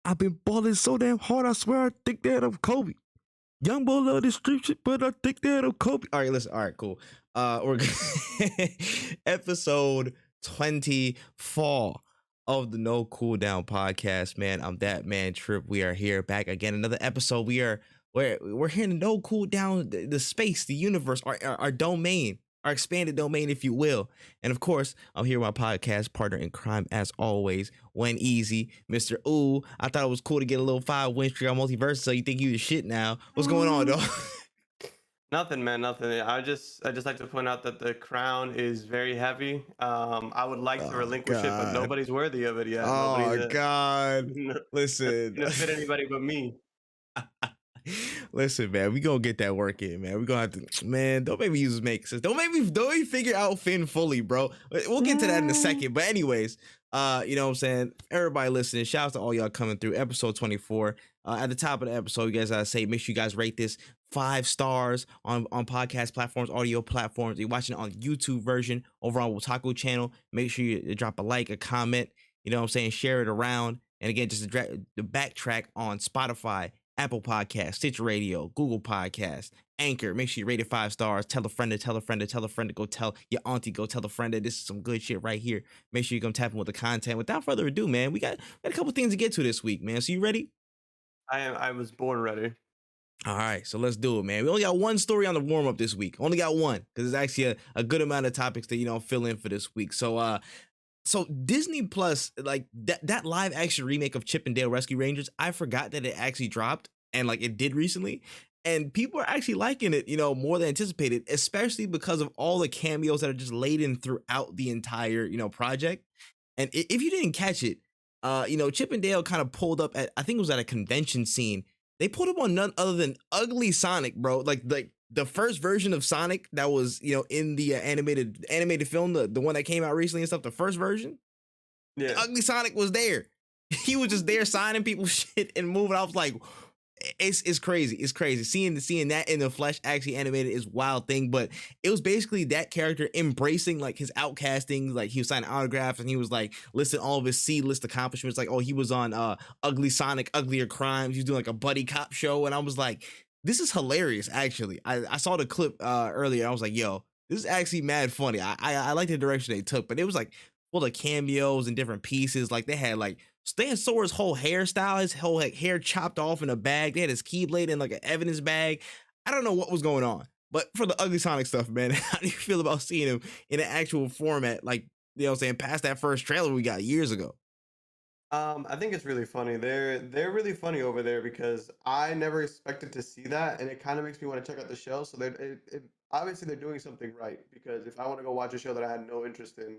I've been balling so damn hard, I swear I think that I'm Kobe. Young boy love the street shit, but I think that I'm Kobe. All right, listen. All right, cool. We're episode 24 of the No Cooldown podcast, man. I'm ThatManTripp. We are here back again. Another episode. We're here in the No Cooldown, the space, the universe, our domain, our expanded domain, if you will. And of course, I'm here with my podcast partner in crime, as always, WenEazy, Mr. Ooh. I thought it was cool to get a little 5-win streak on Multiverse, so you think you the shit now. What's going on, dog? Nothing, man, nothing. I just like to point out that the crown is very heavy. I would like to relinquish it, but nobody's worthy of it yet. Oh, God. Nobody's Listen. gonna fit anybody but me. Listen, man, we gonna get that work in, man. We gonna have to, man. Don't make me use make sense. Don't make me figure out Finn fully, bro. We'll get to that in a second. But anyways, you know what I'm saying? Everybody listening, shout out to all y'all coming through episode 24. At the top of the episode, you guys gotta say, make sure you guys rate this 5 stars on podcast platforms, audio platforms. You're watching it on YouTube version over on Wataku channel. Make sure you drop a like, a comment. You know what I'm saying? Share it around. And again, just to backtrack on Spotify, Apple Podcasts, Stitcher Radio, Google Podcasts, Anchor. Make sure you rate it 5 stars. Tell a friend to tell a friend to tell a friend to go tell your auntie, go tell a friend that this is some good shit right here. Make sure you come tap in with the content. Without further ado, man, we got a couple things to get to this week, man. So you ready? I was born ready. All right, so let's do it, man. We only got one story on the warm up this week. Only got one because it's actually a good amount of topics to fill in for this week. So so Disney Plus, like that live action remake of Chip and Dale Rescue Rangers, I forgot that it actually dropped, and like it did recently, and people are actually liking it, more than anticipated, especially because of all the cameos that are just laid in throughout the entire, project. And if you didn't catch it, Chip and Dale kind of pulled up at, I think it was at a convention scene. They pulled up on none other than Ugly Sonic, bro. Like the first version of Sonic that was, in the animated film, the one that came out recently and stuff, the first version. Yeah. Ugly Sonic was there. He was just there signing people's shit and moving. I was like, it's crazy. It's crazy. Seeing that in the flesh actually animated is a wild thing, but it was basically that character embracing like his outcasting. Like he was signing autographs and he was like listing all of his C-list accomplishments. Like, oh, he was on Ugly Sonic, Uglier Crimes. He was doing like a buddy cop show. And I was like, this is hilarious, actually. I saw the clip earlier. I was like, yo, this is actually mad funny. I like the direction they took, but it was like full of cameos and different pieces. Like they had Sora's whole hairstyle, his whole hair chopped off in a bag. They had his keyblade in like an evidence bag. I don't know what was going on. But for the Ugly Sonic stuff, man, how do you feel about seeing him in an actual format, like, what I'm saying, past that first trailer we got years ago? I think it's really funny. They're really funny over there because I never expected to see that, and it kind of makes me want to check out the show. So obviously they're doing something right, because if I want to go watch a show that I had no interest in,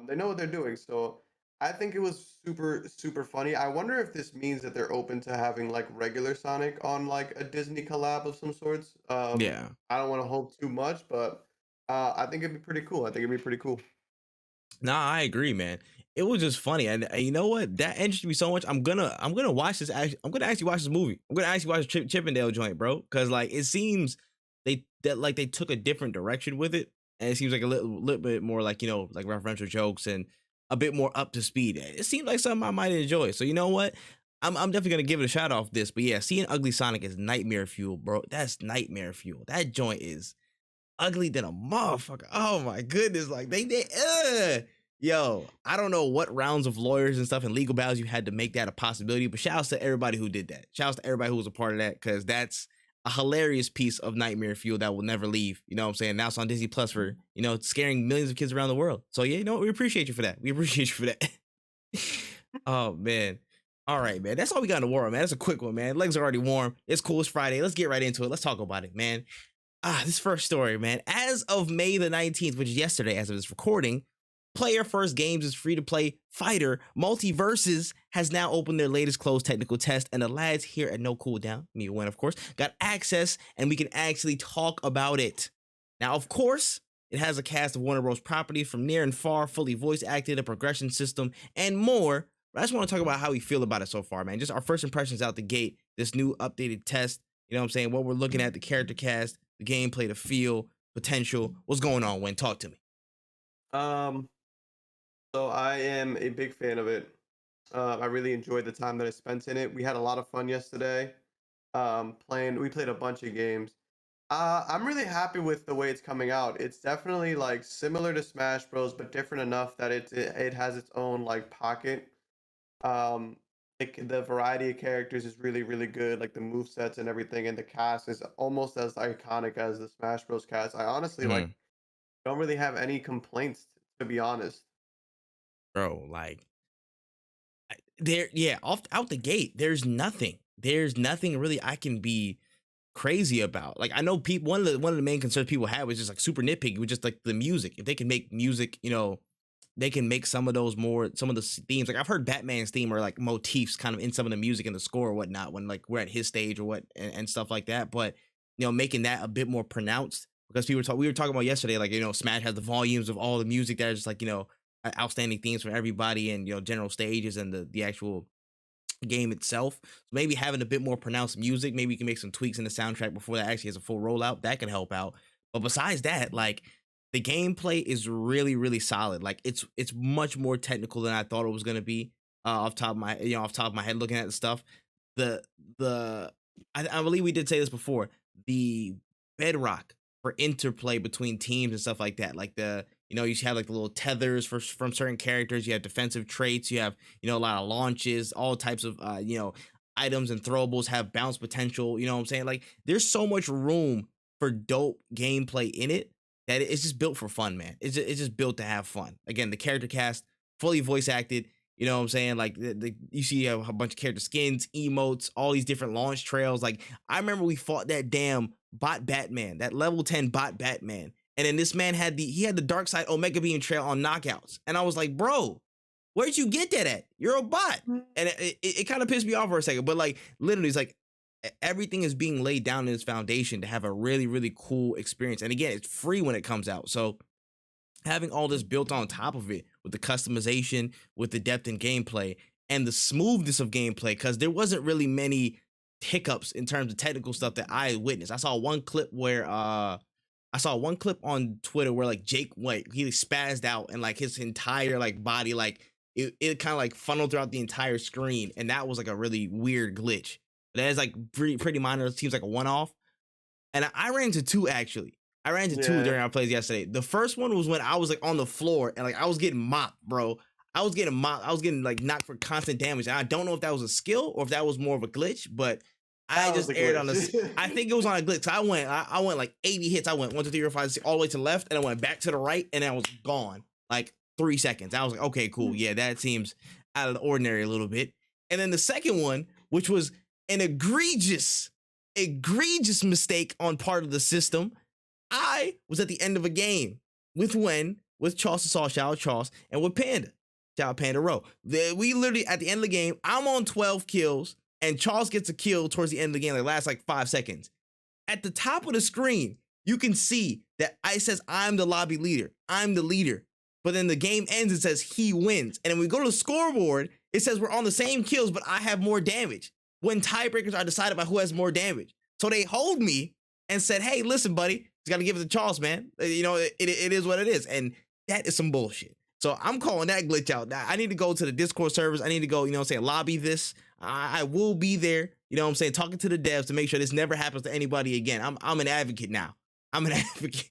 they know what they're doing. So I think it was super, super funny. I wonder if this means that they're open to having like regular Sonic on like a Disney collab of some sorts. Yeah. I don't want to hope too much, but I think it'd be pretty cool. Nah, I agree, man. It was just funny, and you know what? That interested me so much. I'm gonna watch this. I'm gonna actually watch this movie. I'm gonna actually watch Chip and Dale joint, bro, because like it seems they took a different direction with it, and it seems like a little bit more like like referential jokes and a bit more up to speed. It seems like something I might enjoy. So you know what? I'm definitely gonna give it a shot off this. But yeah, seeing Ugly Sonic is nightmare fuel, bro. That's nightmare fuel. That joint is ugly than a motherfucker. Oh my goodness, like yo, I don't know what rounds of lawyers and stuff and legal battles you had to make that a possibility, but shouts to everybody who did that. Shouts to everybody who was a part of that, because that's a hilarious piece of nightmare fuel that will never leave. You know what I'm saying? Now it's on Disney Plus for, scaring millions of kids around the world. So yeah, we appreciate you for that. We appreciate you for that. Oh man. All right, man. That's all we got in the world, man. That's a quick one, man. Legs are already warm. It's cool. It's Friday. Let's get right into it. Let's talk about it, man. This first story, man. As of May the 19th, which is yesterday, as of this recording, Player First Games' free-to-play fighter Multiverses has now opened their latest closed technical test, and the lads here at No Cooldown, me and Wen, of course, got access, and we can actually talk about it. Now, of course, it has a cast of Warner Bros. Properties from near and far, fully voice acted, a progression system, and more. But I just want to talk about how we feel about it so far, man. Just our first impressions out the gate, this new updated test, you know what I'm saying, what we're looking at, the character cast, the gameplay, the feel, potential. What's going on, Wen? Talk to me. So I am a big fan of it. I really enjoyed the time that I spent in it. We had a lot of fun yesterday. Playing. We played a bunch of games. I'm really happy with the way it's coming out. It's definitely like similar to Smash Bros, but different enough that it has its own like pocket. Um, the variety of characters is really really good. Like the move sets and everything, and the cast is almost as iconic as the Smash Bros cast. I honestly like Mhm. don't really have any complaints, to be honest. Bro, like there, yeah, off out the gate, there's nothing really I can be crazy about. Like I know people, one of the main concerns people have was just like super nitpicky with just like the music. If they can make music, they can make some of those more, some of the themes. Like I've heard Batman's theme or like motifs kind of in some of the music and the score or whatnot when like we're at his stage or what, and stuff like that. But making that a bit more pronounced, because we were talking about yesterday, like Smash has the volumes of all the music that are just like outstanding themes from everybody, and general stages and the actual game itself. So maybe having a bit more pronounced music, maybe you can make some tweaks in the soundtrack before that actually has a full rollout. That could help out. But besides that, like the gameplay is really, really solid. Like it's much more technical than I thought it was gonna be. Off top of my head, looking at the stuff, the the I believe we did say this before. The bedrock for interplay between teams and stuff like that. Like you have like the little tethers from certain characters. You have defensive traits. You have a lot of launches, all types of items and throwables have bounce potential. You know what I'm saying? Like there's so much room for dope gameplay in it that it's just built for fun, man. It's just built to have fun. Again, the character cast fully voice acted. You know what I'm saying? Like you see a bunch of character skins, emotes, all these different launch trails. Like I remember we fought that damn bot Batman, that level 10 bot Batman. And then this man had the dark side Omega Beam trail on knockouts. And I was like, bro, where'd you get that at? You're a bot. And it kind of pissed me off for a second. But like literally, it's like everything is being laid down in its foundation to have a really, really cool experience. And again, it's free when it comes out. So having all this built on top of it with the customization, with the depth in gameplay, and the smoothness of gameplay, because there wasn't really many hiccups in terms of technical stuff that I witnessed. I saw one clip on Twitter where like Jake White, he spazzed out and like his entire like body, like it kind of like funneled throughout the entire screen, and that was like a really weird glitch. That is like pretty minor. It seems like a one off, and I ran into two actually. I ran into two Yeah, during our plays yesterday. The first one was when I was like on the floor and like I was getting mopped, bro. I was getting mopped. I was getting like knocked for constant damage. And I don't know if that was a skill or if that was more of a glitch, but I that was just a aired on this. glitch. I think it was on a glitch. So I went like 80 hits. I went 1, 2, 3, 4, 5, 6, all the way to the left, and I went back to the right, and I was gone like 3 seconds. I was like, okay, cool. Yeah, that seems out of the ordinary a little bit. And then the second one, which was an egregious mistake on part of the system. I was at the end of a game with Charles Saw, shout out Charles, and with Panda, shout out Panda Row. We literally at the end of the game, I'm on 12 kills, and Charles gets a kill towards the end of the game, like last like 5 seconds. At the top of the screen, you can see that it says I'm the lobby leader. I'm the leader. But then the game ends, it says he wins. And then we go to the scoreboard, it says we're on the same kills, but I have more damage. When tiebreakers are decided by who has more damage. So they hold me and said, hey, listen, buddy, you got to give it to Charles, man. It is what it is. And that is some bullshit. So I'm calling that glitch out. I need to go to the Discord servers. I need to go, lobby this. I will be there, talking to the devs to make sure this never happens to anybody again. I'm an advocate now. I'm an advocate.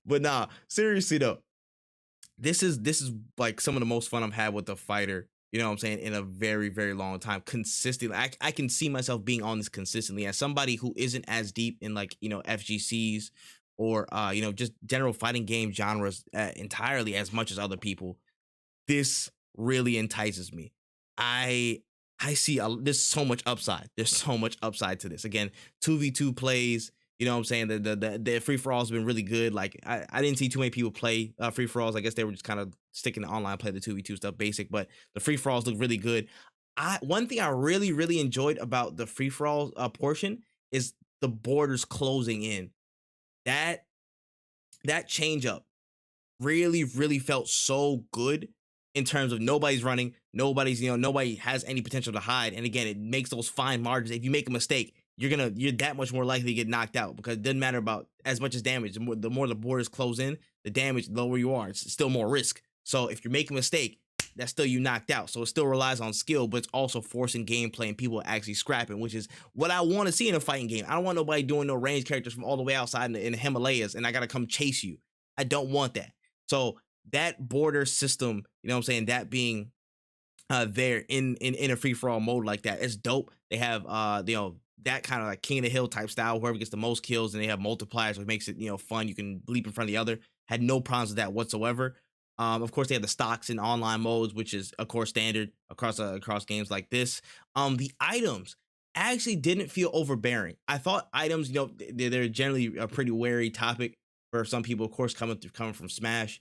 But nah, seriously though, this is like some of the most fun I've had with a fighter, in a very, very long time. Consistently, I can see myself being on this consistently as somebody who isn't as deep in like, FGCs or, just general fighting game genres entirely as much as other people. This really entices me. I I see there's so much upside. There's so much upside to this. Again, 2v2 plays, you know what I'm saying? The free for all has been really good. Like I didn't see too many people play free for alls. I guess they were just kind of sticking to online play, the 2v2 stuff basic, but the free for alls look really good. One thing I really, really enjoyed about the free for all portion is the borders closing in. That that change up really, really felt so good in terms of nobody's running, nobody has any potential to hide. And again, it makes those fine margins. If you make a mistake, you're that much more likely to get knocked out, because it doesn't matter about as much as damage. The more the borders close in, the damage, the lower you are. It's still more risk. So if you make a mistake, that's still you knocked out. So it still relies on skill, but it's also forcing gameplay and people actually scrapping, which is what I want to see in a fighting game. I don't want nobody doing no ranged characters from all the way outside in the Himalayas and I gotta come chase you. I don't want that. So that border system, you know what I'm saying, that being there in a free for all mode like that. It's dope. They have that kind of like King of the Hill type style. Whoever gets the most kills, and they have multipliers, which makes it fun. You can leap in front of the other. Had no problems with that whatsoever. Of course, they have the stocks and online modes, which is of course standard across games like this. The items actually didn't feel overbearing. I thought items, they're generally a pretty wary topic for some people. Of course, coming from Smash,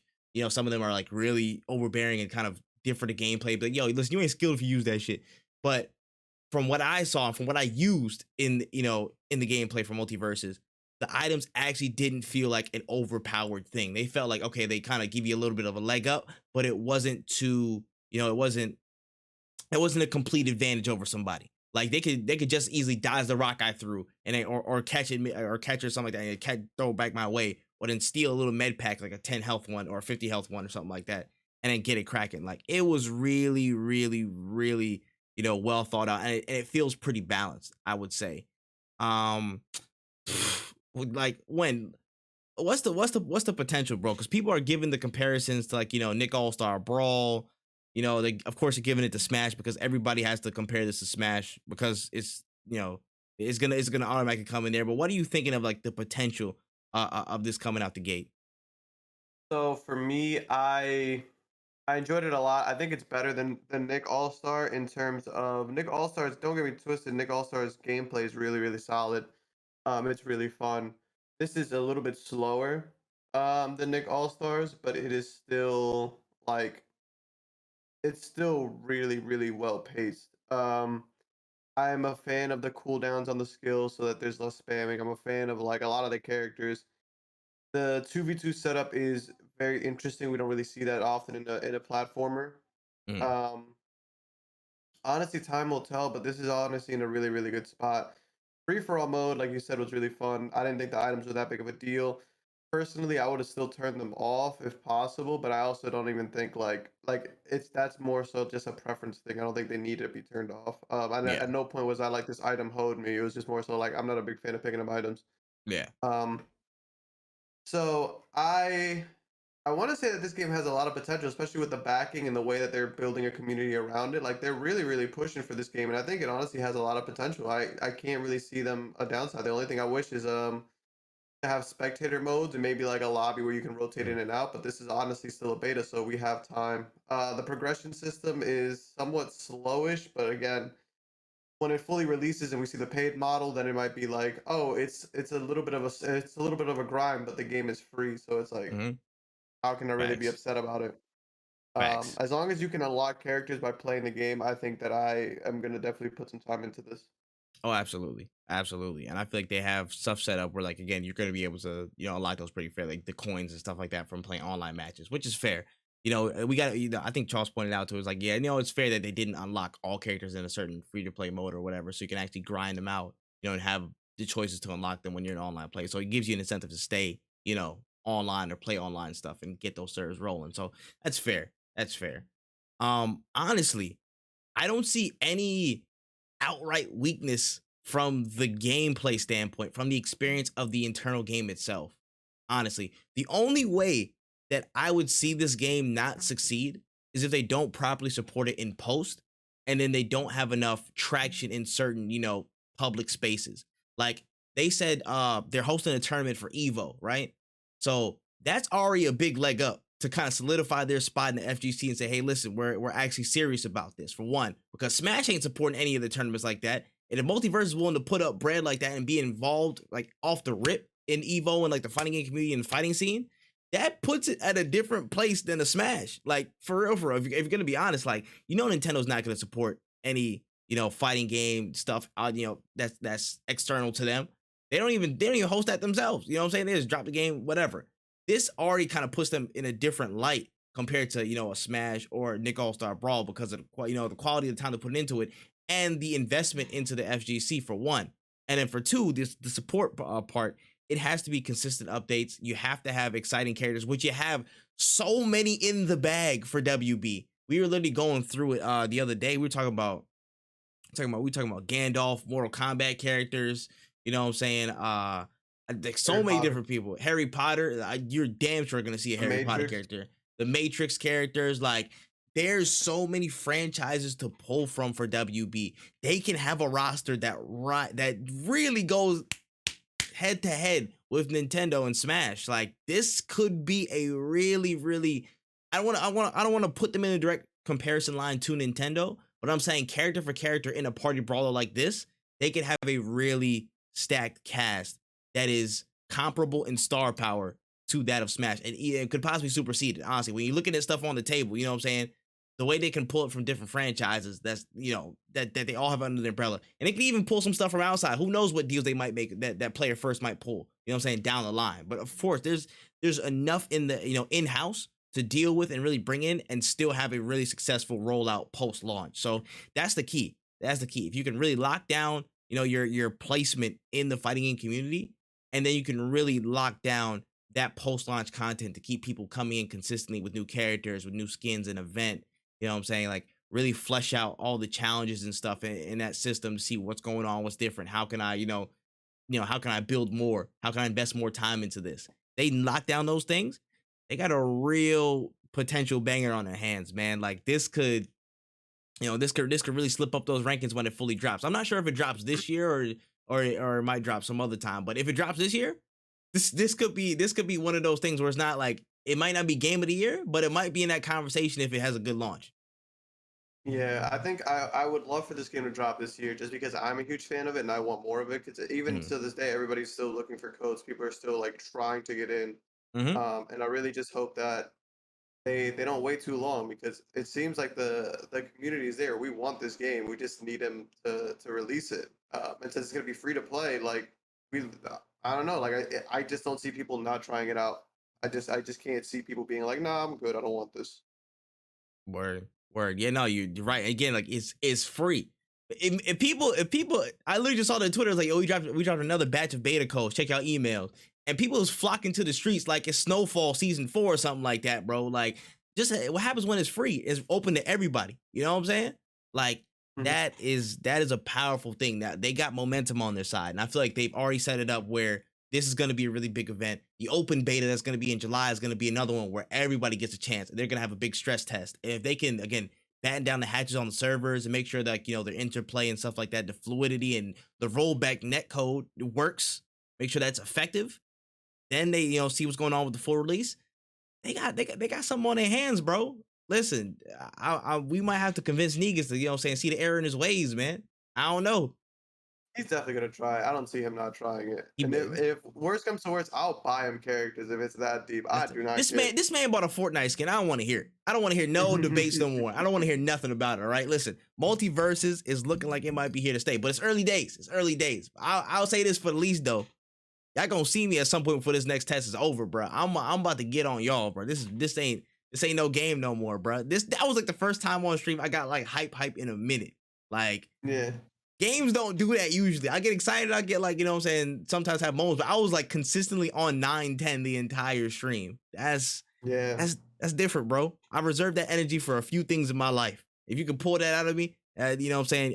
some of them are like really overbearing and kind of different the gameplay. But listen, you ain't skilled if you use that shit. But from what I saw, from what I used in in the gameplay for Multiverses, the items actually didn't feel like an overpowered thing. They felt like, okay, they kind of give you a little bit of a leg up, but it wasn't too, it wasn't a complete advantage over somebody. Like they could just easily dodge the rock I threw and then, or catch it or catch it or something like that and catch, throw it back my way, or then steal a little med pack like a 10 health one or a 50 health one or something like that, and then get it cracking. Like it was really, really, really well thought out, and it feels pretty balanced, I would say. Um, like when what's the potential, bro? Because people are giving the comparisons to like Nick All Star Brawl. They of course are giving it to Smash because everybody has to compare this to Smash because it's it's gonna automatically come in there. But what are you thinking of like the potential of this coming out the gate? So for me, I enjoyed it a lot. I think it's better than Nick All Star in terms of Nick All Stars. Don't get me twisted. Nick All Star's gameplay is really really solid. It's really fun. This is a little bit slower than Nick All Stars, but it is still like it's still really really well paced. I'm a fan of the cooldowns on the skills so that there's less spamming. I'm a fan of like a lot of the characters. The 2v2 setup is very interesting. We don't really see that often in a platformer. Mm, Um, Honestly, time will tell, but this is honestly in a really, really good spot. Free for all mode, like you said, was really fun. I didn't think the items were that big of a deal. Personally, I would have still turned them off if possible, but I also don't even think like it's that's more so just a preference thing. I don't think they need to be turned off. yeah, At no point was I like this item hoed me. It was just more so like I'm not a big fan of picking up items. yeah. Um, so I want to say that this game has a lot of potential, especially with the backing and the way that they're building a community around it. Like they're really, really pushing for this game, and I think it honestly has a lot of potential. I can't really see them a downside. The only thing I wish is to have spectator modes and maybe like a lobby where you can rotate Mm, in and out. But this is honestly still a beta, so we have time. The progression system is somewhat slowish, but again, when it fully releases and we see the paid model, then it might be like, oh, it's a little bit of it's a little bit of a grind, but the game is free, so it's like mm-hmm. how can I really be Facts, upset about it? facts. As long as you can unlock characters by playing the game, I think that I am gonna definitely put some time into this. Oh, absolutely, absolutely. And I feel like they have stuff set up where, like, again, you're going to be able to, unlock those pretty fair, like the coins and stuff like that from playing online matches, which is fair. We got, I think Charles pointed out to us, like, yeah, it's fair that they didn't unlock all characters in a certain free to play mode or whatever, so you can actually grind them out, and have the choices to unlock them when you're in online play. So it gives you an incentive to stay, online or play online stuff and get those servers rolling. So that's fair. That's fair. Honestly, I don't see any outright weakness from the gameplay standpoint, from the experience of the internal game itself. Honestly, the only way that I would see this game not succeed is if they don't properly support it in post and then they don't have enough traction in certain, public spaces. Like they said they're hosting a tournament for Evo, right? So that's already a big leg up to kind of solidify their spot in the FGC and say, hey, listen, we're actually serious about this. For one, because Smash ain't supporting any of the tournaments like that. And if Multiverse is willing to put up bread like that and be involved like off the rip in Evo and like the fighting game community and the fighting scene, that puts it at a different place than a Smash. Like for real, for real. If you're gonna be honest, like Nintendo's not gonna support any fighting game stuff. That's external to them. They don't even host that themselves. You know what I'm saying? They just drop the game, whatever. This already kind of puts them in a different light compared to a Smash or Nick All Star Brawl because of the quality of the time to put into it and the investment into the FGC for one, and then for two, the support part. It has to be consistent updates. You have to have exciting characters, which you have so many in the bag for WB. we were literally going through it the other day. We were talking about Gandalf, Mortal Kombat characters. You know what I'm saying? Like Harry so many Potter, different people. Harry Potter, you're damn sure gonna see a The Harry Potter Matrix. character. The Matrix characters, like there's so many franchises to pull from for WB. They can have a roster that really goes head to head with Nintendo and Smash. Like this could be a really. I don't want to put them in a direct comparison line to Nintendo, but I'm saying character for character in a party brawler like this, they could have a really stacked cast that is comparable in star power to that of Smash, and it could possibly supersede it. Honestly, when you're looking at stuff on the table, you know what I'm saying? The way they can pull it from different franchises, that's that they all have under the umbrella, and they can even pull some stuff from outside. Who knows what deals they might make that player first might pull? You know what I'm saying, down the line. But of course, there's enough in the in house to deal with and really bring in, and still have a really successful rollout post launch. So that's the key. That's the key. If you can really lock down your placement in the fighting game community, and then you can really lock down that post launch content to keep people coming in consistently with new characters, with new skins and event. You know what I'm saying? Like really flesh out all the challenges and stuff in that system to see what's going on, what's different. How can I, how can I build more? How can I invest more time into this? They knock down those things. They got a real potential banger on their hands, man. Like this could really slip up those rankings when it fully drops. I'm not sure if it drops this year or it might drop some other time. But if it drops this year, this could be one of those things where it's not like it might not be game of the year, but it might be in that conversation if it has a good launch. Yeah, I think I would love for this game to drop this year just because I'm a huge fan of it and I want more of it. Because even Mm-hmm. to this day, everybody's still looking for codes. People are still like trying to get in. Mm-hmm. And I really just hope that they don't wait too long because it seems like the community is there. We want this game. We just need them to release it. And since it's gonna be free to play, like we I don't know, like I just don't see people not trying it out. I just can't see people being like, nah, I'm good. I don't want this. Word, word. Yeah, no, you're right. Again, like it's free. If people, I literally just saw that Twitter was like, oh, we dropped another batch of beta codes. Check out emails, and people was flocking to the streets like it's Snowfall season 4 or something like that, bro. Like, just what happens when it's free? It's open to everybody. You know what I'm saying? Like Mhm. that is a powerful thing. That they got momentum on their side, and I feel like they've already set it up where this is going to be a really big event. The open beta that's going to be in July is going to be another one where everybody gets a chance. They're going to have a big stress test. And if they can, again, batten down the hatches on the servers and make sure that, their interplay and stuff like that, the fluidity and the rollback net code works, make sure that's effective, then they, see what's going on with the full release. They got something on their hands, bro. Listen, we might have to convince Negus to, see the error in his ways, man. I don't know. He's definitely gonna try. I don't see him not trying it. He, And if worst comes to worst, I'll buy him characters if it's that deep. I do not This care. man, this man bought a Fortnite skin. I don't want to hear. I don't want to hear no debates no more. I don't want to hear nothing about it. All right, listen. Multiverses is looking like it might be here to stay, but it's early days. It's early days. I'll say this for the least though. Y'all gonna see me at some point before this next test is over, bro. I'm about to get on y'all, bro. This ain't no game no more, bro. That was like the first time on stream I got like hype in a minute. Like Yeah. games don't do that usually. I get excited. I get like, what I'm saying, sometimes have moments, but I was like consistently on 9-10 the entire stream. Yeah. That's different, bro. I reserve that energy for a few things in my life. If you can pull that out of me, you know what I'm saying?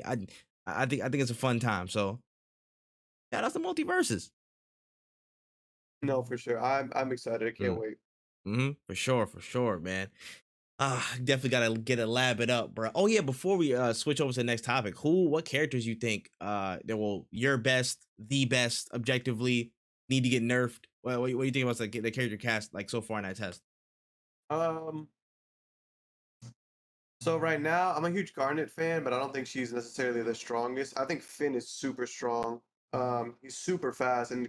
I think it's a fun time. So shout out to multiverses. No, for sure. I'm excited. I can't Mm, wait. for sure, man. Definitely gotta get a lab it up, bro. Oh yeah, before we switch over to the next topic, what characters you think that will your best, the best, objectively need to get nerfed? What do you think about the character cast like so far in that test? Um. So right now, I'm a huge Garnet fan, but I don't think she's necessarily the strongest. I think Finn is super strong. He's super fast and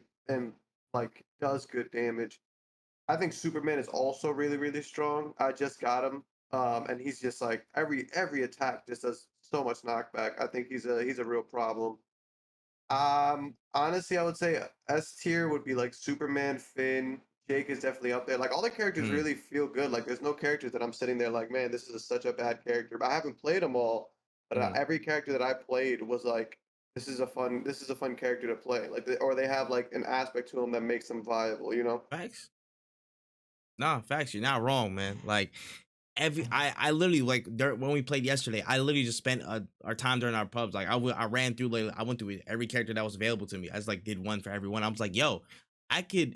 like does good damage. I think Superman is also really really strong. I just got him, and he's just like every attack just does so much knockback. I think he's a real problem. Honestly, I would say S tier would be like Superman, Finn, Jake is definitely up there. Like all the characters Mm, really feel good. Like there's no characters that I'm sitting there like, man, this is such a bad character. But I haven't played them all. But mm. every character that I played was like, this is a fun character to play. Like or they have like an aspect to them that makes them viable. You know? Facts. Nah, facts. You're not wrong, man. Like I literally like when we played yesterday, I literally just spent our time during our pubs. Like I ran through, like I went through every character that was available to me. I just like did one for everyone. I was like, yo, I could,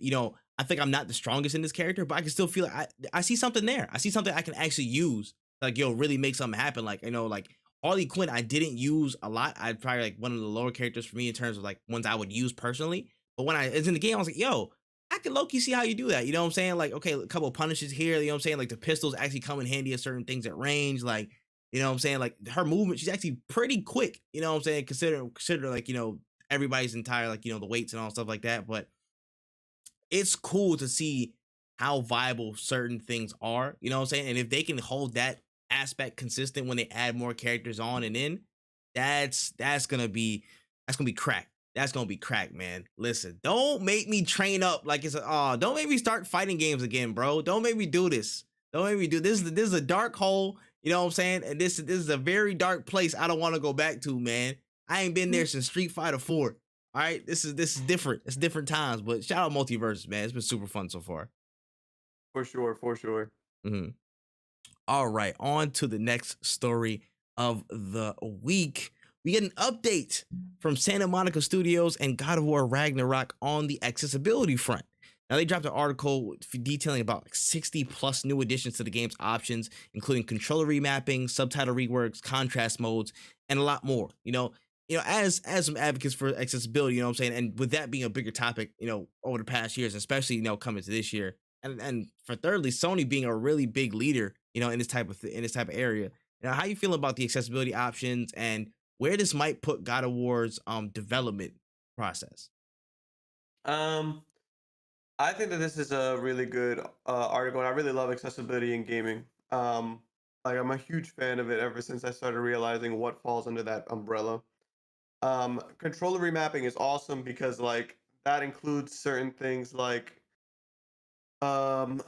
I think I'm not the strongest in this character, but I can still feel like I see something there. I see something I can actually use. Like, yo, really make something happen. Like, like Harley Quinn, I didn't use a lot. I'd probably like one of the lower characters for me in terms of like ones I would use personally. But when it's in the game, I was like, yo, I can low-key see how you do that. You know what I'm saying? Like, okay, a couple of punishes here, you know what I'm saying? Like the pistols actually come in handy at certain things at range. Like, you know what I'm saying? Like her movement, she's actually pretty quick, you know what I'm saying? Consider like, everybody's entire, like, the weights and all stuff like that. But it's cool to see how viable certain things are, you know what I'm saying? And if they can hold that aspect consistent when they add more characters on and in, that's gonna be crack. That's gonna be crack, man. Listen, don't make me train up like don't make me start fighting games again, bro. Don't make me do this. Don't make me do this. This is a dark hole, you know what I'm saying? And this is a very dark place I don't want to go back to, man. I ain't been there since Street Fighter 4. All right, this is different. It's different times, but shout out Multiverses, man. It's been super fun so far. For sure, for sure. Mhm. All right, on to the next story of the week. We get an update from Santa Monica Studios and God of War Ragnarok on the accessibility front. Now, they dropped an article detailing about like 60 plus new additions to the game's options, including controller remapping, subtitle reworks, contrast modes, and a lot more. As some advocates for accessibility, you know what I'm saying, and with that being a bigger topic, over the past years, especially coming to this year, and for thirdly, Sony being a really big leader, in this type of area. How you feel about the accessibility options and where this might put God of War's development process? Um, I think that this is a really good article, and I really love accessibility in gaming. Like I'm a huge fan of it ever since I started realizing what falls under that umbrella. Controller remapping is awesome because like that includes certain things like um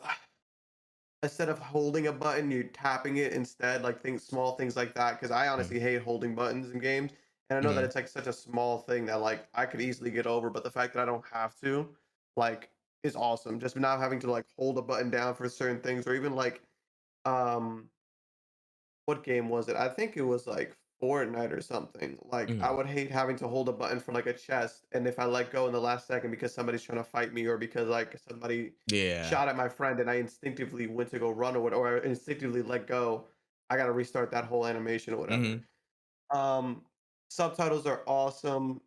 instead of holding a button, you're tapping it instead, like small things like that. Because I Mm, honestly hate holding buttons in games, and I know that mhm, it's like such a small thing that like I could easily get over, but the fact that I don't have to, like, is awesome. Just not having to like hold a button down for certain things, or even like um what game was it? I think it was like Fortnite or something. Like I mhm. would hate having to hold a button for like a chest, and if I let go in the last second because somebody's trying to fight me, or because like somebody Yeah. shot at my friend and I instinctively went to go run or whatever, or I instinctively let go, I gotta restart that whole animation or whatever. Mhm, Um, Subtitles are awesome.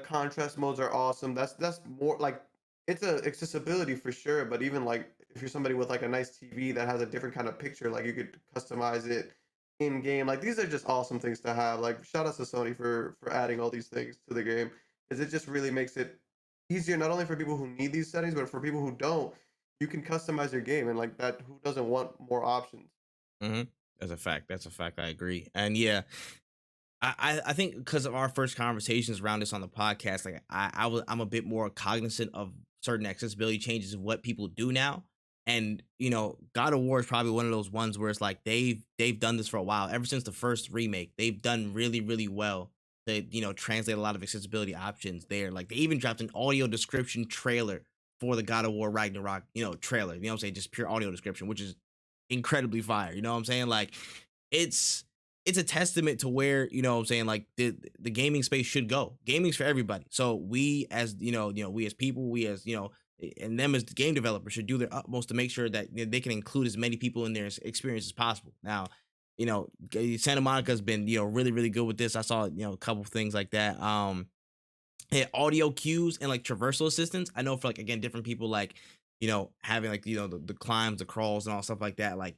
Contrast modes are awesome. That's more like it's a accessibility for sure. But even like if you're somebody with like a nice TV that has a different kind of picture, like you could customize it in game. Like these are just awesome things to have. Like shout out to Sony for adding all these things to the game, because it just really makes it easier not only for people who need these settings, but for people who don't. You can customize your game, and like that, who doesn't want more options? mhm. That's a fact. That's a fact. I agree. And yeah, I think because of our first conversations around this on the podcast, like I'm a bit more cognizant of certain accessibility changes of what people do now. And God of War is probably one of those ones where it's like they've done this for a while. Ever since the first remake, they've done really, really well to translate a lot of accessibility options there. Like they even dropped an audio description trailer for the God of War Ragnarok, trailer. You know what I'm saying? Just pure audio description, which is incredibly fire. You know what I'm saying? Like it's it's a testament to where what I'm saying, like the gaming space should go. Gaming's for everybody. So we as we as people, we as and them as the game developers should do their utmost to make sure that they can include as many people in their experience as possible. Now, Santa Monica's been really really good with this. I saw a couple things like that. Yeah, audio cues and like traversal assistance. I know for like again different people like having like the climbs, the crawls, and all stuff like that. Like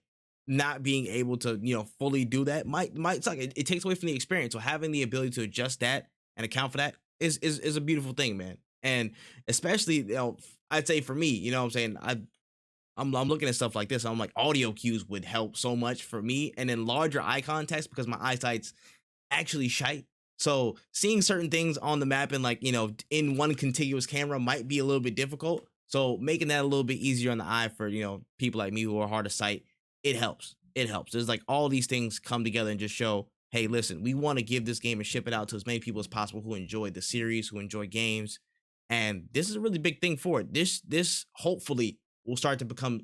not being able to fully do that might suck. It takes away from the experience. So having the ability to adjust that and account for that is a beautiful thing, man. And especially I'd say for me, what I'm saying, I'm looking at stuff like this. I'm like audio cues would help so much for me, and then larger eye context because my eyesight's actually shite. So seeing certain things on the map and like, in one contiguous camera might be a little bit difficult. So making that a little bit easier on the eye for, people like me who are hard to sight, it helps. It helps. There's like all these things come together and just show, hey, listen, we want to give this game and ship it out to as many people as possible who enjoy the series, who enjoy games. And this is a really big thing for it. This hopefully will start to become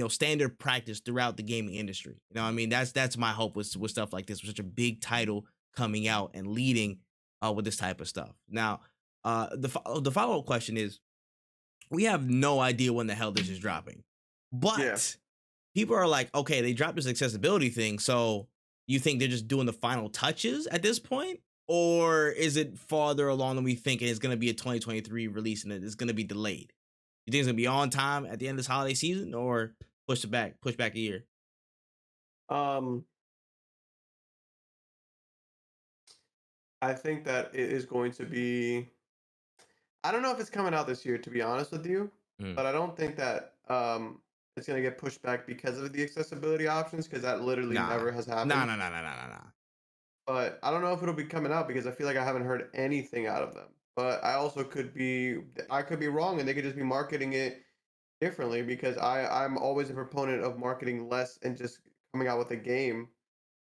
standard practice throughout the gaming industry. You know what I mean? That's my hope with stuff like this, with such a big title coming out and leading with this type of stuff. Now, the follow-up question is, we have no idea when the hell this is dropping. Yeah. But people are like, okay, they dropped this accessibility thing, so you think they're just doing the final touches at this point? Or is it farther along than we think, and it's going to be a 2023 release and it's going to be delayed? You think it's going to be on time at the end of this holiday season, or push back a year? Um, I think that it is going to be. I don't know if it's coming out this year, to be honest with you, Mm. but I don't think that it's gonna get pushed back because of the accessibility options, because that literally Nah. never has Nah, happened. nah, nah, nah, nah, nah, nah. But I don't know if it'll be coming out because I feel like I haven't heard anything out of them. But I could be wrong, and they could just be marketing it differently because I'm always a proponent of marketing less and just coming out with a game.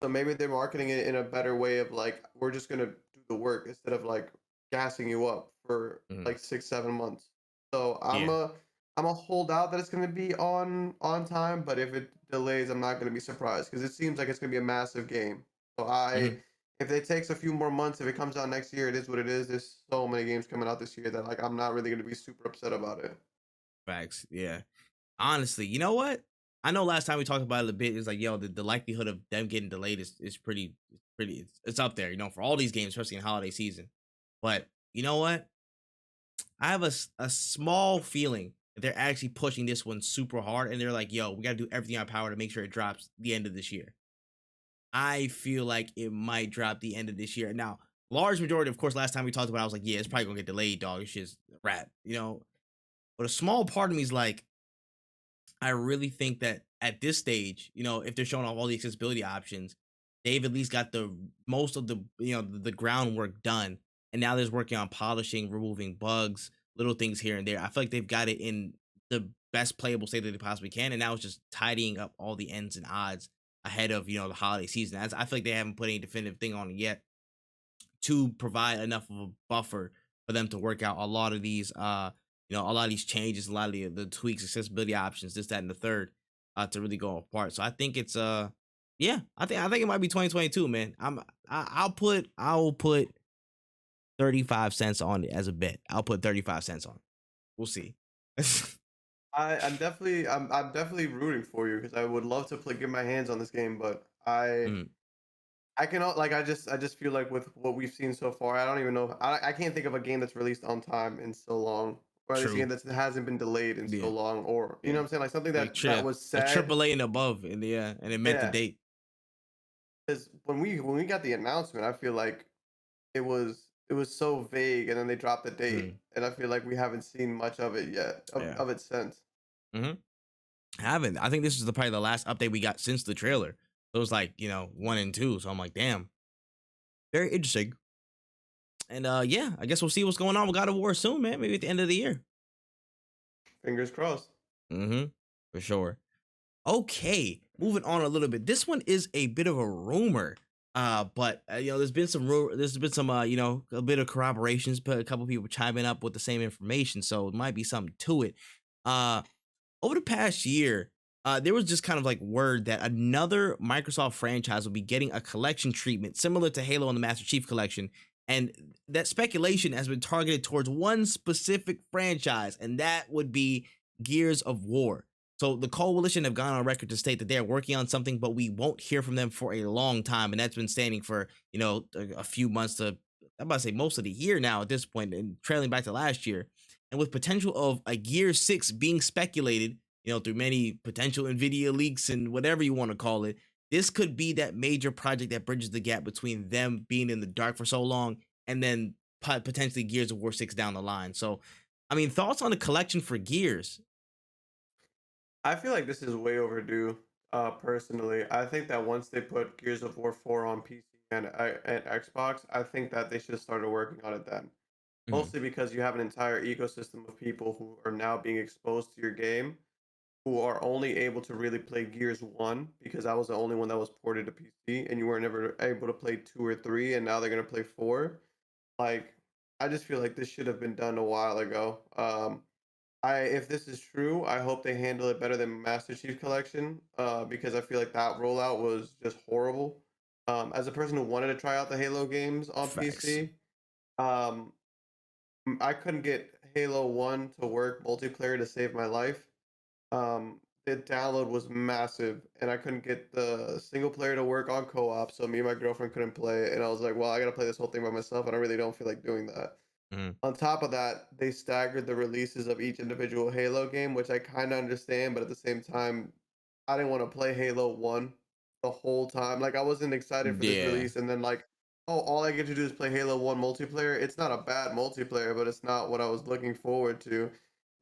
So maybe they're marketing it in a better way of like, we're just gonna do the work instead of like gassing you up for Mhm. like 6, 7 months. So Yeah. I'm a holdout that it's gonna be on time, but if it delays, I'm not gonna be surprised because it seems like it's gonna be a massive game. So Mhm. if it takes a few more months, if it comes out next year, it is what it is. There's so many games coming out this year that like I'm not really gonna be super upset about it. Facts. Yeah. Honestly, you know what? I know last time we talked about it a bit, it's like, yo, the likelihood of them getting delayed is pretty, it's up there, for all these games, especially in holiday season. But you know what? I have a small feeling that they're actually pushing this one super hard, and they're like, yo, we got to do everything in our power to make sure it drops the end of this year. I feel like it might drop the end of this year. Now, large majority, of course, last time we talked about it, I was like, yeah, it's probably gonna get delayed, dog. It's just a wrap, But a small part of me is like, I really think that at this stage, if they're showing off all the accessibility options, they've at least got the most of the groundwork done. And now there's working on polishing, removing bugs, little things here and there. I feel like they've got it in the best playable state that they possibly can. And now it's just tidying up all the ends and odds ahead of, the holiday season. I feel like they haven't put any definitive thing on it yet to provide enough of a buffer for them to work out a lot of these a lot of these changes, a lot of the tweaks, accessibility options, this, that, and the third, to really go apart. So I think it's yeah, I think it might be 2022, man. I'll put 35 cents on it as a bet. I'll put 35 cents on. We'll see. I'm definitely rooting for you because I would love to play get my hands on this game, but Mm, I cannot like I just feel like with what we've seen so far, I don't even know. I can't think of a game that's released on time in so long, or at least a true. game that hasn't been delayed in so Yeah. long, or you know Yeah. what I'm saying, like something Like that was like said. AAA and above, and yeah, and it meant the Yeah, date. because when we got the announcement, I feel like it was so vague, and then they dropped the date, Mm, and I feel like we haven't seen much of it yet yeah. of it since. Hmm. Haven't. I think this is probably the last update we got since the trailer. So it was like, 1 and 2. So I'm like, damn, very interesting. And yeah, I guess we'll see what's going on with God of War soon, man. Maybe at the end of the year. Fingers crossed. Mm-hmm. For sure. Okay, moving on a little bit. This one is a bit of a rumor. But there's been some a bit of corroborations, but a couple people chiming up with the same information, so it might be something to it. Uh Over the past year, there was just kind of like word that another Microsoft franchise will be getting a collection treatment similar to Halo and the Master Chief Collection. And that speculation has been targeted towards one specific franchise, and that would be Gears of War. So the coalition have gone on record to state that they're working on something, but we won't hear from them for a long time. And that's been standing for, a few months to, I'm about to say most of the year now at this point, and trailing back to last year. And with potential of a Gear 6 being speculated, through many potential Nvidia leaks and whatever you want to call it, this could be that major project that bridges the gap between them being in the dark for so long and then potentially Gears of War 6 down the line. So, I mean, thoughts on the collection for Gears? I feel like this is way overdue. Personally, I think that once they put Gears of War 4 on PC and Xbox, I think that they should have started working on it then. Mhm, Mostly because you have an entire ecosystem of people who are now being exposed to your game, who are only able to really play Gears 1 because that was the only one that was ported to PC, and you weren't ever able to play 2 or 3, and now they're gonna play 4. Like, I just feel like this should have been done a while ago. if this is true, I hope they handle it better than Master Chief Collection, because I feel like that rollout was just horrible. As a person who wanted to try out the Halo games on Facts. PC, um, I couldn't get Halo 1 to work multiplayer to save my life. The download was massive, and I couldn't get the single player to work on co-op, so me and my girlfriend couldn't play it. And I was like, well, I gotta play this whole thing by myself, and I really don't feel like doing that. Mhm. On top of that, they staggered the releases of each individual Halo game, which I kind of understand, but at the same time, I didn't want to play Halo 1 the whole time. Like I wasn't excited for this Yeah. release and then like, oh, all I get to do is play Halo 1 multiplayer. It's not a bad multiplayer, but it's not what I was looking forward to.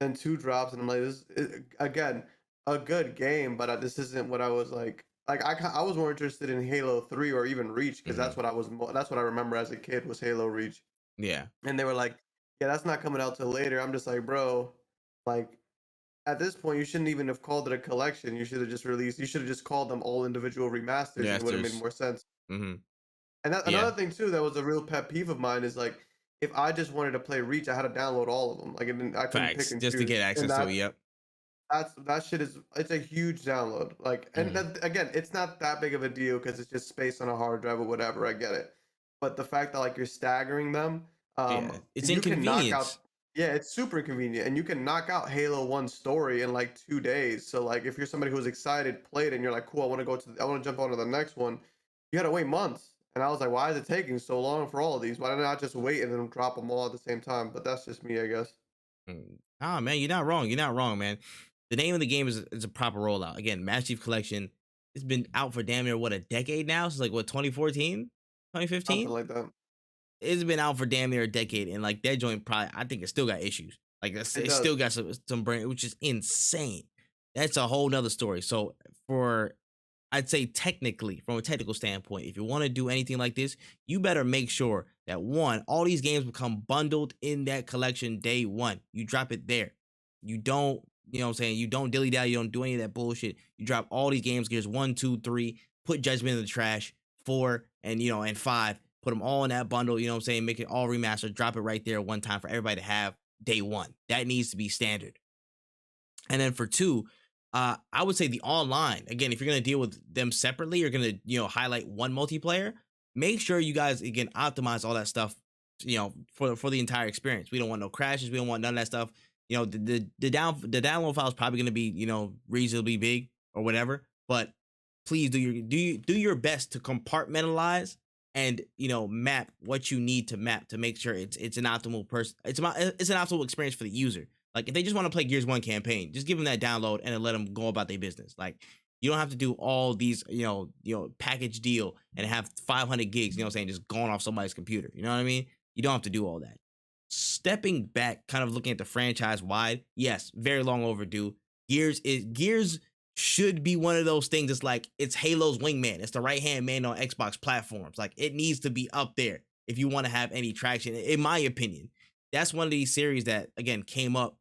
Then 2 drops and I'm like again, a good game, but this isn't what I was like I was more interested in Halo 3 or even Reach because Mhm. that's what I remember as a kid was Halo Reach. Yeah. And they were like, "Yeah, that's not coming out till later." I'm just like, "Bro, like at this point, you shouldn't even have called it a collection. You should have just released. You should have just called them all individual remasters, and Yes, it would have made there's more sense." mhm. And Yeah. another thing too, that was a real pet peeve of mine is like, if I just wanted to play Reach, I had to download all of them. Like, I couldn't pick Facts. and Just to get choose, and access to it. Yep. that shit is it's a huge download. Like, and Mhm. that, again, it's not that big of a deal because it's just space on a hard drive or whatever. I get it, but the fact that like you're staggering them, Yeah. It's you can knock inconvenience. out. Yeah, it's super convenient, and you can knock out Halo One story in like 2 days. So like, if you're somebody who's excited, played, and you're like, cool, I want to jump on to the next one. You gotta wait months. And I was like, why is it taking so long for all of these? Why did I not just wait and then drop them all at the same time? But that's just me, I guess. Ah, man, you're not wrong. You're not wrong, man. The name of the game is a proper rollout. Again, Master Chief Collection. It's been out for damn near what, a decade now. Since like what, 2014, Something 2015. like that. It's been out for damn near a decade, and like that joint probably, I think it still got issues. Like It it's still does. got some brain, which is insane. That's a whole nother story. So for, I'd say technically, from a technical standpoint, if you want to do anything like this, you better make sure that one, all these games become bundled in that collection day one. You drop it there. You don't, you know what I'm saying? You don't dilly dally, you don't do any of that bullshit. You drop all these games, Gears 1, 2, 3, put Judgment in the trash, 4, and 5, put them all in that bundle, you know what I'm saying? Make it all remastered, drop it right there one time for everybody to have day one. That needs to be standard. And then for two, I would say the online. Again, if you're gonna deal with them separately, you're gonna highlight one multiplayer. Make sure you guys again optimize all that stuff. For the entire experience. We don't want no crashes. We don't want none of that stuff. The download file is probably gonna be reasonably big or whatever. But please do your best to compartmentalize and map what you need to map to make sure it's an optimal person. It's an optimal experience for the user. Like if they just want to play Gears 1 campaign, just give them that download and then let them go about their business. Like you don't have to do all these, package deal and have 500 gigs, just going off somebody's computer. You know what I mean? You don't have to do all that. Stepping back, kind of looking at the franchise wide, yes, very long overdue. Gears should be one of those things. It's like it's Halo's wingman. It's the right hand man on Xbox platforms. Like it needs to be up there if you want to have any traction. In my opinion, that's one of these series that again came up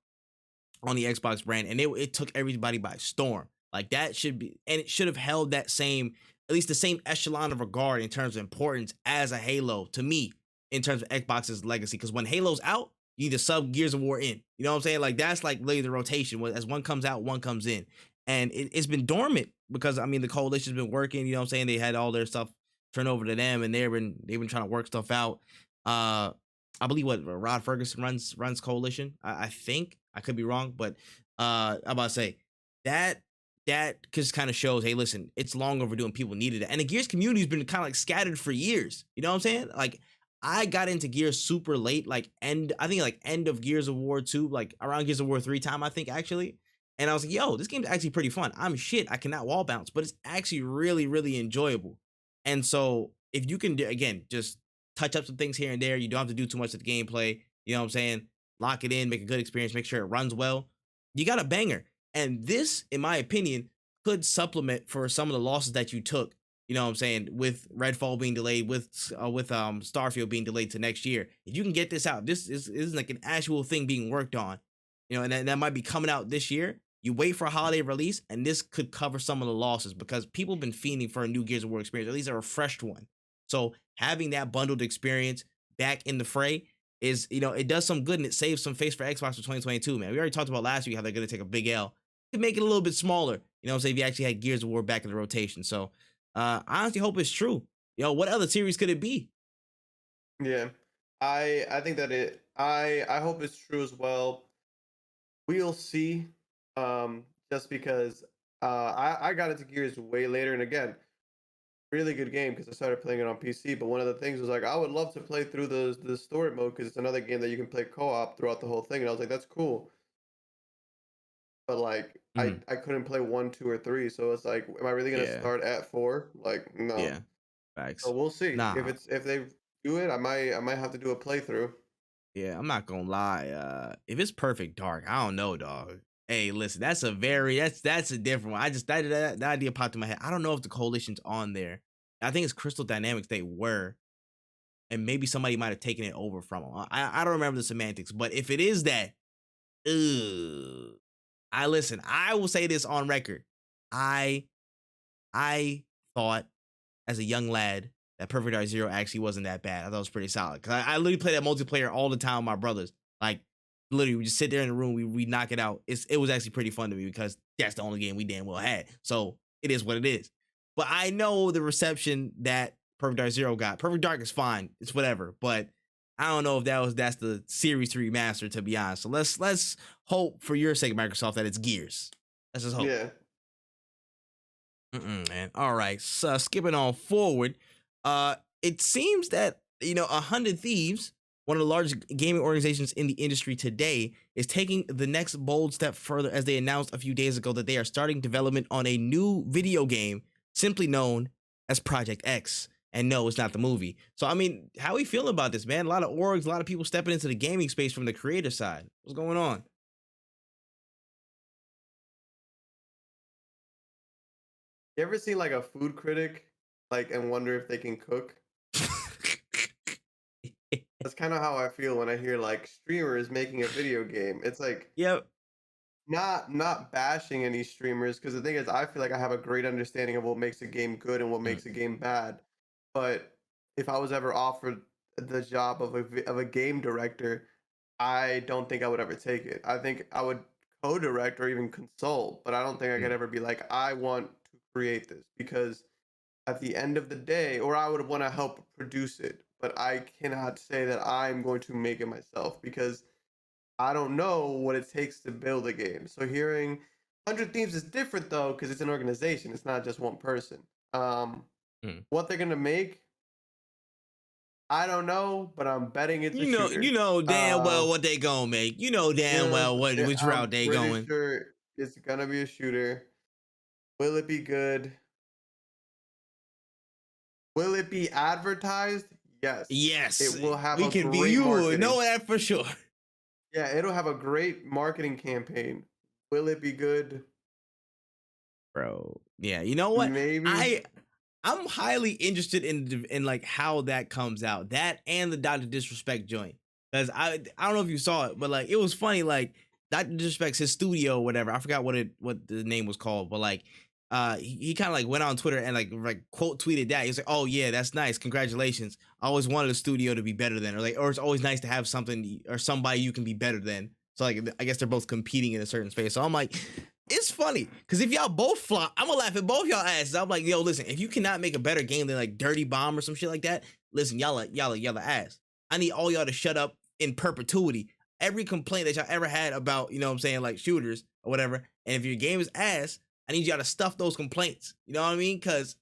on the Xbox brand, and it took everybody by storm. Like that should be, and it should have held that same, at least the same echelon of regard in terms of importance as a Halo to me in terms of Xbox's legacy. Because when Halo's out, you need to sub Gears of War in. You know what I'm saying? Like that's like literally the rotation. As one comes out, one comes in, and it's been dormant because I mean the coalition's been working. You know what I'm saying? They had all their stuff turned over to them, and they've been trying to work stuff out. I believe what Rod Ferguson runs Coalition. I think I could be wrong, but I'm about to say that just kind of shows, hey, listen, it's long overdue and people needed it. And the Gears community has been kind of like scattered for years. You know what I'm saying? Like I got into Gears super late, I think like end of Gears of War 2, like around Gears of War 3 time, I think actually. And I was like, yo, this game's actually pretty fun. I'm shit. I cannot wall bounce, but it's actually really, really enjoyable. And so if you can again just touch up some things here and there, you don't have to do too much of the gameplay. You know what I'm saying? Lock it in, make a good experience, make sure it runs well. You got a banger. And this, in my opinion, could supplement for some of the losses that you took. You know what I'm saying? With Redfall being delayed, with Starfield being delayed to next year. If you can get this out, this is like an actual thing being worked on. And that might be coming out this year. You wait for a holiday release, and this could cover some of the losses because people have been fiending for a new Gears of War experience, at least a refreshed one. So having that bundled experience back in the fray, is, it does some good and it saves some face for Xbox for 2022, man. We already talked about last week how they're going to take a big L to make it a little bit smaller, say if you actually had Gears of War back in the rotation. So I honestly hope it's true. What other series could it be? Yeah. I think that I hope it's true as well. We'll see. Just because I got into Gears way later, and again, really good game because I started playing it on PC. But one of the things was like I would love to play through the story mode because it's another game that you can play co-op throughout the whole thing, and I was like, that's cool. But like Mhm. I couldn't play 1, 2, or 3, so it's like, am I really gonna Yeah, start at 4? Like, no. yeah, So facts. we'll see Nah, if they do it. I might have to do a playthrough. yeah, I'm not gonna lie. If it's Perfect Dark, I don't know, dog. Hey, listen, that's a different one. I just that idea popped in my head. I don't know if the coalition's on there. I think it's Crystal Dynamics. They were, and maybe somebody might have taken it over from them. I don't remember the semantics, but if it is that, ugh, I listen. I will say this on record. I I thought as a young lad that Perfect Dark Zero actually wasn't that bad. I thought it was pretty solid. Cause I literally play that multiplayer all the time with my brothers. Like literally, we just sit there in the room, we knock it out. It was actually pretty fun to me because that's the only game we damn well had. So it is what it is. But I know the reception that Perfect Dark Zero got. Perfect Dark is fine. It's whatever. But I don't know if that's the series 3 remaster, to be honest. So let's hope for your sake, Microsoft, that it's Gears. Let's just hope. Yeah. Man. All right. So skipping on forward, it seems that 100 Thieves, one of the largest gaming organizations in the industry today, is taking the next bold step further as they announced a few days ago that they are starting development on a new video game simply known as Project X. And no, it's not the movie. So I mean, how are we feeling about this, man? A lot of orgs, a lot of people stepping into the gaming space from the creator side. What's going on? You ever seen like a food critic, like, and wonder if they can cook? That's kind of how I feel when I hear like streamers making a video game. It's like Yep. not bashing any streamers because the thing is, I feel like I have a great understanding of what makes a game good and what Mm, makes a game bad. But if I was ever offered the job of a game director, I don't think I would ever take it. I think I would co-direct or even consult, but I don't think I could mm, ever be like, I want to create this because at the end of the day, or I would want to help produce it, but I cannot say that I'm going to make it myself because I don't know what it takes to build a game. So hearing 100 Thieves is different though because it's an organization. It's not just one person. Um, mm. what they're gonna make, I don't know, but I'm betting it's a You shooter. know damn well what they gonna make. You know damn well which I'm route they pretty going. sure it's gonna be a shooter. Will it be good? Will it be advertised? Yes. Yes, It will have we a can be. great You would marketing. know that for sure, Yeah, it'll have a great marketing campaign. Will it be good? bro. Yeah, you know what? Maybe. I'm highly interested in like how that comes out. That and the Dr. Disrespect joint. Because I don't know if you saw it, but like it was funny. Like Dr. Disrespect's his studio or whatever. I forgot what the name was called, but like he kind of like went on Twitter and like quote tweeted that. He's like, "Oh yeah, that's nice. Congratulations. I always wanted a studio to be better than, or it's always nice to have something or somebody you can be better than." So like I guess they're both competing in a certain space. So I'm like, it's funny because if y'all both flop, I'm gonna laugh at both y'all asses. I'm like, yo, listen, if you cannot make a better game than like Dirty Bomb or some shit like that, listen, y'all ass. I need all y'all to shut up in perpetuity. Every complaint that y'all ever had about, what I'm saying, like shooters or whatever, and if your game is ass, I need y'all to stuff those complaints. You know what I mean? Because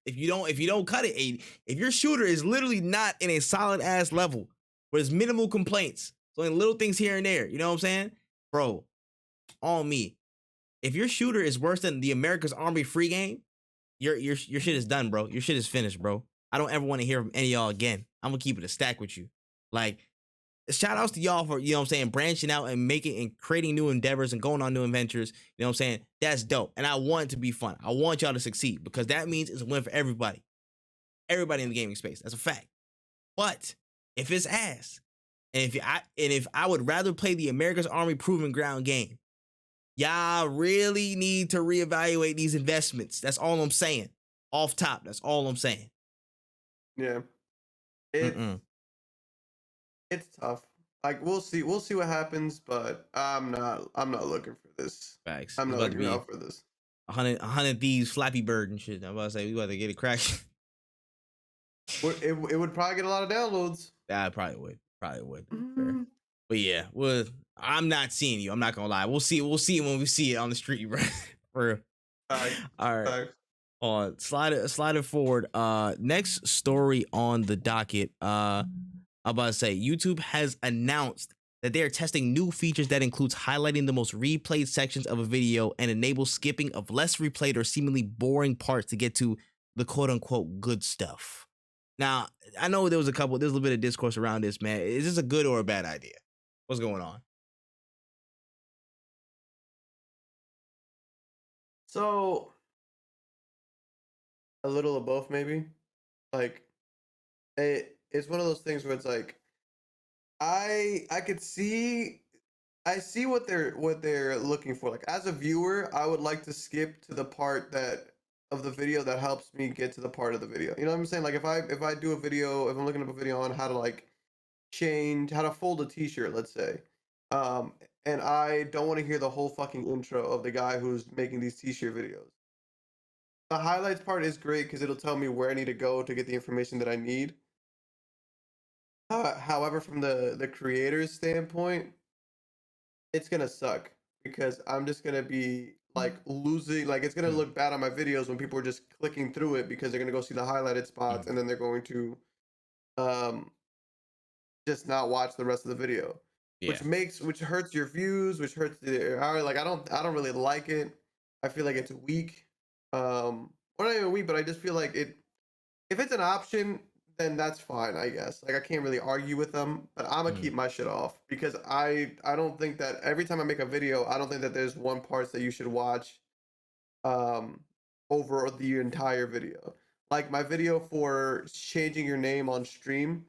if you don't cut it, if your shooter is literally not in a solid ass level, where there's minimal complaints, so in little things here and there, you know what I'm saying, bro, on me. If your shooter is worse than the America's Army free game, your shit is done, bro. Your shit is finished, bro. I don't ever want to hear from any of y'all again. I'm gonna keep it a stack with you. Like, shout outs to y'all for, what I'm saying, branching out and making and creating new endeavors and going on new adventures. You know what I'm saying? That's dope. And I want it to be fun. I want y'all to succeed because that means it's a win for everybody. Everybody in the gaming space. That's a fact. But if it's ass, and if I would rather play the America's Army Proving Ground game, y'all really need to reevaluate these investments. That's all I'm saying. Off top, that's all I'm saying. Yeah. It's Mm-mm. it's tough. Like we'll see what happens, but I'm not looking for this. Facts. I'm It's not about to looking be out for this. a hundred thieves, Flappy Bird and shit. I'm about to say we about to get it cracked. It would probably get a lot of downloads. Yeah, I probably would. Probably would. Fair. Mm, But yeah, well, I'm not seeing you. I'm not gonna lie. We'll see. We'll see it when we see it on the street, bro. For real. facts, All right. facts. Slide it forward. Next story on the docket. I'm about to say YouTube has announced that they are testing new features that includes highlighting the most replayed sections of a video and enable skipping of less replayed or seemingly boring parts to get to the quote unquote good stuff. Now, I know there's a little bit of discourse around this, man. Is this a good or a bad idea? What's going on? So a little of both, maybe. Like it's one of those things where it's like I could see I see what they're looking for. Like as a viewer, I would like to skip to the part that of the video that helps me get to the part of the video. You know what I'm saying? Like if I do a video, if I'm looking up a video on how to like change how to fold a t-shirt, let's say. Um and I don't want to hear the whole fucking intro of the guy who's making these t-shirt videos. The highlights part is great because it'll tell me where I need to go to get the information that I need. However, from the creator's standpoint, it's gonna suck because I'm just gonna be like losing. Like it's gonna Mm, look bad on my videos when people are just clicking through it because they're gonna go see the highlighted spots mm, and then they're going to um just not watch the rest of the video, yeah, which hurts your views, which hurts the like I don't really like it. I feel like it's weak. Or not even weak, but I just feel like it if it's an option, then that's fine, I guess. Like I can't really argue with them, but I'm gonna mm, keep my shit off because I don't think that every time I make a video, I don't think that there's one part that you should watch um over the entire video. Like my video for changing your name on stream,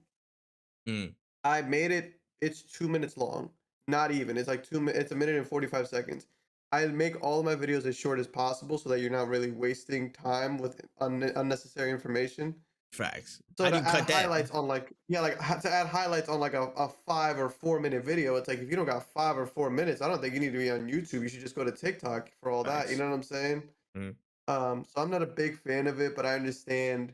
mm, I made it. It's 2 minutes long. Not even. It's like It's a minute and 45 seconds. I make all of my videos as short as possible so that you're not really wasting time with unnecessary information. facts. So How do to you add cut that? highlights on like yeah, like to add highlights on like a 5 or 4 minute video, it's like if you don't got 5 or 4 minutes, I don't think you need to be on YouTube. You should just go to TikTok for all that. You Facts. know what I'm saying? Mm, So I'm not a big fan of it, but I understand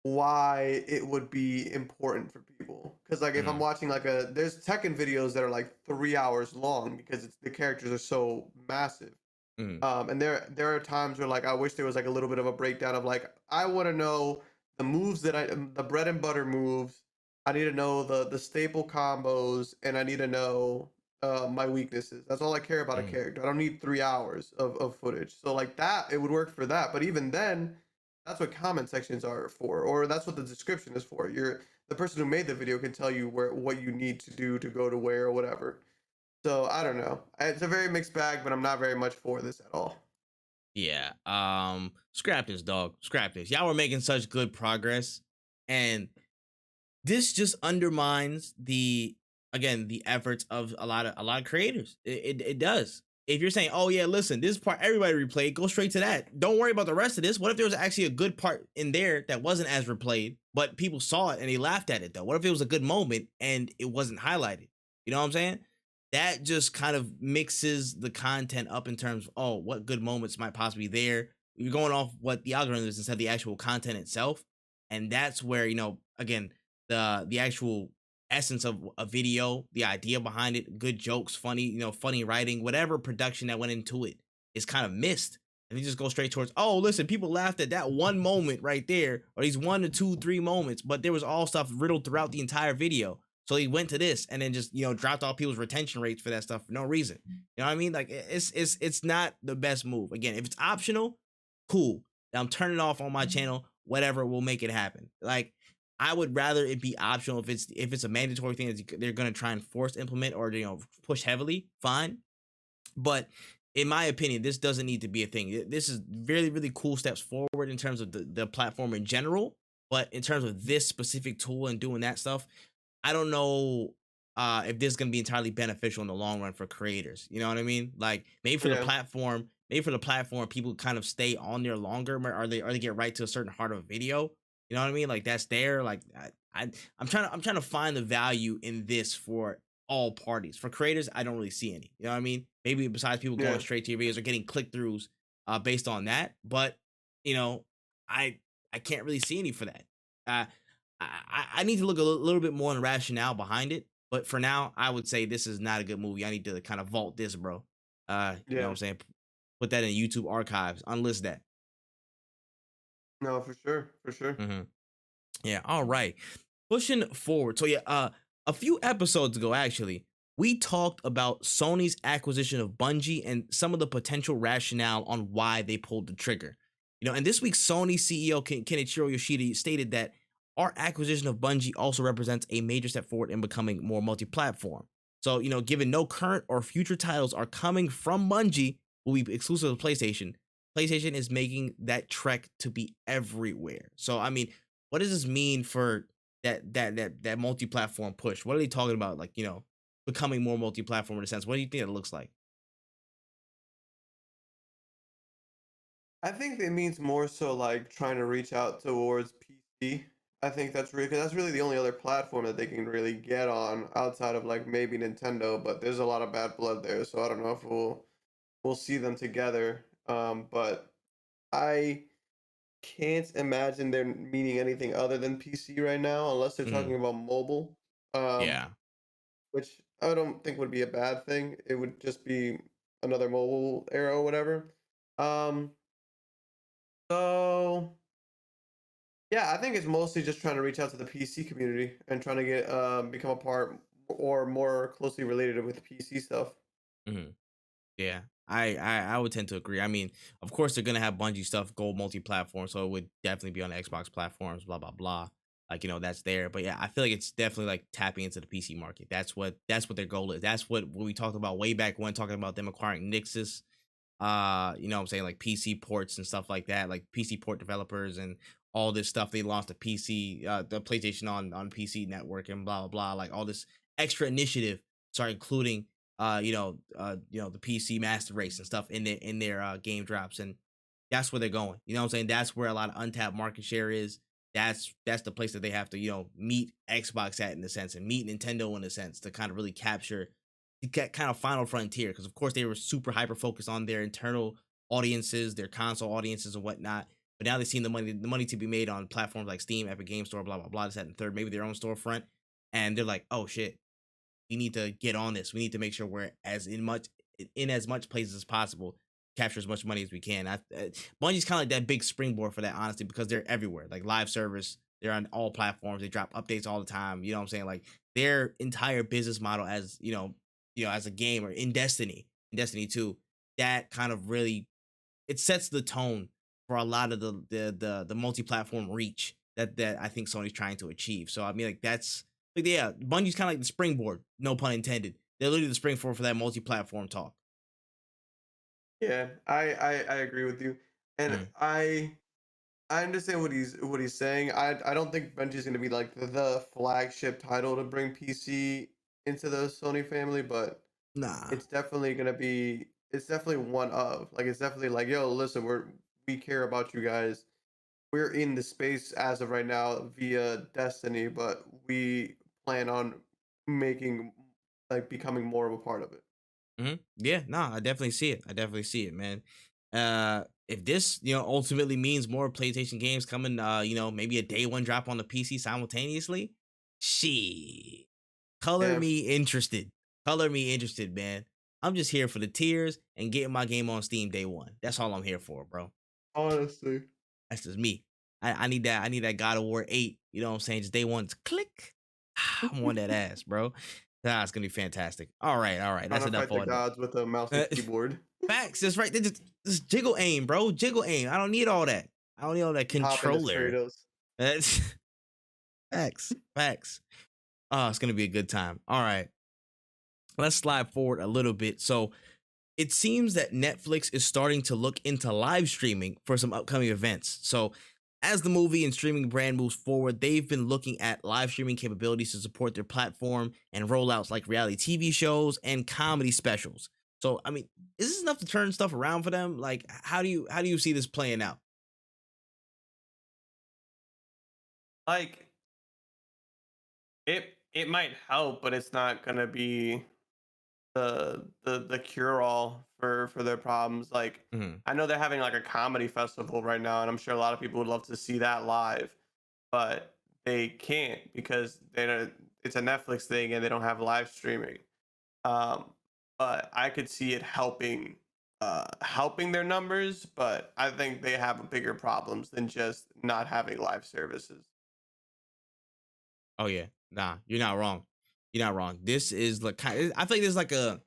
why it would be important for people. Because like if I'm mm, watching like there's Tekken videos that are like 3 hours long because the characters are so massive. mm, And there are times where like I wish there was like a little bit of a breakdown of like I want to know the moves the bread and butter moves. I need to know the staple combos, and I need to know my weaknesses. That's all I care about a mm. character. I don't need 3 hours of footage. So like that, it would work for that. But even then, that's what comment sections are for, or that's what the description is for. The person who made the video can tell you where what you need to do to go to where or whatever. So I don't know. It's a very mixed bag, but I'm not very much for this at all. Yeah. Scrap this, dog. Scrap this. Y'all were making such good progress, and this just undermines the efforts of a lot of creators. It does. If you're saying, oh yeah, listen, this part everybody replayed, go straight to that. Don't worry about the rest of this. What if there was actually a good part in there that wasn't as replayed, but people saw it and they laughed at it though? What if it was a good moment and it wasn't highlighted? You know what I'm saying? That just kind of mixes the content up in terms of, oh, what good moments might possibly be there. You're going off what the algorithm is instead of the actual content itself. And that's where, again, the actual essence of a video, the idea behind it, good jokes, funny, funny writing, whatever production that went into it is kind of missed. And they just go straight towards, oh, listen, people laughed at that one moment right there, or these 1 to 2, 3 moments, but there was all stuff riddled throughout the entire video. So he went to this and then just dropped all people's retention rates for that stuff for no reason. You know what I mean? Like it's not the best move. Again, if it's optional, cool. I'm turning it off on my channel. Whatever will make it happen. Like I would rather it be optional if it's a mandatory thing that they're gonna try and force implement or push heavily. Fine, but in my opinion, this doesn't need to be a thing. This is really really cool steps forward in terms of the platform in general. But in terms of this specific tool and doing that stuff, I don't know if this is going to be entirely beneficial in the long run for creators. You know what I mean? Like Yeah. maybe for the platform, people kind of stay on there longer, or they get right to a certain part of a video. You know what I mean? Like that's there. Like I'm trying to find the value in this for all parties. For creators, I don't really see any. You know what I mean? Maybe besides people going Yeah, straight to your videos or getting click throughs based on that, but you know, I I can't really see any for that. Uh, I need to look a little bit more on the rationale behind it. But for now, I would say this is not a good movie. I need to kind of vault this, bro. You know what yeah. I'm saying? Put that in YouTube archives. Unlist that. No, for sure, for sure. Mhm. Yeah. All right. Pushing forward. So yeah, a few episodes ago, actually, we talked about Sony's acquisition of Bungie and some of the potential rationale on why they pulled the trigger. And this week, Sony CEO Kenichiro Yoshida stated that our acquisition of Bungie also represents a major step forward in becoming more multi-platform. So, given no current or future titles are coming from Bungie, will be exclusive to PlayStation. PlayStation is making that trek to be everywhere. So, I mean, what does this mean for that multi-platform push? What are they talking about? Like, becoming more multi-platform in a sense. What do you think it looks like? I think it means more so like trying to reach out towards PC. I think that's really, 'cause that's really the only other platform that they can really get on outside of like maybe Nintendo. But there's a lot of bad blood there, so I don't know if we'll see them together. But I can't imagine they're meaning anything other than PC right now, unless they're Mhm. talking about mobile. Um, Yeah. which I don't think would be a bad thing. It would just be another mobile era or whatever. Um, so yeah, I think it's mostly just trying to reach out to the PC community and trying to get become a part or more closely related with PC stuff. Mhm. Yeah, I would tend to agree. I mean, of course they're gonna have Bungie stuff go multi-platform, so it would definitely be on the Xbox platforms, blah blah blah. Like that's there. But yeah, I feel like it's definitely like tapping into the PC market. That's what their goal is. That's what we talked about way back when talking about them acquiring Nixus. I'm saying, like PC ports and stuff like that, like PC port developers and all this stuff. They launched the PC, the PlayStation on PC network and blah blah blah, like all this extra initiative. Sorry, including the PC master race and stuff in their game drops, and that's where they're going. You know what I'm saying? That's where a lot of untapped market share is. That's the place that they have to meet Xbox at in a sense and meet Nintendo in a sense to kind of really capture get kind of final frontier because of course they were super hyper focused on their internal audiences, their console audiences and whatnot. But now they've seen the money to be made on platforms like Steam, Epic Game Store, blah blah blah, this, that, and third, maybe their own storefront, and they're like, oh shit, we need to get on this. We need to make sure we're in as much places as possible, capture as much money as we can. Bungie's kind of like that big springboard for that, honestly, because they're everywhere. Like live service, they're on all platforms. They drop updates all the time. You know what I'm saying? Like their entire business model, as as a gamer in Destiny 2, that kind of really it sets the tone for a lot of the multi-platform reach that I think Sony's trying to achieve. So I mean, like that's like yeah, Bungie's kind of like the springboard, no pun intended. They're literally the springboard for that multi-platform talk. Yeah, I agree with you, and Mm, I understand what he's saying. I don't think Bungie's gonna be like the flagship title to bring PC into the Sony family, but nah. it's definitely one of like it's definitely like yo, listen, we care about you guys. We're in the space as of right now via Destiny, but we plan on making like becoming more of a part of it. Yeah, nah, I definitely see it. I definitely see it, man. If this, ultimately means more PlayStation games coming, maybe a day one drop on the PC simultaneously, shit. Color Yeah, me interested. Color me interested, man. I'm just here for the tears and getting my game on Steam day one. That's all I'm here for, bro. honestly. That's just me. I need that. I need that God of War 8. You know what I'm saying? Just day one, just click. I'm on that ass, bro. It's gonna be fantastic. All right, all right. Trying That's to enough fight the on gods with a mouse and that. keyboard. Facts. That's right. They just jiggle aim, bro. Jiggle aim. I don't need all that. I don't need all that You hop into controller. Stratos. That's facts. Facts. Oh, it's gonna be a good time. All right. Let's slide forward a little bit. So it seems that Netflix is starting to look into live streaming for some upcoming events. So, as the movie and streaming brand moves forward, they've been looking at live streaming capabilities to support their platform and rollouts like reality TV shows and comedy specials. So, I mean, is this enough to turn stuff around for them? Like, how do you see this playing out? Like it might help, but it's not gonna be the cure all for their problems. Like Mhm. I know they're having like a comedy festival right now, and I'm sure a lot of people would love to see that live, but they can't because they don't. It's a Netflix thing, and they don't have live streaming. Um, but I could see it helping their numbers, but I think they have bigger problems than just not having live services. Oh yeah, nah, you're not wrong. You're not wrong. This is like I think there's like a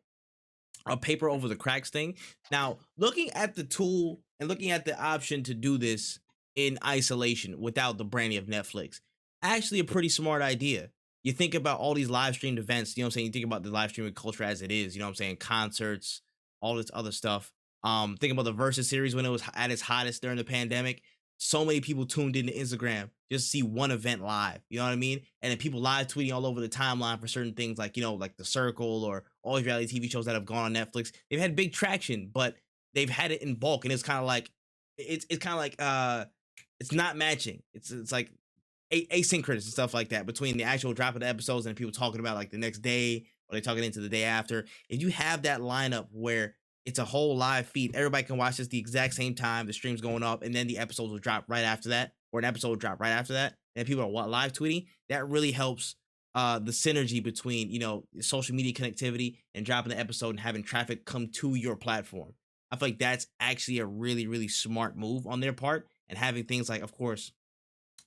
paper over the cracks thing. Now, looking at the tool and looking at the option to do this in isolation without the branding of Netflix, actually a pretty smart idea. You think about all these live streamed events, you know what I'm saying? You think about the live streaming culture as it is, you know what I'm saying? Concerts, all this other stuff. Think about the Versus series when it was at its hottest during the pandemic. So many people tuned into Instagram just to see one event live. You know what I mean? And then people live tweeting all over the timeline for certain things like, you know, like The Circle or all these reality TV shows that have gone on Netflix. They've had big traction, but they've had it in bulk. And it's kind of like it's kind of like it's not matching. It's like asynchronous and stuff like that between the actual drop of the episodes and people talking about like the next day or they talking into the day after. If you have that lineup where it's a whole live feed, everybody can watch this the exact same time, the stream's going up, and then the episodes will drop right after that, or an episode will drop right after that, and people are live tweeting. That really helps the synergy between social media connectivity and dropping the episode and having traffic come to your platform. I feel like that's actually a really really smart move on their part, and having things like, of course,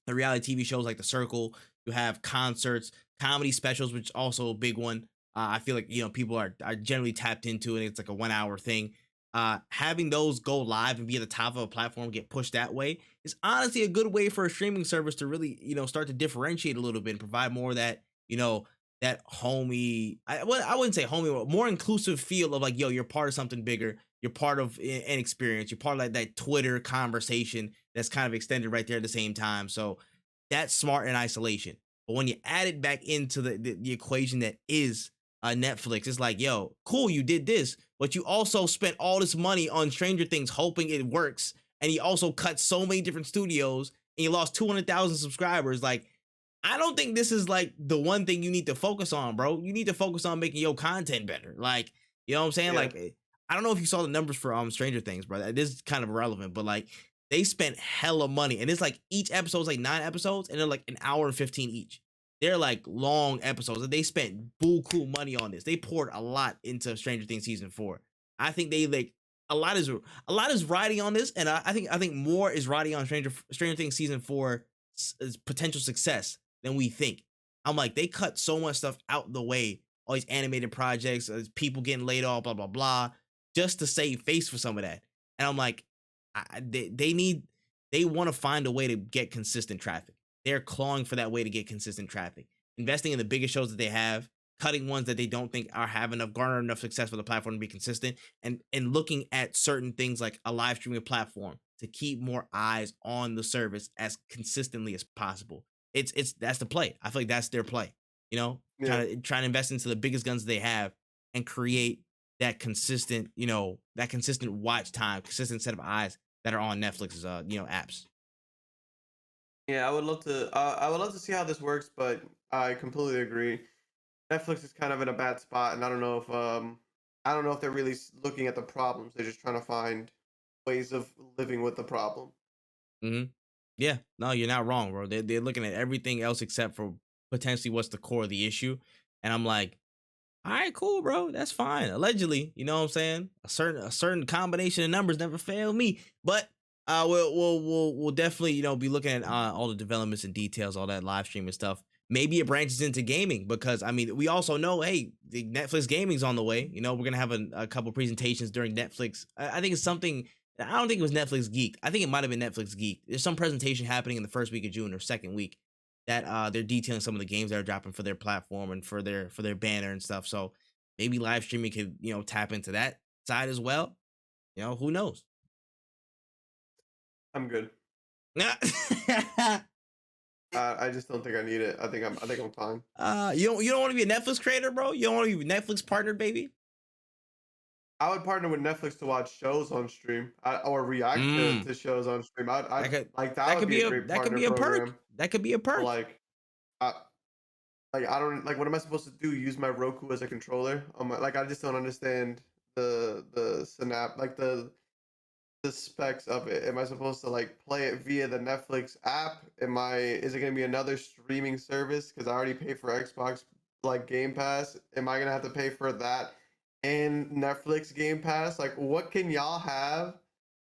the reality TV shows like The Circle. You have concerts, comedy specials, which is also a big one. I feel like people are generally tapped into, and it's like a 1 hour thing. Having those go live and be at the top of a platform, get pushed that way, is honestly a good way for a streaming service to really start to differentiate a little bit and provide more of that that homey. I wouldn't say homey, but more inclusive feel of like, yo, you're part of something bigger. You're part of an experience. You're part of like that Twitter conversation that's kind of extended right there at the same time. So that's smart in isolation. But when you add it back into the equation that is Netflix, it's like, yo, cool, you did this, but you also spent all this money on Stranger Things hoping it works. And you also cut so many different studios and you lost 200,000 subscribers. Like, I don't think this is like the one thing you need to focus on, bro. You need to focus on making your content better. Like, you know what I'm saying? Yeah. Like, I don't know if you saw the numbers for Stranger Things, bro. This is kind of irrelevant, but like they spent hella money, and it's like each episode's like 9 episodes, and they're like an hour and 15 each. They're like long episodes, and they spent buku money on this. They poured a lot into Stranger Things season 4. I think they like a lot is riding on this, and I think more is riding on Stranger Things season 4 potential success than we think. I'm like, they cut so much stuff out the way, all these animated projects, people getting laid off, blah blah blah, just to save face for some of that. And I'm like, they want to find a way to get consistent traffic. They're clawing for that way to get consistent traffic, investing in the biggest shows that they have, cutting ones that they don't think are have enough garner enough success for the platform to be consistent, and looking at certain things like a live streaming platform to keep more eyes on the service as consistently as possible. It's that's the play. I feel like that's their play. Yeah. Trying to invest into the biggest guns they have and create that consistent, that consistent watch time, consistent set of eyes that are on Netflix's apps. Yeah, I would love to. I would love to see how this works, but I completely agree. Netflix is kind of in a bad spot, and I don't know if they're really looking at the problems. They're just trying to find ways of living with the problem. hmm Yeah, no, you're not wrong, bro. They're looking at everything else except for potentially what's the core of the issue. And I'm like, all right, cool, bro. That's fine. Allegedly, you know what I'm saying? A certain combination of numbers never failed me. But we'll definitely be looking at all the developments and details, all that live streaming stuff. Maybe it branches into gaming because I mean we also know, hey, the Netflix gaming's on the way. We're gonna have a couple presentations during Netflix. I think it's something. I don't think it was Netflix Geek. I think it might have been Netflix Geek. There's some presentation happening in the first week of June or second week that they're detailing some of the games that are dropping for their platform and for their banner and stuff. So maybe live streaming could tap into that side as well. Who knows? I'm good. uh, I just don't think I need it. I think I'm fine. you don't want to be a Netflix creator, bro. You don't want to be Netflix partnered, baby. I would partner with Netflix to watch shows on stream, or react Mm, to shows on stream. I'd that could like that would be a great that could partner be a perk. program. That could be a But perk. I, I don't like what am I supposed to do? Use my Roku as a controller? Like I just don't understand the synap like the specs of it. Am I supposed to like play it via the Netflix app? Is it gonna be another streaming service? Because I already pay for Xbox like Game Pass. Am I gonna have to pay for that and Netflix Game Pass? Like what can y'all have?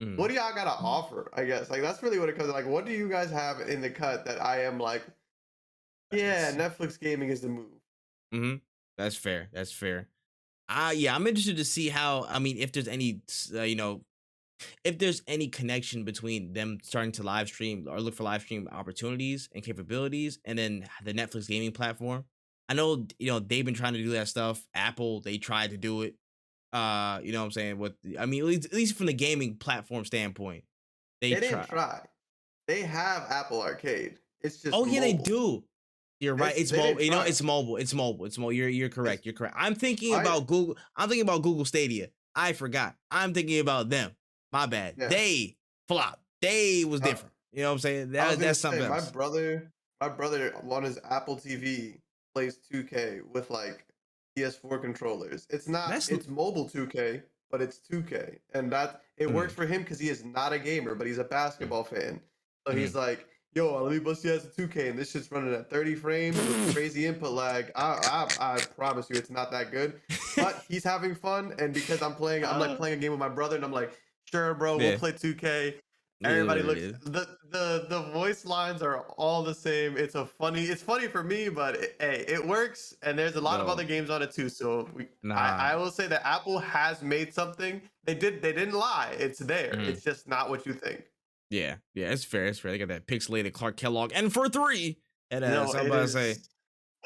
What Mm. do y'all gotta offer? I guess like that's really what it comes to. Like what do you guys have in the cut that I am like, yeah, That's Netflix gaming is the move. hmm that's fair. That's fair. Yeah, I'm interested to see how. I mean, if there's any, if there's any connection between them starting to live stream or look for live stream opportunities and capabilities, and then the Netflix gaming platform. I know, they've been trying to do that stuff. Apple, they tried to do it. You know what I'm saying? I mean, at least from the gaming platform standpoint, they They didn't try. try. They have Apple Arcade. It's just Oh yeah, they mobile. do. You're right. It's They mobile. didn't try. It's mobile. It's mobile. It's mobile. You're It's correct. You're correct. I'm thinking I about Google. I'm thinking about Google Stadia. I forgot. I'm thinking about them. My bad. yeah. They flopped. They was Uh, different. You know what I'm saying? I was gonna That's say something else. my brother on his Apple TV plays 2K with like PS4 controllers. That's It's mobile 2K, but it's 2K, and that it works mm, for him because he is not a gamer, but he's a mm, basketball fan. So he's mm. like, "Yo, Ali Bussy has a 2K, and this shit's running at 30 frames with crazy input lag. I promise you, it's not that good." But he's having fun, and because I'm like Uh, playing a game with my brother, and I'm like, "Sure, bro, we'll yeah, play 2K." it is what Everybody it looks is. the voice lines are all the same. It's funny for me, but hey, it works, and there's a lot of other No, games on it too. So nah. I will say that Apple has made something. They didn't lie. It's there. Mm. It's just not what you think. Yeah, yeah, it's fair. It's fair. They got that pixelated Clark Kellogg, and for three. And No, it somebody say is.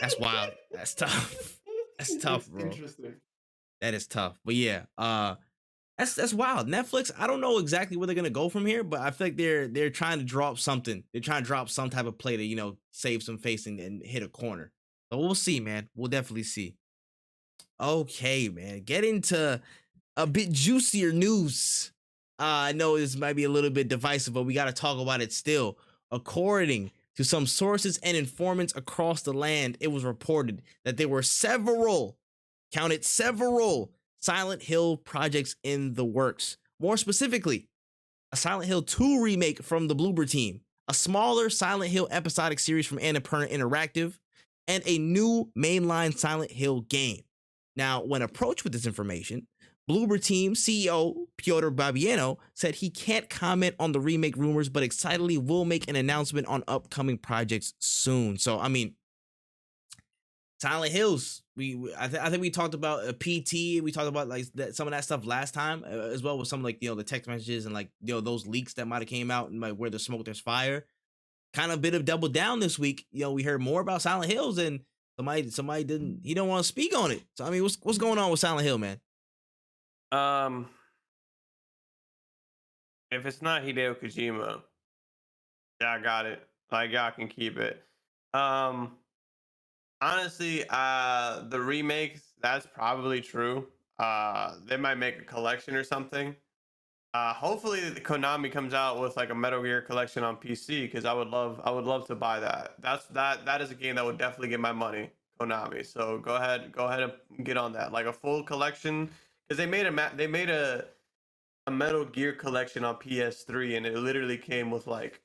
that's wild. That's tough. That's tough, It's bro. interesting. That is tough. But yeah, that's wild. Netflix, I don't know exactly where they're gonna go from here, but I feel like they're trying to drop something. They're trying to drop some type of play to, save some face and hit a corner. So we'll see, man. We'll definitely see. Okay, man. Get into a bit juicier news. I know this might be a little bit divisive, but we got to talk about it still. According to some sources and informants across the land, it was reported that there were several, counted several, Silent Hill projects in the works. More specifically, a Silent Hill 2 remake from the Bloober team, a smaller Silent Hill episodic series from Annapurna Interactive, and a new mainline Silent Hill game. Now, when approached with this information, Bloober Team CEO Piotr Babieno said he can't comment on the remake rumors, but excitedly will make an announcement on upcoming projects soon. So, I mean, Silent Hills. I think we talked about a PT. We talked about like some of that stuff last time, as well with some like the text messages and like those leaks that might have came out and like where there's smoke, there's fire. Kind of a bit of double down this week. We heard more about Silent Hills and somebody didn't he don't want to speak on it. So I mean, what's going on with Silent Hill, man? Um, if it's not Hideo Kojima, yeah, I got it. Like y'all can keep it. Um, Honestly, the remakes, that's probably true. They might make a collection or something. Hopefully Konami comes out with like a Metal Gear collection on PC because I would love to buy that. That is a game that would definitely get my money, Konami. So go ahead and get on that. Like a full collection because they made a Metal Gear collection on PS3 and it literally came with like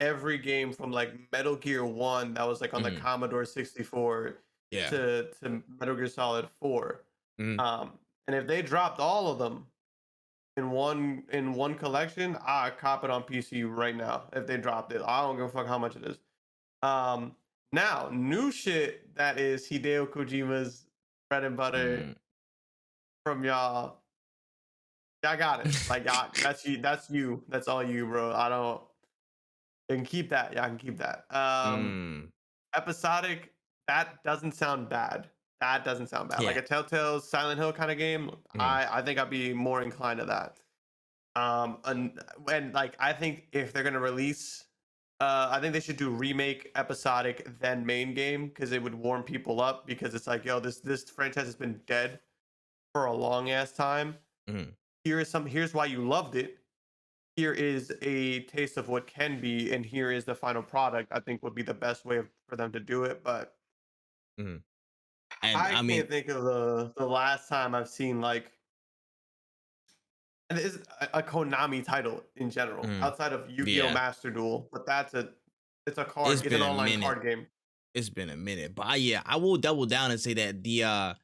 every game from like Metal Gear 1 that was like on the Mm, Commodore 64 yeah. to Metal Gear Solid 4. Mm, Um, and if they dropped all of them in one collection, I cop it on PC right now. If they dropped it, I don't give a fuck how much it is. Um, Now new shit that is Hideo Kojima's bread and butter mm, from y'all. Y'all got it. Like y'all, that's you. That's you. That's all you, bro. I don't. You can keep that. Y'all can keep that. mm. Episodic. That doesn't sound bad. That doesn't sound bad. Like Yeah. a Telltale Silent Hill kind of game. Mm, I think I'd be more inclined to that. And like I think if they're gonna release, I think they should do remake episodic then main game because it would warm people up because it's like yo this franchise has been dead for a long ass time. Mhm. Here's why you loved it. Here is a taste of what can be, and here is the final product. I think would be the best way for them to do it. But Mhm. And I I can't mean, think of the last time I've seen like, and it's a Konami title in general, mhm, outside of Yu-Gi-Oh! yeah, Master Duel, but it's a it's it's an been a online minute. card game. It's been a minute, but yeah, I will double down and say that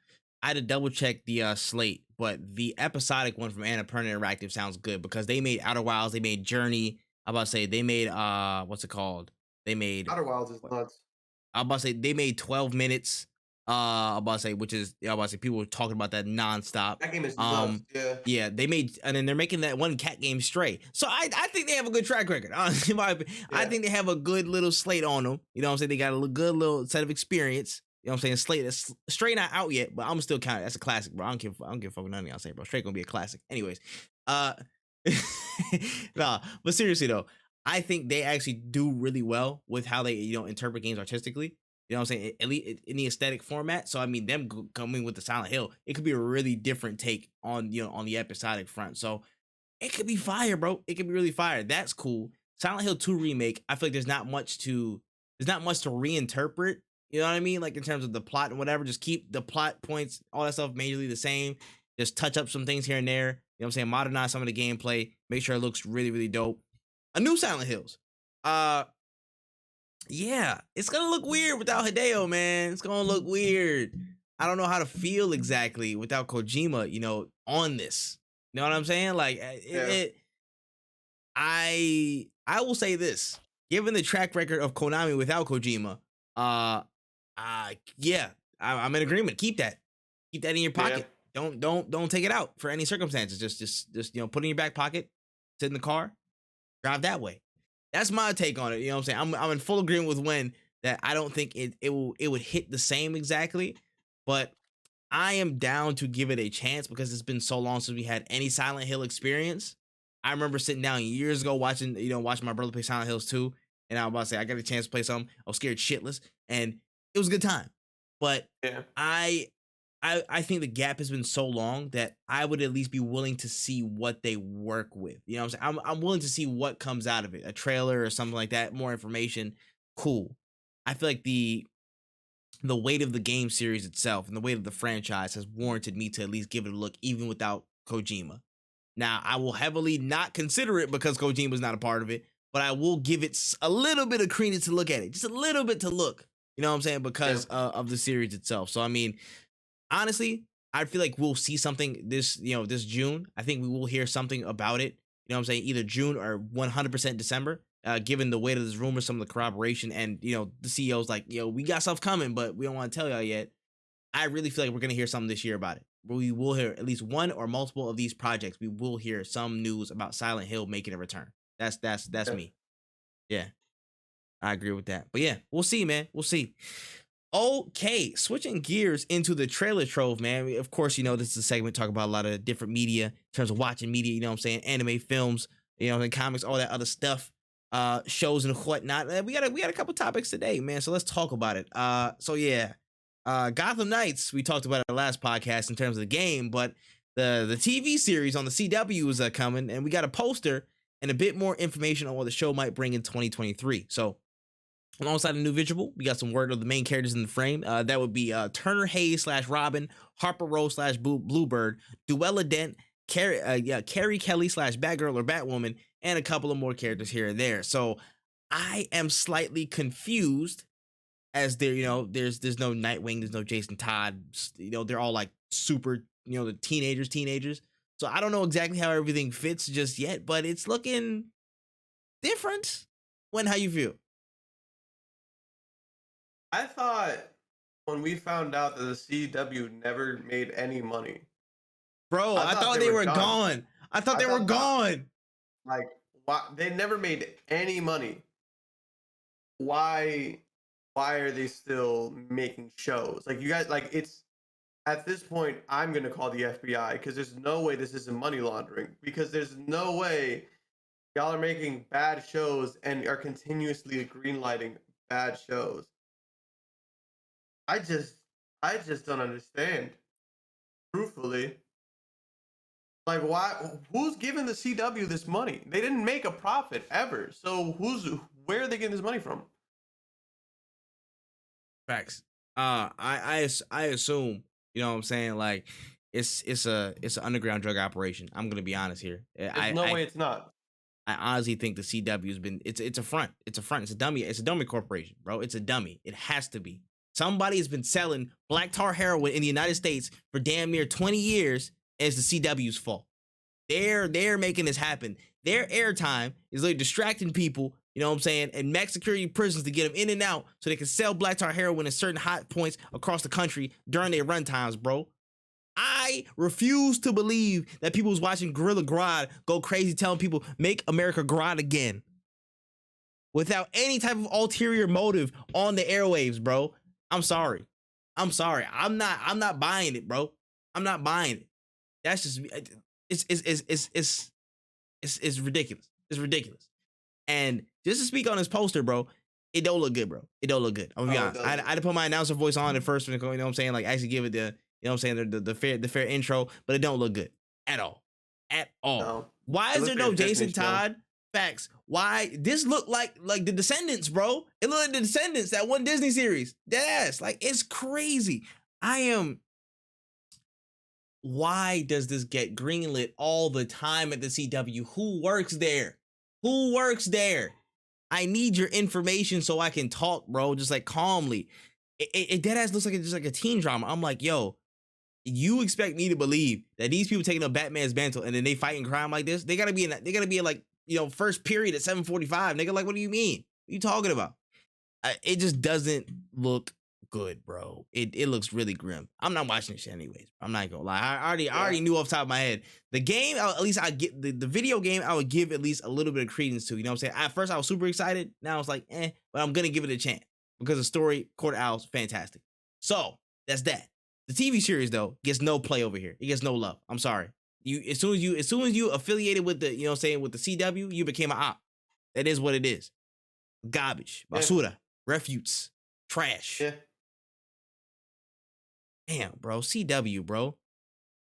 I had to double check the slate, but the episodic one from Annapurna Interactive sounds good because they made Outer Wilds, they made Journey. I'm about to say they made what's it called? They made Outer Wilds is what nuts. I'm about to say they made 12 minutes. I'm about to say, which is I'm about to say people were talking about that nonstop. That game is nuts. Um, Yeah, yeah, they made and then they're making that one cat game Stray. So I think they have a good track record. Honestly, I yeah, think they have a good little slate on them. You know what I'm saying? They got a good little set of experience. You know what I'm saying? Slate is Stray not out yet, but I'm still counting. That's a classic, bro. I don't give a fuck none of y'all say, bro. Stray gonna be a classic. Anyways, uh, nah, but seriously though, I think they actually do really well with how they interpret games artistically. You know what I'm saying? At least in the aesthetic format. So I mean, them coming with the Silent Hill, it could be a really different take on on the episodic front. So it could be fire, bro. It could be really fire. That's cool. Silent Hill 2 remake. I feel like there's not much to reinterpret. You know what I mean? Like in terms of the plot and whatever. Just keep the plot points, all that stuff, majorly the same. Just touch up some things here and there. You know what I'm saying? Modernize some of the gameplay. Make sure it looks really, really dope. A new Silent Hills. Uh yeah, it's gonna look weird without Hideo, man. It's gonna look weird. I don't know how to feel exactly without Kojima, on this. You know what I'm saying? Like yeah, I will say this. Given the track record of Konami without Kojima, uh yeah, I'm in agreement. Keep that. Keep that in your yeah. pocket. Don't take it out for any circumstances. Just put it in your back pocket, sit in the car, drive that way. That's my take on it. You know what I'm saying? I'm in full agreement with Wen that I don't think it would hit the same exactly, but I am down to give it a chance because it's been so long since we had any Silent Hill experience. I remember sitting down years ago watching my brother play Silent Hills 2, and I was about to say I got a chance to play some. I was scared shitless, and it was a good time. But Yeah. I I think the gap has been so long that I would at least be willing to see what they work with. You know what I'm saying? I'm willing to see what comes out of it. A trailer or something like that, more information. Cool. I feel like the weight of the game series itself and the weight of the franchise has warranted me to at least give it a look, even without Kojima. Now, I will heavily not consider it because Kojima's not a part of it, but I will give it a little bit of credence to look at it, just a little bit to look. You know what I'm saying? Yeah. Because of the series itself. So, I mean, honestly, I feel like we'll see something this June. I think we will hear something about it. You know what I'm saying? Either June or 100% December. Given the weight of this rumor, some of the corroboration, and the CEO's like, we got stuff coming, but we don't want to tell y'all yet. I really feel like we're gonna hear something this year about it. We will hear at least one or multiple of these projects. We will hear some news about Silent Hill making a return. That's Yeah. me. Yeah, I agree with that. But yeah, we'll see, man. We'll see. Okay, switching gears into the trailer trove, man. Of course, this is a segment talking about a lot of different media in terms of watching media, you know what I'm saying? Anime, films, and comics, all that other stuff, shows and whatnot. We got a couple topics today, man. So let's talk about it. So yeah. Gotham Knights, we talked about it last podcast in terms of the game, but the TV series on the CW is coming, and we got a poster and a bit more information on what the show might bring in 2023. So alongside a new visual, we got some word of the main characters in the frame. That would be Turner Hayes / Robin, Harper Rose / Bluebird, Duella Dent, Carrie Kelly / Batgirl or Batwoman, and a couple of more characters here and there. So I am slightly confused as there's no Nightwing, there's no Jason Todd. They're all like super, the teenagers. So I don't know exactly how everything fits just yet, but it's looking different. How you feel? I thought when we found out that the CW never made any money, Bro, I I thought thought they they were were done. gone. I thought I they were thought that, gone. like, why they never made any money. Why why are they still making shows? Like, you guys, like, it's at this point I'm going to call the FBI because there's no way this isn't money laundering, because there's no way y'all are making bad shows and are continuously greenlighting bad shows. I just I just don't understand. Truthfully. Like, why? Who's giving the CW this money? They didn't make a profit ever. So where are they getting this money from? Facts. I assume, you know what I'm saying, like it's an underground drug operation. I'm gonna be honest here. There's no way it's not. I honestly think the CW's been it's a front. It's a front. It's a dummy. It's a dummy corporation, bro. It's a dummy. It has to be. Somebody has been selling black tar heroin in the United States for damn near 20 years, and it's the CW's fault. They're making this happen. Their airtime is like distracting people, you know what I'm saying, and max security prisons to get them in and out so they can sell black tar heroin at certain hot points across the country during their run times, bro. I refuse to believe that people was watching Gorilla Grodd go crazy telling people make America Grodd again without any type of ulterior motive on the airwaves, bro. I'm sorry. I'm sorry. I'm not buying it, bro. I'm not buying it. That's just it's ridiculous. It's ridiculous. And just to speak on this poster, bro, it don't look good, bro. It don't look good. I'm gonna be honest. I had to put my announcer voice on at first, you know what I'm saying? Like actually give it the, you know what I'm saying, the fair intro, but it don't look good at all. At all. No. Why is there no Jason Todd? Facts. Why this look like the Descendants, bro? It looked like the Descendants, that one Disney series. Deadass. Like it's crazy. Why does this get greenlit all the time at the CW? Who works there? Who works there? I need your information so I can talk, bro, just like calmly. It deadass looks like it's just like a teen drama. I'm like, yo, you expect me to believe that these people taking up Batman's mantle and then they fighting crime like this? They gotta be in like, you know, first period at 7:45. Nigga, like, what do you mean? What are you talking about? It just doesn't look good, bro. It looks really grim. I'm not watching this shit anyways. I'm not gonna lie. I already knew off the top of my head. The game, at least I get the video game, I would give at least a little bit of credence to. You know what I'm saying? At first I was super excited. Now it's like, but I'm gonna give it a chance because the story, Court Owl's fantastic. So that's that. The TV series though gets no play over here. It gets no love. I'm sorry. As soon as you affiliated with the, you know what I'm saying, with the CW, you became an op. That is what it is. Garbage, basura, refutes, trash. Yeah. Damn, bro. CW, bro.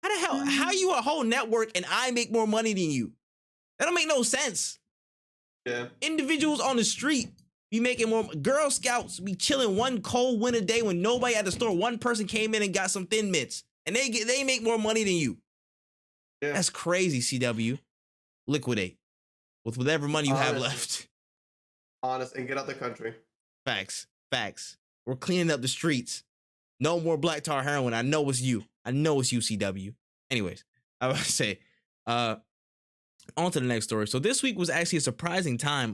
How the hell? How you a whole network and I make more money than you? That don't make no sense. Yeah. Individuals on the street be making more. Girl Scouts be chilling one cold winter day when nobody at the store. One person came in and got some Thin Mints, and they make more money than you. Yeah. That's crazy, CW. Liquidate with whatever money you have left. Honest, and get out the country. Facts. We're cleaning up the streets. No more black tar heroin. I know it's you. CW. Anyways, I was to say, on to the next story. So this week was actually a surprising time,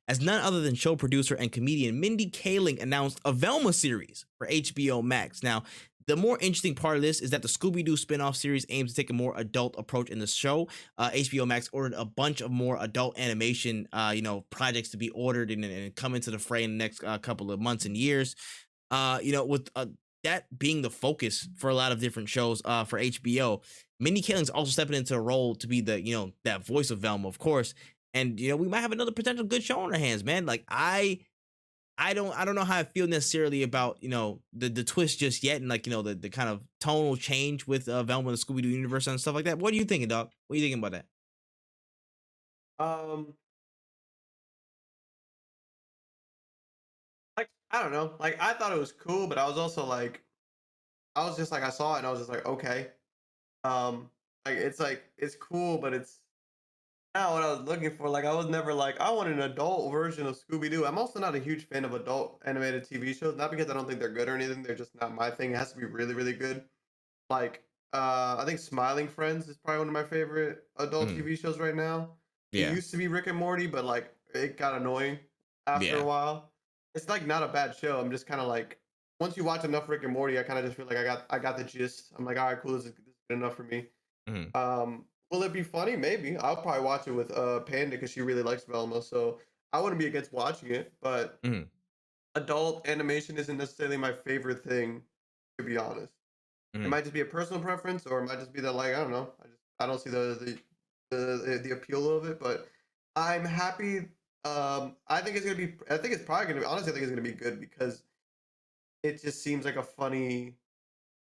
as none other than show producer and comedian Mindy Kaling announced a Velma series for HBO Max. Now, the more interesting part of this is that the Scooby-Doo spin-off series aims to take a more adult approach in the show. HBO Max ordered a bunch of more adult animation, projects to be ordered and come into the fray in the next couple of months and years. With that being the focus for a lot of different shows for HBO, Mindy Kaling's also stepping into a role to be the, that voice of Velma, of course. And, we might have another potential good show on our hands, man. Like, I don't know how I feel necessarily about, the twist just yet. And like, the kind of tonal change with Velma and the Scooby-Doo universe and stuff like that. What are you thinking, dog? What are you thinking about that? Like, I don't know. Like, I thought it was cool, but I was also like, I was just like, I saw it and I was just like, okay. It's cool, but it's not what I was looking for. Like, I was never like, I want an adult version of Scooby Doo. I'm also not a huge fan of adult animated TV shows, not because I don't think they're good or anything. They're just not my thing. It has to be really, really good. Like, I think Smiling Friends is probably one of my favorite adult TV shows right now. It used to be Rick and Morty, but like, it got annoying after a while. It's like not a bad show. I'm just kind of like, once you watch enough Rick and Morty, I kind of just feel like I got the gist. I'm like, all right, cool, this is good enough for me. Will it be funny? Maybe. I'll probably watch it with Panda because she really likes Velma, so I wouldn't be against watching it. But adult animation isn't necessarily my favorite thing, to be honest. It might just be a personal preference, or it might just be that, like, I don't know. I don't see the appeal of it, but I'm happy. I think it's gonna be. I think it's probably gonna be. Honestly, I think it's gonna be good because it just seems like a funny.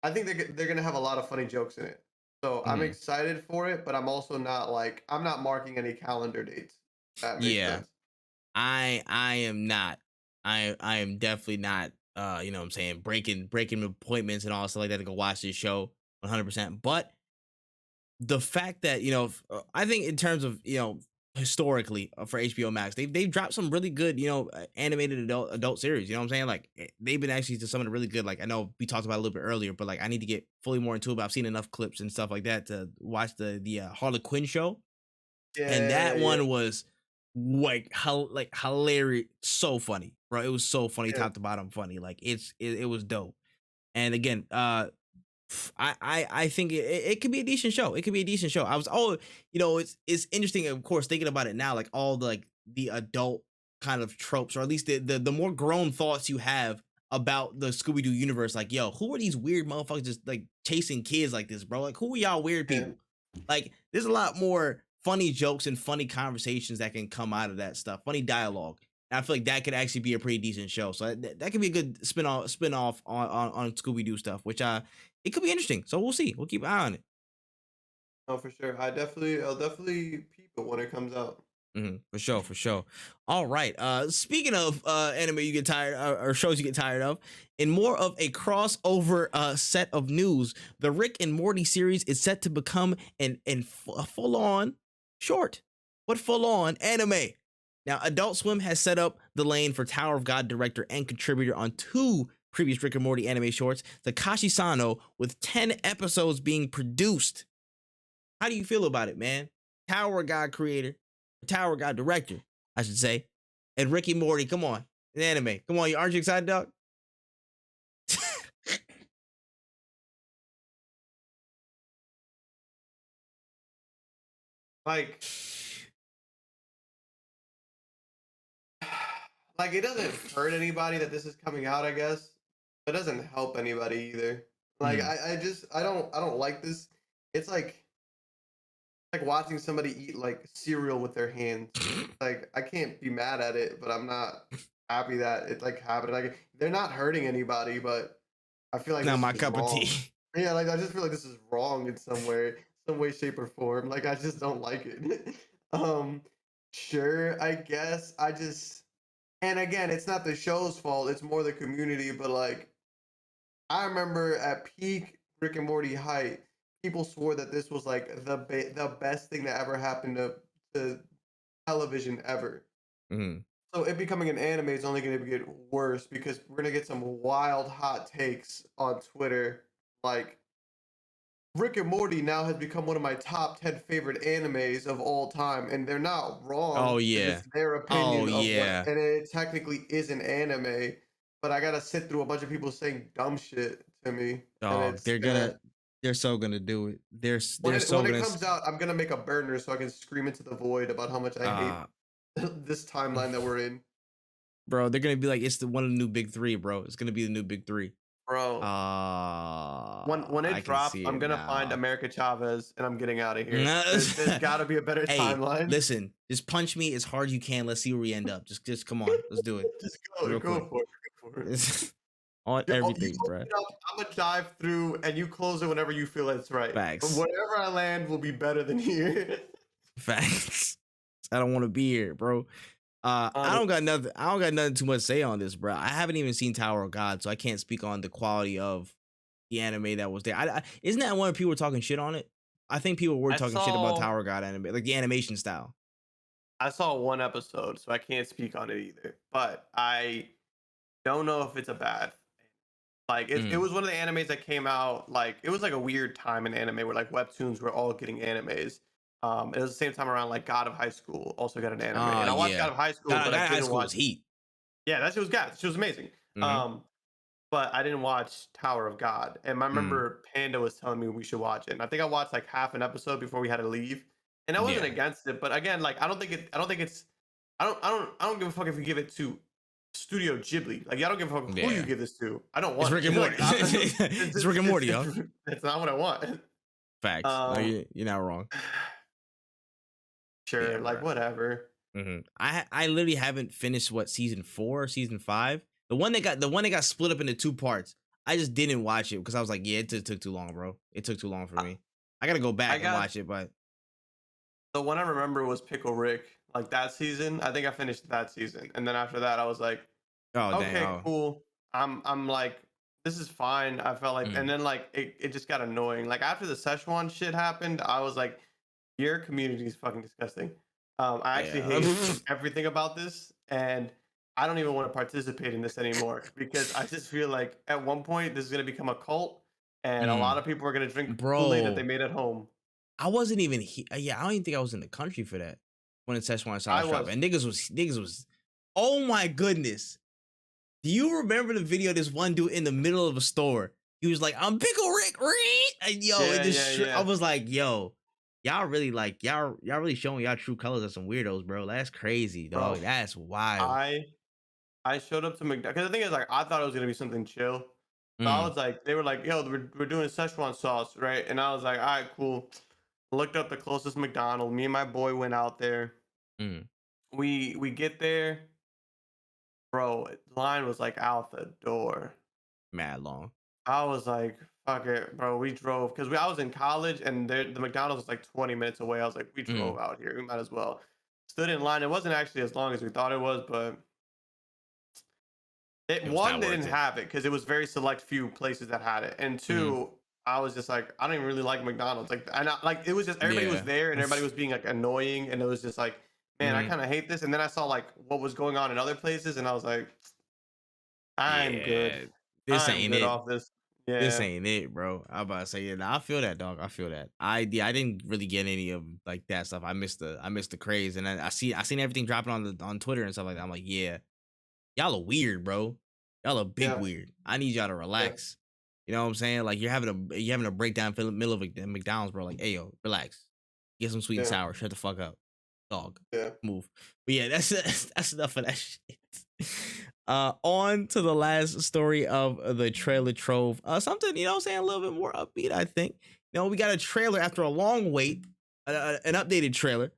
I think they're gonna have a lot of funny jokes in it. So I'm Mhm. excited for it, but I'm also not like I'm not marking any calendar dates. If that makes Yeah. sense. I am not. I am definitely not you know what I'm saying, breaking appointments and all stuff like that to go watch this show 100%. But the fact that, you know, I think in terms of, you know, historically for HBO Max, they've dropped some really good, you know, animated adult series, you know what I'm saying? Like they've been actually to some of the really good, like I know we talked about it a little bit earlier, but like I need to get fully more into it, but I've seen enough clips and stuff like that to watch the Harley Quinn show, and Yeah, that yeah, one was like like hilarious, so funny, bro. It was so funny, yeah. top to bottom funny. Like it was dope. And again, I think it could be a decent show. It could be a decent show. I was you know, it's interesting, of course, thinking about it now, like all the like the adult kind of tropes, or at least the more grown thoughts you have about the Scooby Doo universe. Like, yo, who are these weird motherfuckers just like chasing kids like this, bro? Like, who are y'all weird Yeah. people? Like, there's a lot more funny jokes and funny conversations that can come out of that stuff. Funny dialogue. And I feel like that could actually be a pretty decent show. So that could be a good spin off on Scooby Doo stuff, which it could be interesting. So we'll see. We'll keep an eye on it. No, for sure. I'll definitely peep it when it comes out. For sure, for sure. All right. Speaking of anime you get tired or shows you get tired of, in more of a crossover set of news, the Rick and Morty series is set to become a full on short, but full on anime. Now, Adult Swim has set up the lane for Tower of God director and contributor on two previous Rick and Morty anime shorts, Takashi Sano, with 10 episodes being produced. How do you feel about it, man? Tower God creator, Tower God director, I should say, and Ricky Morty. Come on, an anime. Come on, aren't you excited, dog? Like, like it doesn't hurt anybody that this is coming out, I guess. It doesn't help anybody either. Like Mhm. I don't like this. It's like watching somebody eat like cereal with their hands. Like I can't be mad at it, but I'm not happy that it like happened. Like they're not hurting anybody, but I feel like Not this my is cup of tea. wrong. Yeah, like I just feel like this is wrong in some way, shape, or form. Like I just don't like it. um, sure, I guess I just and again, it's not the show's fault. It's more the community. But like I remember at peak Rick and Morty height, people swore that this was like the best thing that ever happened to television ever. Mhm. So it becoming an anime is only going to get worse because we're going to get some wild hot takes on Twitter. Like Rick and Morty now has become one of my top 10 favorite animes of all time, and they're not Oh wrong because yeah. it's their Oh opinion of what, yeah. and it technically is an anime. But I gotta sit through a bunch of people saying dumb shit to me, and Dog. it's gonna They're so gonna do it. They're when so it gonna. comes out, I'm gonna make a burner so I can scream into the void about how much I hate Uh, this timeline that we're in, bro, they're gonna be like it's the one of the new big three, bro. It's gonna be the new big three. bro. When it I can drops, see I'm it gonna find now. America Chavez and I'm getting out of here. There's got to be a better Hey, timeline. listen, just punch me as hard as you can. Let's see where we end up. Just come on, let's do it Just real go quick. for it. Go for it. On You everything, open bro. it up, I'm gonna dive through, and you close it whenever you feel it's right. But Facts, wherever I land will be better than here. facts. I don't want to be here, bro. I don't Honestly, got nothing. I don't got nothing too much to say on this, bro. I haven't even seen Tower of God, so I can't speak on the quality of the anime that was there. Isn't that when people were talking shit on it? I think people were I talking shit about saw Tower of God anime, like the animation style. I saw one episode, so I can't speak on it either. But I don't know if it's a bad. Like it Mm, was one of the animes that came out like it was like a weird time in anime where like webtoons were all getting animes. It was the same time around like God of High School also got an anime, and I watched God yeah. of High School, God, but I God High didn't School watch. was heat. Yeah, that shit was good. She was amazing. Mm-hmm. Um, but I didn't watch Tower of God, and I Mm, remember Panda was telling me we should watch it, and I think I watched like half an episode before we had to leave, and I wasn't yeah. against it, but again, like I don't think it's, I don't give a fuck if you give it to Studio Ghibli. Like, I don't give a fuck who you Yeah. give this to. I don't It's want Rick and it. Morty. Like, It's Rick and Morty, yo. it's not what I want. Facts. No, Um, you're not wrong. Yeah, sure, like bro. whatever. I literally haven't finished what season 4, season 5. The one that got split up into two parts. I just didn't watch it because I was like, yeah, it just took too long, bro. It took too long for me. I gotta go I back and got watch it, but the one I remember was Pickle Rick. Like that season, I think I finished that season, and then after that, I was like, oh dang, okay, oh, cool. I'm like, this is fine. I felt like, and mm, then like it just got annoying. Like after the Szechuan shit happened, I was like, your community is fucking disgusting. I actually yeah, hate everything about this, and I don't even want to participate in this anymore because I just feel like at one point this is gonna become a cult, and a lot mm, of people are gonna drink Kool-Aid that they bro. made at home. I wasn't even yeah, I don't even think I was in the country for that when the Szechuan I sauce dropped, was, and niggas was, oh my goodness. Do you remember the video of this one dude in the middle of a store? He was like, "I'm Pickle Rick," and yo, yeah, yeah, I yeah, was like, "Yo, y'all really like y'all really showing y'all true colors as some weirdos, bro. That's crazy, bro. dog. That's wild." I I showed up to McDonald's because the thing is, like, I thought it was gonna be something chill. So I Mm, was like, they were like, "Yo, we're doing Szechuan sauce, right?" And I was like, "All right, cool." Looked up the closest McDonald's. Me and my boy went out there. mm, We get there, bro. Line was like out the door. mad long. I was like, "Fuck it, bro." We drove because I was in college and the McDonald's was like 20 minutes away. I was like, "We Mm, drove out here. We might as well." Stood in line. It wasn't actually as long as we thought it was, but it was one, not they worth didn't it. have it because it was very select few places that had it, and Mm, two, I was just like, I don't even really like McDonald's. Like, and like it was just everybody was yeah. there and everybody was being like annoying, and it was just like, man, I Mm, kind of hate this. And then I saw like what was going on in other places, and I was like, I'm good. yeah. This I'm ain't good it. off this. This Yeah, ain't it, bro. I'm about to say, yeah, nah, I feel that, dog. I feel that. I didn't really get any of like that stuff. I missed the craze, and I seen everything dropping on Twitter and stuff like that. I'm like, yeah, y'all are weird, bro. Y'all are big yeah, weird. I need y'all to yeah, relax. You know what I'm saying? Like you're having a breakdown in the middle of a McDonald's, bro. Like, hey yo, relax. Get some sweet and yeah, sour. Shut the fuck up, dog. yeah. Move. But yeah, that's enough of that shit. On to the last story of the trailer trove. Something, you know what I'm saying, a little bit more upbeat, I think. You know, we got a trailer after a long wait, an updated trailer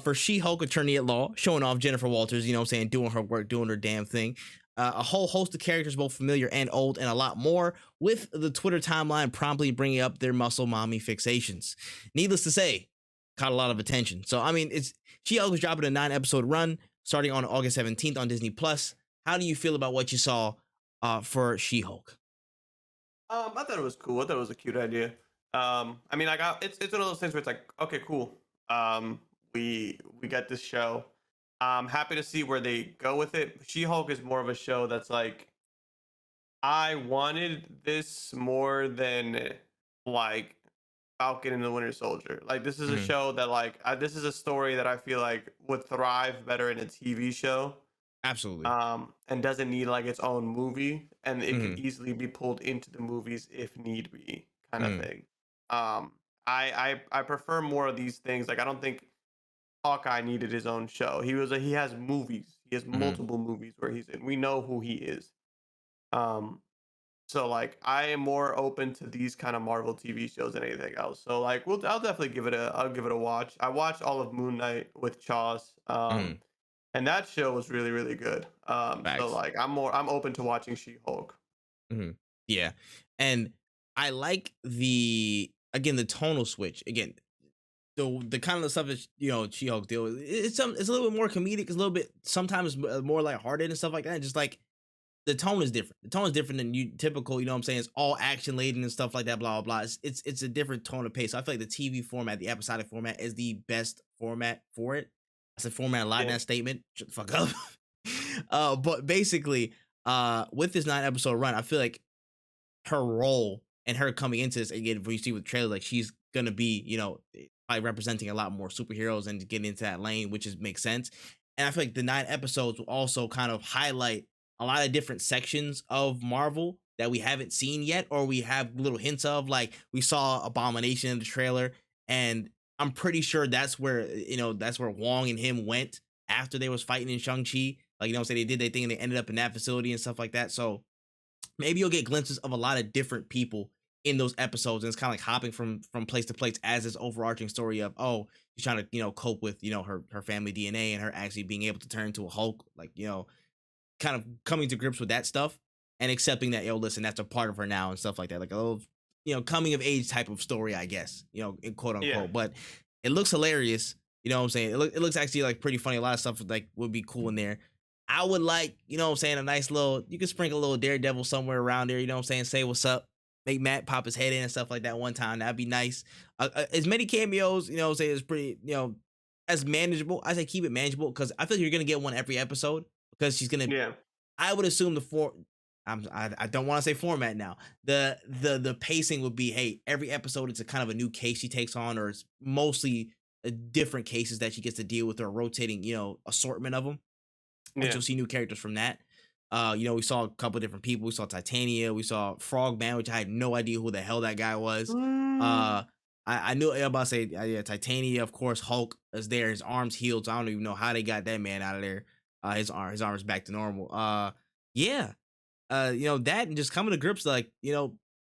for She-Hulk Attorney at Law, showing off Jennifer Walters, you know what I'm saying, doing her work, doing her damn thing. A whole host of characters, both familiar and old, and a lot more, with the Twitter timeline promptly bringing up their muscle mommy fixations. Needless to say, caught a lot of attention. So, I mean, She-Hulk was dropping a 9-episode run starting on August 17th on Disney Plus. How do you feel about what you saw for She-Hulk? I thought it was cool. I thought it was a cute idea. I mean, I got it's one of those things where it's like, okay, cool. We got this show. I'm happy to see where they go with it. She-Hulk is more of a show that's like, I wanted this more than like Falcon and the Winter Soldier. Like this is a Mhm. show that like this is a story that I feel like would thrive better in a TV show. Absolutely. And doesn't need like its own movie, and it could Mhm. easily be pulled into the movies if need be, kind of Mhm. thing. Um, I prefer more of these things. Like I don't think Hawkeye needed his own show. He has movies. He has Mhm. multiple movies where he's in. We know who he is. Um, so like I am more open to these kind of Marvel TV shows than anything else. So like I'll definitely I'll give it a watch. I watched all of Moon Knight with Chaz. Mhm. And that show was really, really good. So Facts. like I'm open to watching She-Hulk. Mhm. Yeah. And I like the tonal switch. Again, the kind of stuff that you know She-Hulk deal with. It's a little bit more comedic. It's a little bit sometimes more lighthearted and stuff like that. Just like the tone is different. The tone is different than you typical. You know what I'm saying? It's all action laden and stuff like that. Blah blah blah. It's a different tone of pace. So I feel like the TV format, the episodic format, is the best format for it. I said format a lot in Yeah, that statement. Shut the fuck up. But basically, with this 9-episode run, I feel like her role and her coming into this again, when you see with the trailer, like she's gonna be, you know, probably representing a lot more superheroes and getting into that lane, which is makes sense. And I feel like the 9 episodes will also kind of highlight a lot of different sections of Marvel that we haven't seen yet, or we have little hints of. Like we saw Abomination in the trailer, and I'm pretty sure that's where that's where Wong and him went after they was fighting in Shang-Chi. Like say they did their thing and they ended up in that facility and stuff like that. So maybe you'll get glimpses of a lot of different people in those episodes, and it's kind of like hopping from place to place as this overarching story of, oh, she's trying to cope with her family DNA and her actually being able to turn into a Hulk, like kind of coming to grips with that stuff and accepting that, yo, listen, that's a part of her now and stuff like that, like a little coming of age type of story, I guess, in quote Yeah. unquote. But it looks hilarious. You know what I'm saying? It looks actually like pretty funny. A lot of stuff like would be cool in there. I would like, what I'm saying, a nice little, you could sprinkle a little Daredevil somewhere around there, you know what I'm saying? Say what's up. Make Matt pop his head in and stuff like that one time. That'd be nice. As many cameos, what I'm saying, is pretty, as manageable. I say keep it manageable because I feel like you're gonna get one every episode because she's gonna, Yeah. I would assume I don't want to say format now. The pacing would be, hey, every episode it's a kind of a new case she takes on, or it's mostly different cases that she gets to deal with, or a rotating, assortment of them, and Yeah. you'll see new characters from that. We saw a couple different people. We saw Titania. We saw Frogman, which I had no idea who the hell that guy was. Mm, Uh, I knew I was about to say, yeah, Titania, of course. Hulk is there. His arms healed. So I don't even know how they got that man out of there. His arm is back to normal. Yeah. That and just coming to grips, like,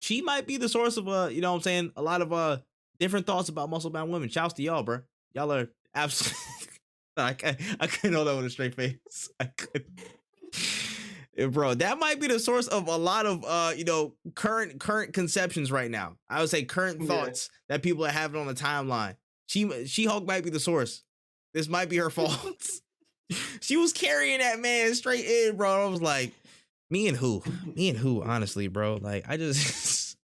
she might be the source of what I'm saying, a lot of different thoughts about muscle bound women. Shouts to y'all, bro. Y'all are absolutely I couldn't hold that with a straight face. I could. Yeah, bro, that might be the source of a lot of current conceptions right now. I would say current yeah. thoughts that people are having on the timeline. She Hulk might be the source. This might be her fault. She was carrying that man straight in, bro. I was like, me and who? Me and who, honestly, bro. Like, I just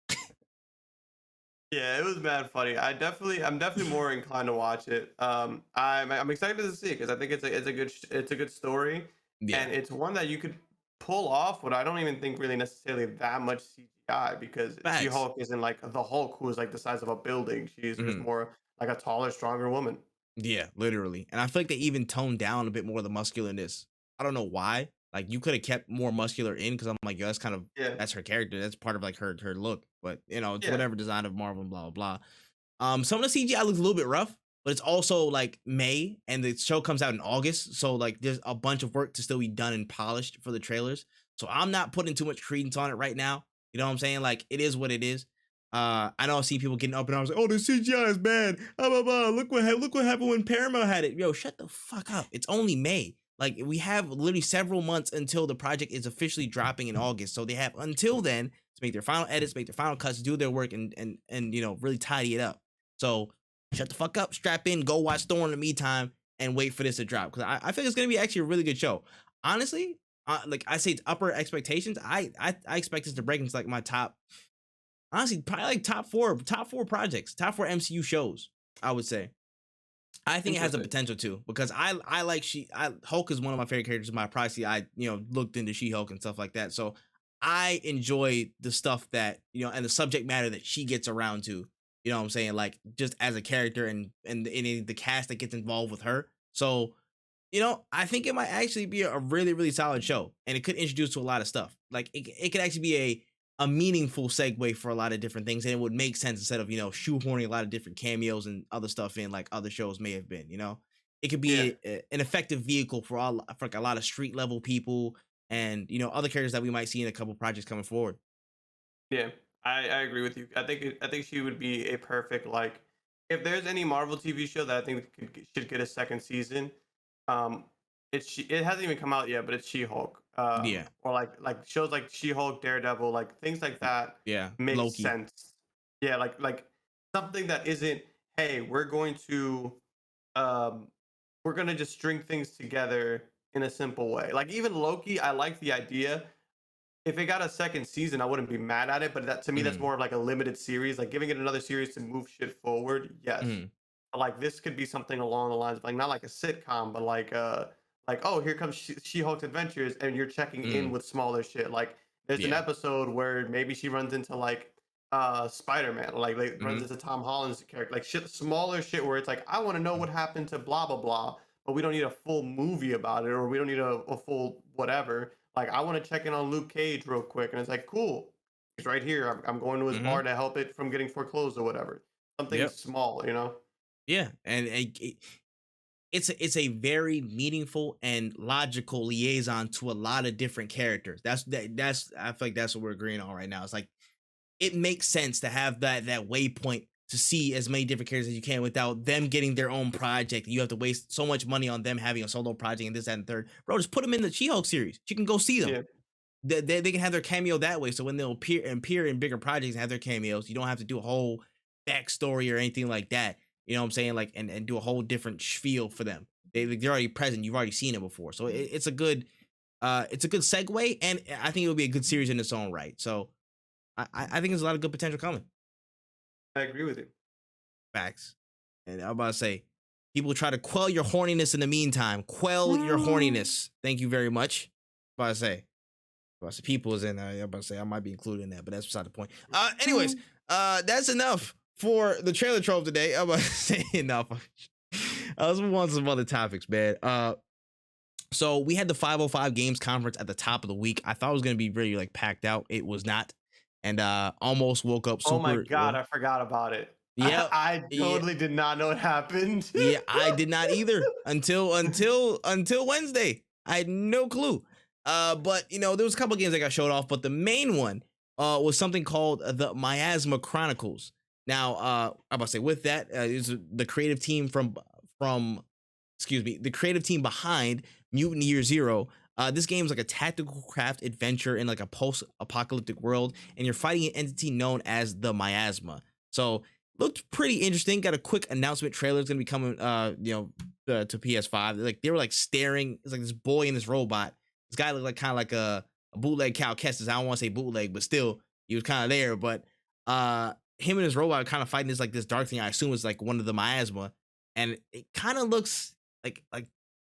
Yeah, it was mad funny. I'm definitely more inclined to watch it. I'm excited to see it because I think it's a good story, yeah. and it's one that you could pull off. What I don't even think really necessarily that much CGI because She Facts. Hulk isn't like the Hulk who is like the size of a building. She's just Mhm. more like a taller, stronger woman. Yeah, literally. And I feel like they even toned down a bit more of the muscularness. I don't know why. Like, you could have kept more muscular in, because I'm like, yo, Yeah, that's her character. That's part of like her look. But it's yeah, whatever design of Marvel and blah blah blah. Some of the CGI looks a little bit rough, but it's also like May and the show comes out in August. So like there's a bunch of work to still be done and polished for the trailers. So I'm not putting too much credence on it right now. You know what I'm saying? Like, it is what it is. I know I see people getting up and I was like, "Oh, the CGI is bad." Blah, blah, blah. Look what happened when Paramount had it. Yo, shut the fuck up. It's only May. Like, we have literally several months until the project is officially dropping in August. So they have until then to make their final edits, make their final cuts, do their work, and really tidy it up. So shut the fuck up, strap in, go watch Thor in the meantime, and wait for this to drop. Because I think it's gonna be actually a really good show. Honestly, like I say, it's upper expectations. I expect this to break into like my top, honestly, probably like top four projects, top four MCU shows, I would say. I think it has the interesting. potential to, because I like Hulk is one of my favorite characters in my privacy. I looked into She-Hulk and stuff like that. So I enjoy the stuff that, and the subject matter that she gets around to. You know what I'm saying? Like, just as a character, and the cast that gets involved with her. So, I think it might actually be a really, really solid show, and it could introduce to a lot of stuff. Like, it could actually be a meaningful segue for a lot of different things, and it would make sense instead of shoehorning a lot of different cameos and other stuff in like other shows may have been. It could Yeah, be an effective vehicle for like a lot of street level people, and other characters that we might see in a couple projects coming forward. yeah, I agree with you. I think she would be a perfect like if there's any Marvel TV show that I think should get a second season. Um, it hasn't even come out yet, but it's She-Hulk. Yeah, Or like shows like She-Hulk, Daredevil, like things like that yeah, make Loki. sense. Yeah, like something that isn't, hey, um we're gonna just string things together in a simple way. Like even Loki, I like the idea. If it got a second season, I wouldn't be mad at it. But that to me, that's Mhm, more of like a limited series. Like giving it another series to move shit forward, yes. mhm, But like this could be something along the lines of like not like a sitcom, but like oh here comes She-Hulk's adventures, and you're checking in mhm. with smaller shit. Like there's an Yeah. episode where maybe she runs into like Spider-Man, like runs Mhm, into Tom Holland's character, like shit, smaller shit where it's like I want to know mhm, what happened to blah blah blah, but we don't need a full movie about it, or we don't need a full whatever. Like I want to check in on Luke Cage real quick, and it's like cool, he's right here. I'm going to his bar mhm. to help it from getting foreclosed or whatever. Something Yep. small, you know? Yeah, and it's a very meaningful and logical liaison to a lot of different characters. That's I feel like that's what we're agreeing on right now. It's like, it makes sense to have that waypoint to see as many different characters as you can without them getting their own project. You have to waste so much money on them having a solo project and this, that, and third. Bro, just put them in the She-Hulk series. You can go see them. Yeah, they can have their cameo that way. So when they'll appear in bigger projects and have their cameos, you don't have to do a whole backstory or anything like that. You know what I'm saying? Like and do a whole different spiel for them. They're already present. You've already seen it before, so it's a good segue, and I think it'll be a good series in its own right. So I think there's a lot of good potential coming. I agree with you. Facts. And I'm about to say, people try to quell your horniness in the meantime. Quell your horniness. Thank you very much. I'm about to say people is in there. I'm about to say I might be included in that, but that's beside the point. Anyways, that's enough for the trailer trope today. I'm about to say enough. Let's move on to some other topics, man. So we had the 505 Games conference at the top of the week. I thought it was gonna be really like packed out. It was not, and almost woke up super. Oh my god, I forgot about it. Yeah, I yeah, totally did not know it happened. yeah. I did not either until Wednesday. I had no clue. But you know, there was a couple games that got showed off, but the main one was something called the Miasma Chronicles. Now, I'm about to say with that is the creative team from the creative team behind Mutant Year Zero. This game is like a tactical craft adventure in like a post-apocalyptic world, and you're fighting an entity known as the Miasma. So looked pretty interesting. Got a quick announcement trailer. It's gonna be coming, to PS5. Like they were like staring. It's like this boy and this robot. This guy looked like kind of like a bootleg Cal Kestis. I don't want to say bootleg, but still, he was kind of there. But him and his robot are kind of fighting this dark thing. I assume is like one of the Miasma, and it kind of looks like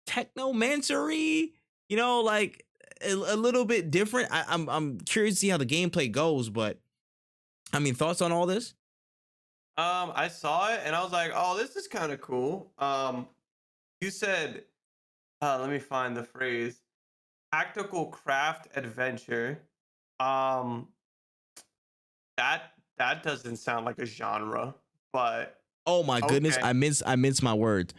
technomancery, like a little bit different. I'm curious to see how the gameplay goes, but I mean, thoughts on all this? I saw it and I was like, oh, this is kind of cool. You said, let me find the phrase, tactical craft adventure. Um, that doesn't sound like a genre, but Oh my goodness, okay. I minced my words.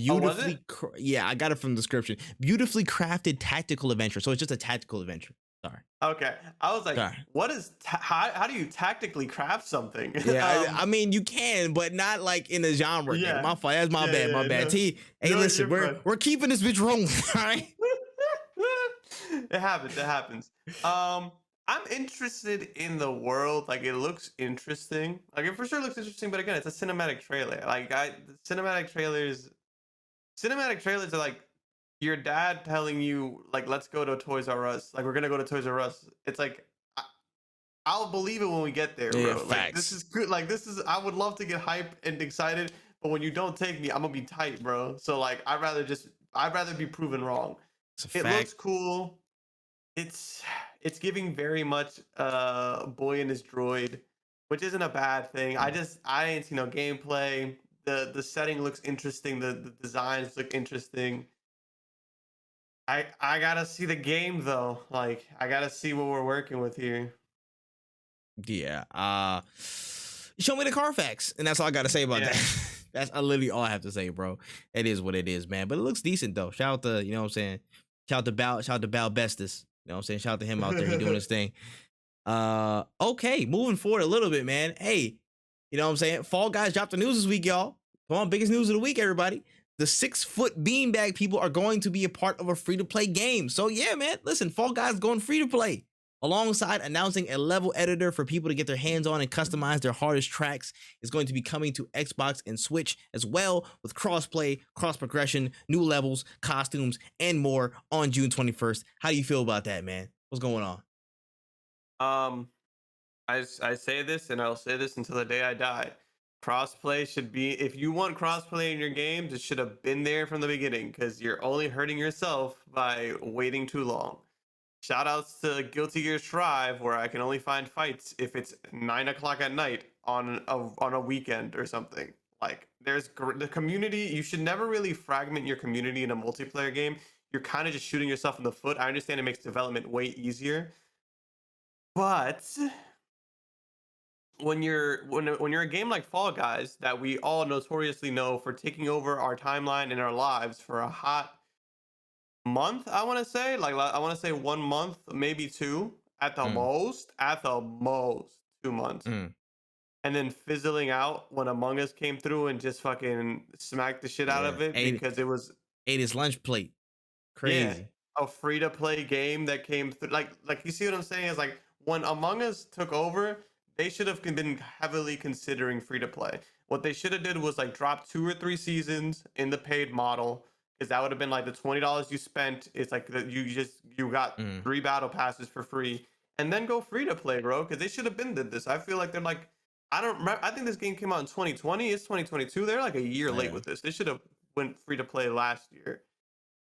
Oh, was it? Yeah, I got it from the description. Beautifully crafted tactical adventure. So it's just a tactical adventure. Sorry. Okay. I was like, Sorry. what is how do you tactically craft something? Yeah, I mean you can, but not like in a genre. Yeah. My fault. That's my bad. My bad. No. T. Hey, No, listen, you're we're keeping this bitch rolling. All right. It happens. It happens. I'm interested in the world. Like, it looks interesting. Like, it for sure looks interesting. But again, it's a cinematic trailer. Like, cinematic trailers are like your dad telling you, like, let's go to Toys R Us. Like, we're gonna go to Toys R Us. It's like, I'll believe it when we get there, bro. Yeah, like, facts. this is good. Like, I would love to get hype and excited, but when you don't take me, I'm gonna be tight, bro. So like, I'd rather be proven wrong. It looks cool. It's giving very much boy and his droid, which isn't a bad thing. I ain't seen no gameplay. The setting looks interesting. The designs look interesting. I gotta see the game though. Like, I gotta see what we're working with here. Yeah. Show me the Carfax, and that's all I got to say about that. That's literally all I have to say, bro. It is what it is, man. But it looks decent though. Shout out to, you know what I'm saying? Shout out to Bal Bestis. You know what I'm saying? Shout out to him out there. He doing his thing. Okay, moving forward a little bit, man. Hey, you know what I'm saying? Fall Guys dropped the news this week, y'all. Come on, biggest news of the week, everybody. The 6-foot beanbag people are going to be a part of a free-to-play game. So yeah, man, listen, Fall Guys going free to play. Alongside announcing a level editor for people to get their hands on and customize their hardest tracks, is going to be coming to Xbox and Switch as well, with crossplay, cross progression, new levels, costumes, and more on June 21st. How do you feel about that, man? What's going on? I say this and I'll say this until the day I die. Crossplay should be, if you want crossplay in your games, it should have been there from the beginning, because you're only hurting yourself by waiting too long. Shout outs to Guilty Gear Strive, where I can only find fights if it's 9 o'clock at night on a weekend or something. Like, there's the community. You should never really fragment your community in a multiplayer game. You're kind of just shooting yourself in the foot. I understand it makes development way easier, but when you're a game like Fall Guys, that we all notoriously know for taking over our timeline and our lives for a hot month, I want to say, like, I want to say 1 month, maybe 2 at the most 2 months, and then fizzling out when Among Us came through and just fucking smacked the shit out of it, because it was ate his lunch plate. Crazy. a free to play game that came through. Like you see what I'm saying? Is like when Among Us took over, they should have been heavily considering free to play. What they should have did was like drop 2 or 3 seasons in the paid model, because that would have been like the $20 you spent. It's like that you got Mm, 3 battle passes for free, and then go free to play, bro. Because they should have been did this. I feel like they're like, I don't remember. I think this game came out in 2020. It's 2022. They're like a year late yeah. with this. They should have went free to play last year.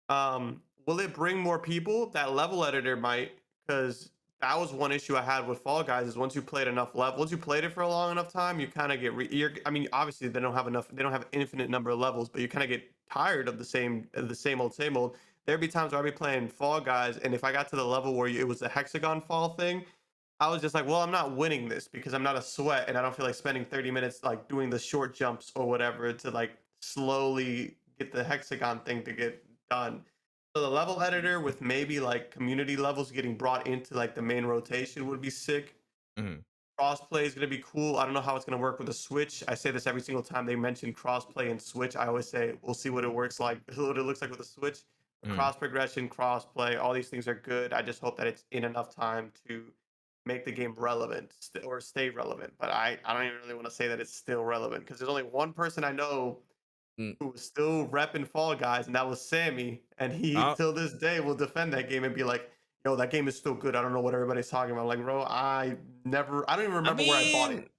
Will it bring more people? That level editor might, because that was one issue I had with Fall Guys. Is once you played enough level, once you played it for a long enough time, you kind of get. I mean, obviously they don't have enough. They don't have infinite number of levels, but you kind of get tired of the same old, same old. There'd be times where I'd be playing Fall Guys, and if I got to the level where it was a hexagon fall thing, I was just like, well, I'm not winning this because I'm not a sweat, and I don't feel like spending 30 minutes like doing the short jumps or whatever to like slowly get the hexagon thing to get done. So the level editor with maybe like community levels getting brought into like the main rotation would be sick. Mhm. Crossplay is going to be cool. I don't know how it's going to work with the Switch. I say this every single time they mention crossplay and Switch. I always say we'll see what it works like, what it looks like with the Switch. Mhm. Cross progression, crossplay, all these things are good. I just hope that it's in enough time to make the game relevant or stay relevant. But I don't even really want to say that it's still relevant, because there's only one person I know Mm. who was still repping Fall Guys, and that was Sammy. And he, Oh, till this day, will defend that game and be like, "Yo, that game is still good. I don't know what everybody's talking about." Like, bro, I don't even I remember where I bought mean,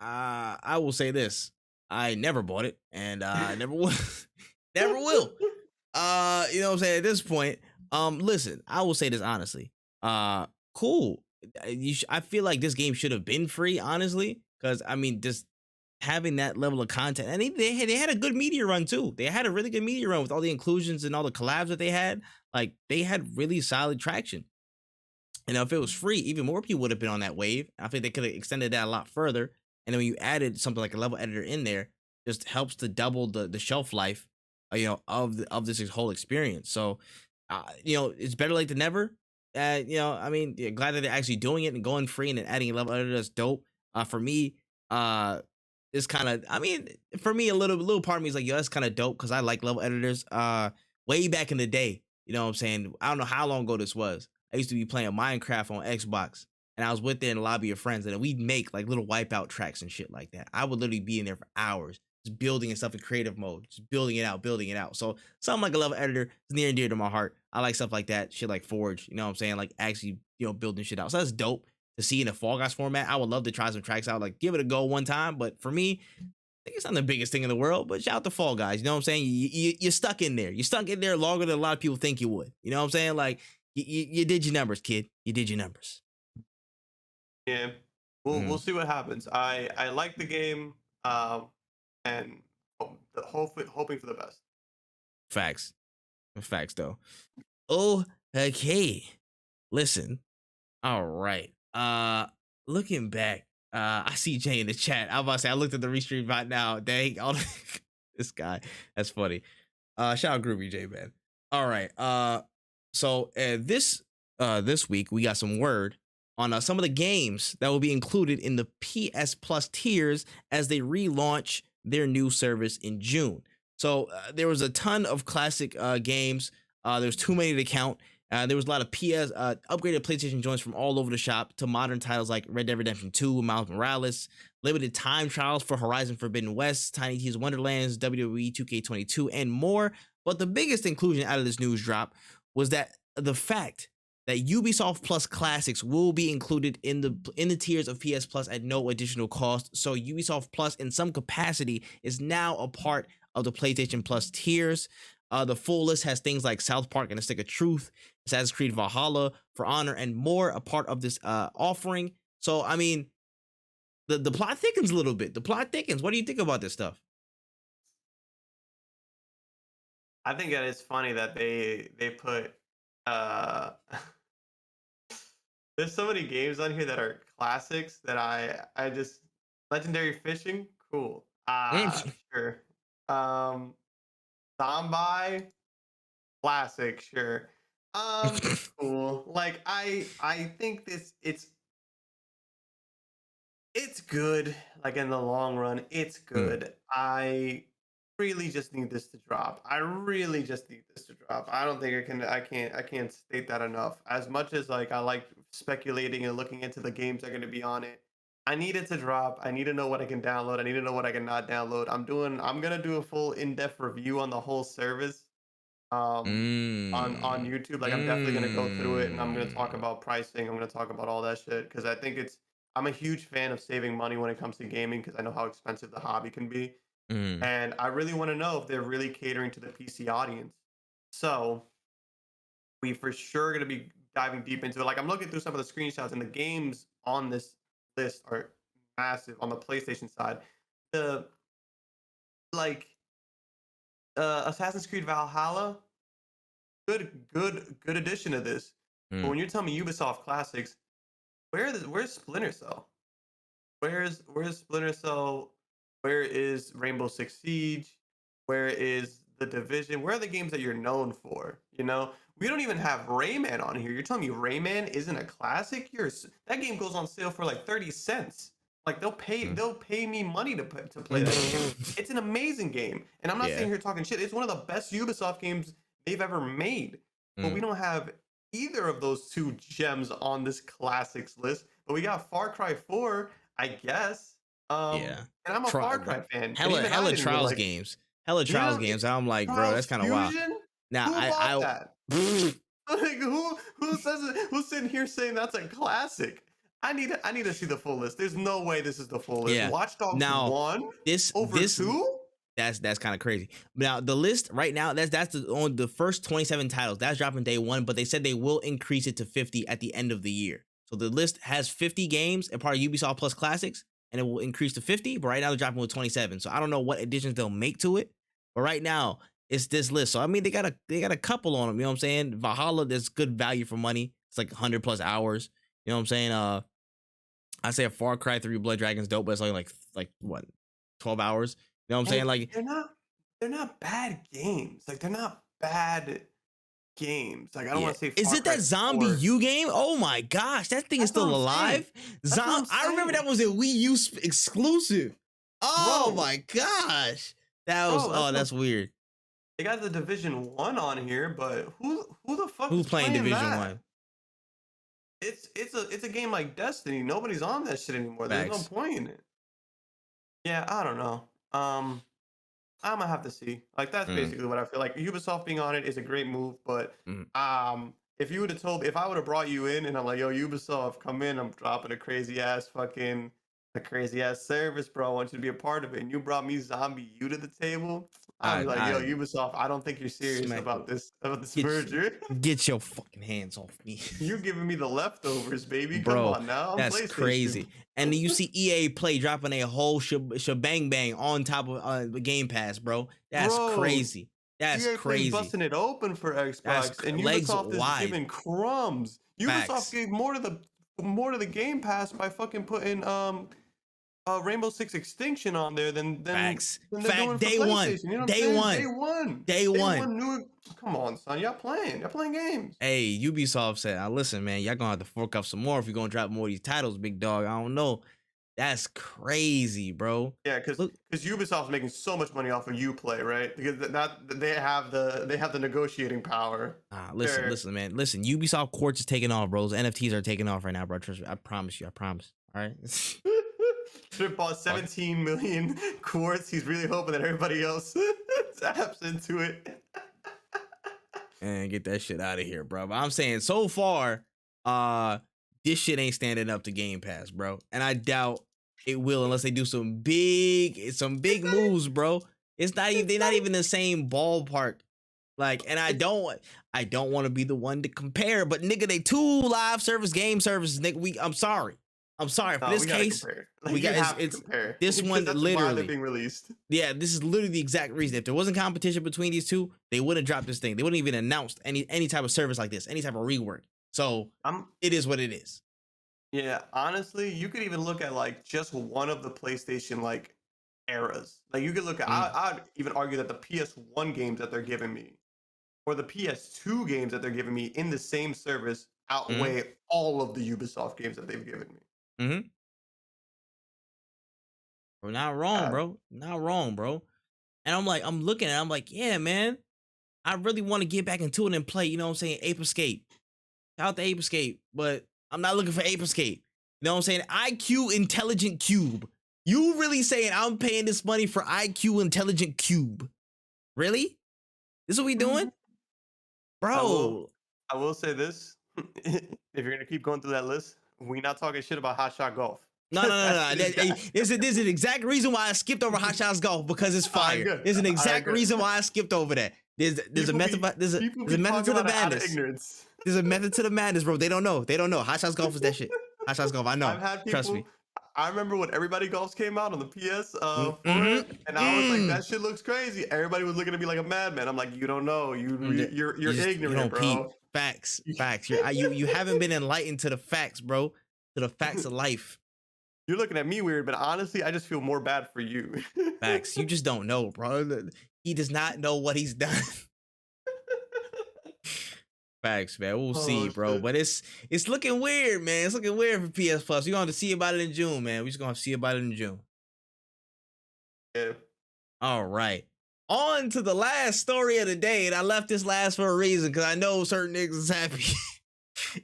I will say this: I never bought it, and I never will, never will. it. You know what I'm saying? At this point, listen, I will say this honestly. Uh, cool. I feel like this game should have been free, honestly, because I mean, just having that level of content, and they had a good media run too. They had a really good media run with all the inclusions and all the collabs that they had. Like they had really solid traction. And if it was free, even more people would have been on that wave. I think they could have extended that a lot further. And then when you added something like a level editor in there, just helps to double the shelf life, of this whole experience. So, it's better late than never. I mean, yeah, glad that they're actually doing it and going free and then adding a level editor. That's dope. For me, it's kind of, I mean, for me, a little part of me is like, yo, that's kind of dope because I like level editors. Way back in the day, you know what I'm saying? I don't know how long ago this was. I used to be playing Minecraft on Xbox, and I was with there in a lobby of friends, and we'd make like little wipeout tracks and shit like that. I would literally be in there for hours, just building and stuff in creative mode, just building it out, building it out. So something like a level editor is near and dear to my heart. I like stuff like that, shit like Forge. You know what I'm saying? Like actually, building shit out. So that's dope to see in a Fall Guys format. I would love to try some tracks out, like give it a go one time. But for me, I think it's not the biggest thing in the world, but shout out to Fall Guys. You know what I'm saying? You're stuck in there. You're stuck in there longer than a lot of people think you would. You know what I'm saying? Like, you did your numbers, kid. You did your numbers. Yeah, we'll Mm, see what happens. I like the game, and hoping for the best. facts. Facts, though. Oh, okay. Listen. All right. Looking back, I see Jay in the chat. I was about to say, I looked at the restream right now. Dang, this guy. That's funny. Shout out Groovy J, man. All right. So this week we got some word on some of the games that will be included in the PS Plus tiers as they relaunch their new service in June. So there was a ton of classic games. There's too many to count. There was a lot of upgraded PlayStation joints from all over the shop to modern titles like Red Dead Redemption 2, Miles Morales, limited time trials for Horizon Forbidden West, Tiny Tina's Wonderlands, WWE 2K22, and more. But the biggest inclusion out of this news drop was that the fact that Ubisoft Plus Classics will be included in the tiers of PS Plus at no additional cost. So Ubisoft Plus, in some capacity, is now a part of the PlayStation Plus tiers. The full list has things like South Park and A Stick of Truth, Assassin's Creed Valhalla, For Honor, and more a part of this offering. So, I mean, the plot thickens a little bit. The plot thickens. What do you think about this stuff? I think that it's funny that they put uh there's so many games on here that are classics that I just legendary fishing, cool. Sure. Um Zombie, classic, sure. Cool. Like I think it's good. Like in the long run, it's Mm, good. really just need this to drop. I really just need this to drop. I don't think I can't state that enough. As much as like I like speculating and looking into the games that are going to be on it, I need it to drop. I need to know what I can download. I need to know what I cannot download. I'm going to do a full in-depth review on the whole service on Mm. YouTube. Like I'm definitely going to go through it and I'm going to talk Mm. about pricing. I'm going to talk about all that shit cuz I think I'm a huge fan of saving money when it comes to gaming cuz I know how expensive the hobby can be. Mm. And I really want to know if they're really catering to the PC audience. So we for sure going to be diving deep into it. Like I'm looking through some of the screenshots and the games on this list are massive on the PlayStation side. The like Assassin's Creed Valhalla, good addition to this. But Mm. when you're telling me Ubisoft classics, where's Splinter Cell? Where's Splinter Cell? Where is Rainbow Six Siege? Where is The Division? Where are the games that you're known for? You know, we don't even have Rayman on here. You're telling me Rayman isn't a classic? That game goes on sale for like 30 cents. Like Mm. they'll pay me money to play that game. Mm. It's an amazing game, and I'm not Yeah. sitting here talking shit. It's one of the best Ubisoft games they've ever made. But we Mm. don't have either of those two gems on this classics list. But we got Far Cry 4, I guess. Yeah. And I'm a Try, Far bro. Cry fan, and Hella even I hella didn't even trials like. games. Hella trials Yeah, games. I'm like, bro, Trials that's kind of wild. Fusion. Now Who bought I that? Like who says it? Who's sitting here saying that's a classic? I need to see the full list. There's no way this is the full list. yeah. Watch Dogs Now 1 this over this 2? that's kind of crazy. Now the list right now, that's on the first 27 titles. That's dropping day one, but they said they will increase it to 50 at the end of the year. So the list has 50 games and part of Ubisoft Plus Classics, and it will increase to 50. But right now they're dropping with 27. So I don't know what additions they'll make to it. But right now it's this list. So I mean they got a couple on them. You know what I'm saying? Valhalla, there's good value for money. It's like 100 plus hours. You know what I'm saying? I say a Far Cry 3 Blood Dragon's dope, but it's only like what 12 hours. You know what I'm saying? And Like they're not bad games. Like they're not bad games. Like I don't yeah. want to say Is Far it Cry that Zombie 4. U game? Oh my gosh, that thing is That's what still I'm saying. alive. That's what I'm I remember that saying. was a Wii U exclusive. Oh Bro, my gosh. That was bro, oh that's weird. they got the Division 1 on here, but who the fuck Who's is playing playing Division that? 1? It's a game like Destiny. Nobody's on that shit anymore. There's no Facts. point in it. Yeah, I don't know. I'm gonna have to see. Like that's Mm, basically what I feel like. Ubisoft being on it is a great move, but mm. if you would have told, if I would have brought you in and I'm like, yo, Ubisoft, come in, I'm dropping a crazy ass service, bro. I want you to be a part of it, and you brought me Zombie U to the table. I'd be like, yo, I Ubisoft, I don't think you're serious smack about this get merger. get your fucking hands off me. You're giving me the leftovers, baby. Come Bro, on now, I'm that's PlayStation. crazy. And then you see EA Play dropping a whole shebang bang on top of the Game Pass, bro. That's Bro, crazy. That's EA Play's crazy. busting it open for Xbox, and Legs Ubisoft is wide. giving crumbs. Ubisoft Facts. gave more to the Game Pass by fucking putting Rainbow Six Extinction on there Facts. than they're Fact. doing for Day one. PlayStation. You know what I'm Day saying? Day one. one. Day Day one. one new. Come on, son. Y'all playing games. Hey, Ubisoft said, listen, man, y'all gonna have to fork up some more if you're gonna drop more of these titles, big dog. I don't know. That's crazy, bro. Yeah, Look, because Ubisoft's making so much money off of UPlay, right? Because they have the negotiating power. listen, Sure. listen, man. Listen, Ubisoft Quartz is taking off, bros. NFTs are taking off right now, bro. Trust me. I promise you. I promise. All right. Trip bought Fuck. 17 million quartz. He's really hoping that everybody else taps into it. And get that shit out of here, bro. But I'm saying so far, this shit ain't standing up to Game Pass, bro. And I doubt it will unless they do some big moves, bro. It's not even they're not even the same ballpark. Like, and I don't want to be the one to compare, but nigga, they two live service game services, nigga. I'm sorry. I'm sorry. For No, this we gotta case, compare. Like we you got have to it's compare this because one that's why they're literally. being released. Yeah, this is literally the exact reason. If there wasn't competition between these two, they wouldn't drop this thing. They wouldn't even announce any type of service like this, any type of rework. So I'm it is what it is. Yeah, honestly, you could even look at like just one of the PlayStation like eras. Like you could look at Mm, I'd even argue that the PS1 games that they're giving me or the PS2 games that they're giving me in the same service mm, outweigh all of the Ubisoft games that they've given me. mm-hmm. We're not wrong, Uh, bro. Not wrong, bro. And I'm looking at it, I'm like, yeah, man, I really want to get back into it and play, you know what I'm saying? Ape Escape. Shout out to Ape Escape, but I'm not looking for Ape Escape. You know what I'm saying? IQ Intelligent Cube. You really saying I'm paying this money for IQ Intelligent Cube? Really? This is what we doing? I will Bro. I will say this. If you're gonna keep going through that list, we not talking shit about hot shot golf. No, no, no, That no. shit is gas. There's an exact reason why I skipped over Hot Shots Golf because it's All right, fire. good. There's an All right, exact good. reason why I skipped over that. There's a method, People there's a be method talking to the about it out of madness. ignorance. There's a method to the madness, bro. They don't know. They don't know. Hot Shots Golf is that shit. Hot Shots Golf. I I've know. had Trust me. people. I remember when Everybody Golfs came out on the PS Mm-hmm. 4, and I was like, "That shit looks crazy." Everybody was looking at me like a madman. I'm like, "You don't know. You're You ignorant, don't peep. bro." Facts. Facts. You haven't been enlightened to the facts, bro. To the facts of life. You're looking at me weird, but honestly, I just feel more bad for you. Facts. You just don't know, bro. He does not know what he's done. Facts, man. We'll see, Oh bro. shit. But it's looking weird, man. It's looking weird for PS Plus. We're gonna have to see about it in June, man. We're just gonna have to see about it in June. Yeah. All right. On to the last story of the day, and I left this last for a reason because I know certain niggas is happy.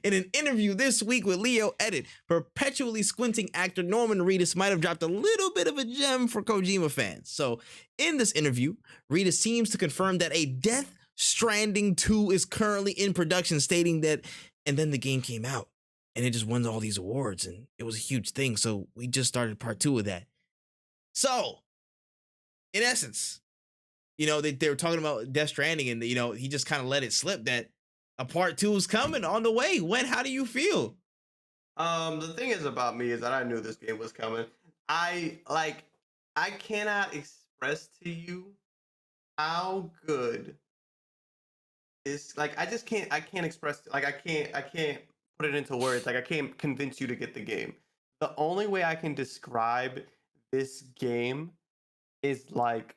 In an interview this week with Leo Edit, perpetually squinting actor Norman Reedus might have dropped a little bit of a gem for Kojima fans. So, in this interview, Reedus seems to confirm that a Death Stranding II is currently in production, stating that, and then the game came out, and it just won all these awards, and it was a huge thing. So, we just started part 2 of that. So, in essence, you know, they were talking about Death Stranding, and, you know, he just kind of let it slip that a part 2 is coming on the way. When? How do you feel? The thing is about me is that I knew this game was coming. I cannot express to you how good this, like, I can't express, like, I can't put it into words. Like, I can't convince you to get the game. The only way I can describe this game is like,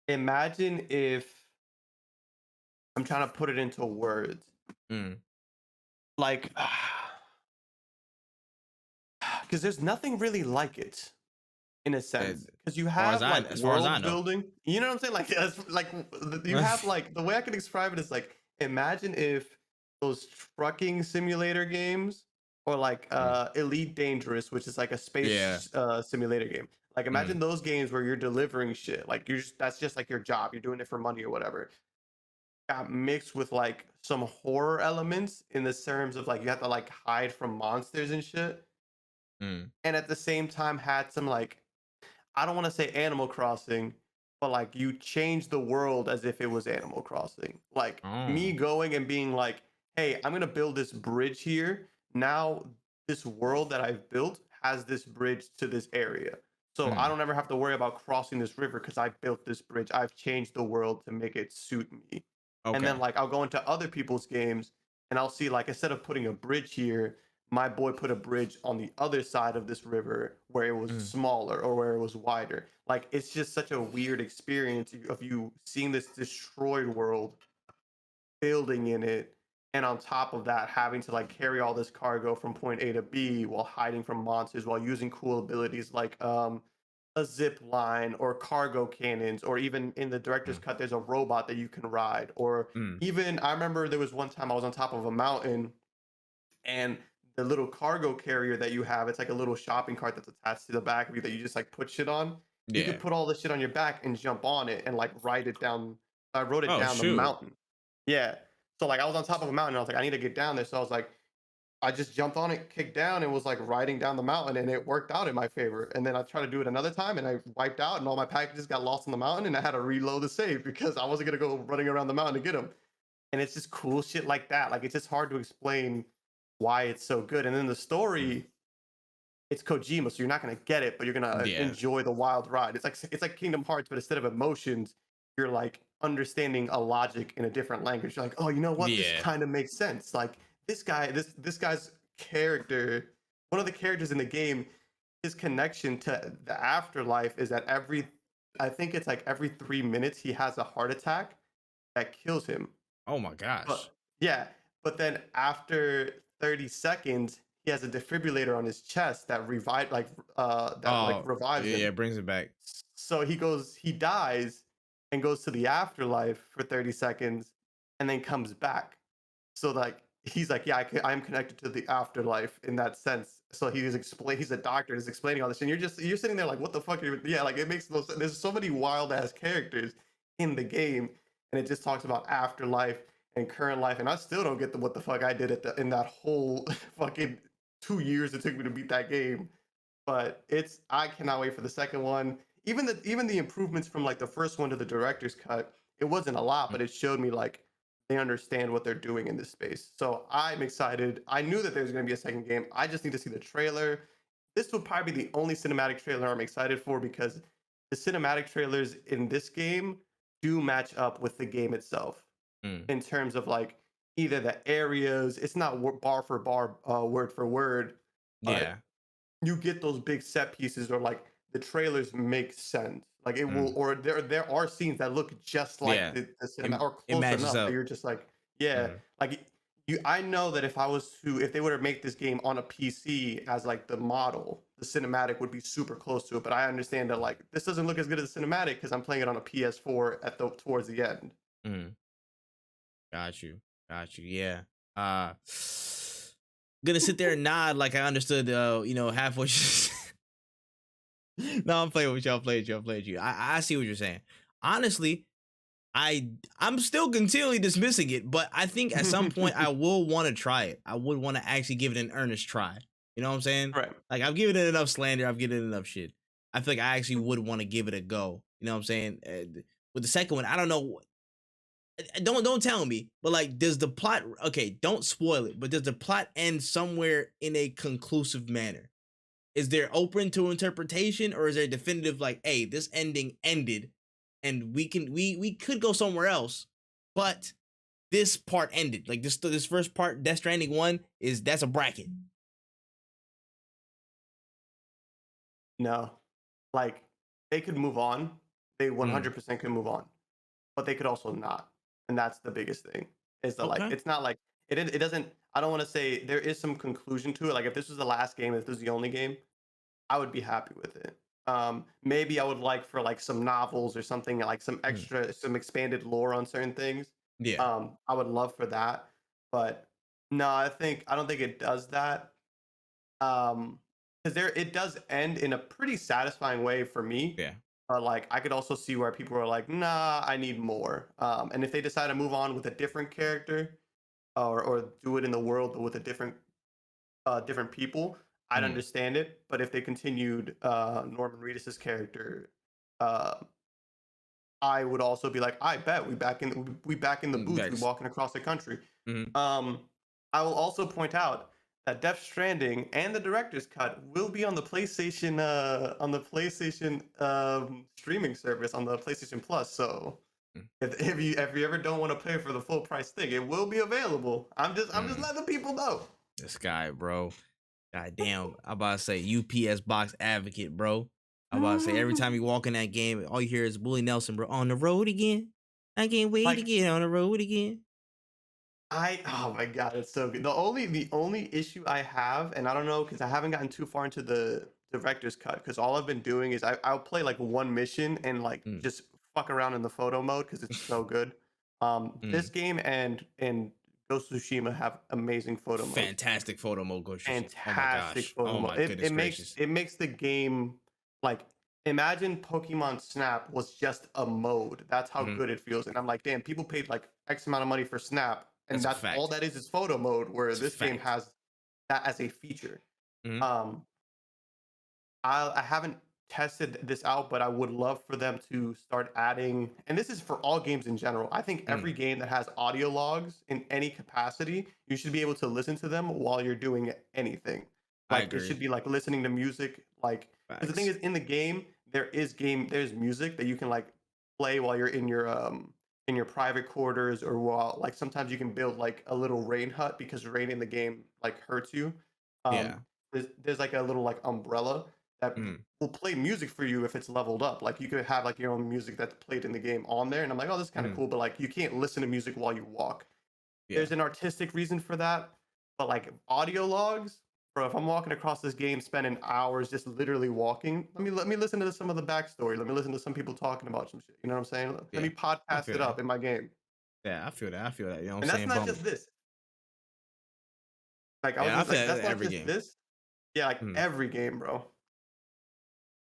imagine if I'm trying to put it into words. Mm. Like, because there's nothing really like it in a sense. Because you have like as far as I world know. building. You know what I'm saying? Like, you have like, the way I can describe it is like, imagine if those trucking simulator games, or like Elite Dangerous, which is like a space simulator game. Like, imagine those games where you're delivering shit. Like, that's just like your job. You're doing it for money or whatever. Got mixed with like some horror elements in the terms of like you have to like hide from monsters and shit. Mm. And at the same time had some like, I don't want to say Animal Crossing, but like you change the world as if it was Animal Crossing. Like me going and being like, hey, I'm gonna build this bridge here. Now this world that I've built has this bridge to this area. So I don't ever have to worry about crossing this river because I built this bridge. I've changed the world to make it suit me. Okay. And then like I'll go into other people's games and I'll see like, instead of putting a bridge here, my boy put a bridge on the other side of this river where it was smaller or where it was wider. Like, it's just such a weird experience of you seeing this destroyed world, building in it, and on top of that having to like carry all this cargo from point A to B while hiding from monsters, while using cool abilities like a zip line or cargo cannons, or even in the director's cut there's a robot that you can ride. Or even, I remember there was one time I was on top of a mountain, and the little cargo carrier that you have, it's like a little shopping cart that's attached to the back of you that you just like put shit on. You could put all this shit on your back and jump on it and like ride it down. I rode it down the mountain. Yeah. So like I was on top of a mountain and I was like, I need to get down there. So I was like, I just jumped on it, kicked down, and was like riding down the mountain, and it worked out in my favor. And then I tried to do it another time and I wiped out and all my packages got lost on the mountain and I had to reload the save because I wasn't gonna go running around the mountain to get them. And it's just cool shit like that. Like, it's just hard to explain why it's so good. And then the story, it's Kojima, so you're not gonna get it, but you're gonna enjoy the wild ride. It's like Kingdom Hearts, but instead of emotions, you're like understanding a logic in a different language. You're like, oh, you know what? This kind of makes sense. Like this guy's character, one of the characters in the game, his connection to the afterlife is that I think it's like every 3 minutes he has a heart attack that kills him. Oh my gosh. But then after 30 seconds, he has a defibrillator on his chest that revives him. Yeah, it brings it back. So he dies, and goes to the afterlife for 30 seconds and then comes back. So like he's like, yeah, I'm connected to the afterlife in that sense. So he's a doctor, he's explaining all this, and you're sitting there like, what the fuck? Yeah, like it makes no sense. There's so many wild ass characters in the game, and it just talks about afterlife and current life, and I still don't get what the fuck I did in that whole fucking 2 years it took me to beat that game. But I cannot wait for the second one. Even the improvements from like the first one to the director's cut, it wasn't a lot, but it showed me like they understand what they're doing in this space. So I'm excited. I knew that there was going to be a second game. I just need to see the trailer. This will probably be the only cinematic trailer I'm excited for because the cinematic trailers in this game do match up with the game itself Mm. in terms of like either the areas. It's not bar for bar, word for word, Yeah. but you get those big set pieces or like the trailers make sense. Like it will, Mm. or there are scenes that look just like Yeah. the cinema It or it close matches enough that up. you're just like, yeah, Mm. like I know that if they were to make this game on a PC as like the model, the cinematic would be super close to it. But I understand that like this doesn't look as good as the cinematic because I'm playing it on a PS4 towards the end. Mm. Got you. Got you. Yeah. Uh gonna sit there and nod like I understood half what No, I'm playing with you. I'm playing with you. I'm playing with you. I see what you're saying. Honestly, I'm still continually dismissing it, but I think at some point I will want to try it. I would want to actually give it an earnest try. You know what I'm saying? Right. Like I've given it enough slander. I've given it enough shit. I feel like I actually would want to give it a go. You know what I'm saying? With the second one, I don't know. Don't tell me, but like, does the plot? Okay, don't spoil it. But does the plot end somewhere in a conclusive manner? Is there open to interpretation, or is there definitive like, hey, this ending ended, and we could go somewhere else, but this part ended. Like this first part, Death Stranding 1 that's a bracket. No, like they could move on. They Mm, 100% could move on, but they could also not. And that's the biggest thing. Is that like okay. it's not like it doesn't. I don't want to say there is some conclusion to it. Like if this was the last game, if this was the only game, I would be happy with it. Maybe I would like for like some novels or something like Mm, some expanded lore on certain things. yeah. I would love for that, but no, I don't think it does that. Because it does end in a pretty satisfying way for me. Yeah. But like I could also see where people are like, nah, I need more. And if they decide to move on with a different character, or do it in the world with a different people, I'd Mm, understand it. But if they continued Norman Reedus's character, uh, I would also be like, I bet we back in the booth, we Vex. walking across the country. Mm, Um, I will also point out that Death Stranding and the director's cut will be on the PlayStation streaming service on the PlayStation Plus. So mm, if you ever don't want to pay for the full price thing, it will be available. I'm just mm. letting people know. This guy, bro. God damn. I'm about to say UPS box advocate, bro. I'm about to say every time you walk in that game, all you hear is Willie Nelson, bro. On the road again. I can't wait to Like get on the road again. oh my god, it's so good. The only issue I have, and I don't know because I haven't gotten too far into the director's cut, because all I've been doing is I'll play like one mission and like Mm, just fuck around in the photo mode because it's so good. This mm. game and Ghost of Tsushima have amazing photo modes. Fantastic photo mode, Ghost Tsushima. Oh my Fantastic gosh. photo Oh mode. my It, goodness it makes gracious. it makes the game like, imagine Pokemon Snap was just a mode. That's how Hmm. good it feels. And I'm like, damn, people paid like X amount of money for Snap, and That's a that's all fact. that is photo mode. Where It's a this game fact. has that as a feature. Hmm. Um, I haven't tested this out, but I would love for them to start adding, and this is for all games in general. I think Mm. every game that has audio logs in any capacity, you should be able to listen to them while you're doing anything. I Like it agree. should be like listening to music, like because the thing Facts. is in the game there's music that you can like play while you're in your private quarters, or while like sometimes you can build like a little rain hut because rain in the game like hurts you. Um, Yeah. there's like a little like umbrella that Mm. will play music for you if it's leveled up. Like you could have like your own music that's played in the game on there, and I'm like, oh, this is kind of Mm. cool. But like you can't listen to music while you walk. Yeah. There's an artistic reason for that, but like audio logs, bro, if I'm walking across this game, spending hours just literally walking, let me listen to some of the backstory. Let me listen to some people talking about some shit. You know what I'm saying? Let Yeah, me I podcast feel it that. up in my game. Yeah, I feel that. I feel that. You know what I'm And that's saying? not just Bump. this. Like I was Yeah, I just feel like, that in that's not every just game. this. Yeah, like Mhm. every game, bro.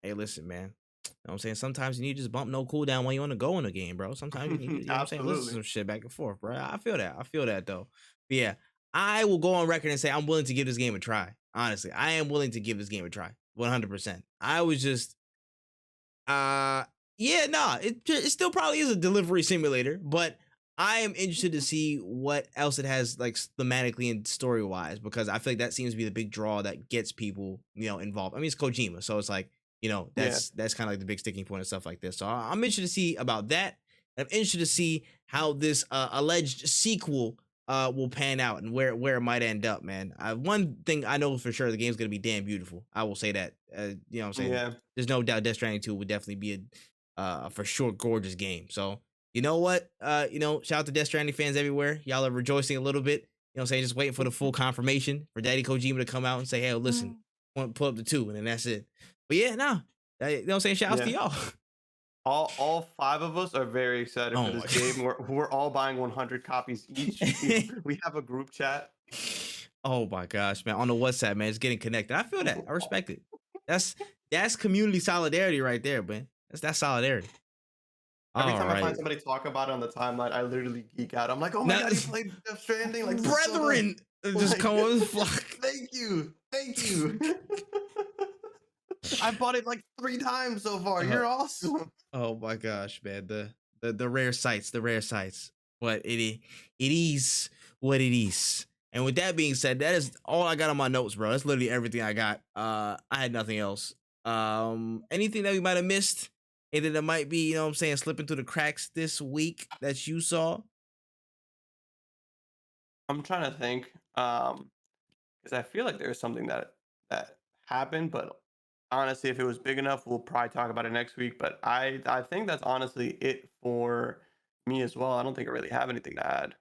Hey, listen, man. You know what I'm saying? Sometimes you need to just bump no cooldown when you want to go in a game, bro. Sometimes you need to, you know what I'm saying? Listen to Absolutely. some shit back and forth, bro. I feel that. I feel that though. But yeah, I will go on record and say I'm willing to give this game a try. Honestly, I am willing to give this game a try. 100%. I was just uh yeah, nah, it still probably is a delivery simulator, but I am interested to see what else it has like thematically and story wise because I feel like that seems to be the big draw that gets people, involved. I mean, it's Kojima, so it's like, Yeah. that's kind of like the big sticking point and stuff like this. So I'm interested to see about that. I'm interested to see how this alleged sequel will pan out and where it might end up, man. One thing I know for sure, the game's gonna be damn beautiful. I will say that. You know what I'm saying? Yeah. There's no doubt Death Stranding 2 would definitely be a for sure gorgeous game. So you know what? Shout out to Death Stranding fans everywhere. Y'all are rejoicing a little bit. You know what I'm saying? Just waiting for the full confirmation for Daddy Kojima to come out and say, hey, listen, want to pull up the 2, and then that's it. But yeah, nah. You know what I'm saying? Shout outs to Yeah. y'all. All five of us are very excited for Oh this my game. We're all buying 100 copies each. god. We have a group chat. Oh my gosh, man. On the WhatsApp, man. It's getting connected. I feel that. I respect it. That's community solidarity right there, man. That's solidarity. Every All time I find right. somebody talk about it on the timeline, I literally geek out. I'm like, oh my Now, god, you played Death Stranding? Like, this is so dope. brethren, just Like, come on the flock. thank you. Thank you. I bought it like 3 times so far. Uh, You're awesome. oh my gosh, man. The rare sights, the rare sights. But it is what it is. And with that being said, that is all I got on my notes, bro. That's literally everything I got. I had nothing else. Anything that we might have missed? Anything that might be, slipping through the cracks this week that you saw? I'm trying to think. Because I feel like there's something that happened, but honestly, if it was big enough, we'll probably talk about it next week. But I think that's honestly it for me as well. I don't think I really have anything to add.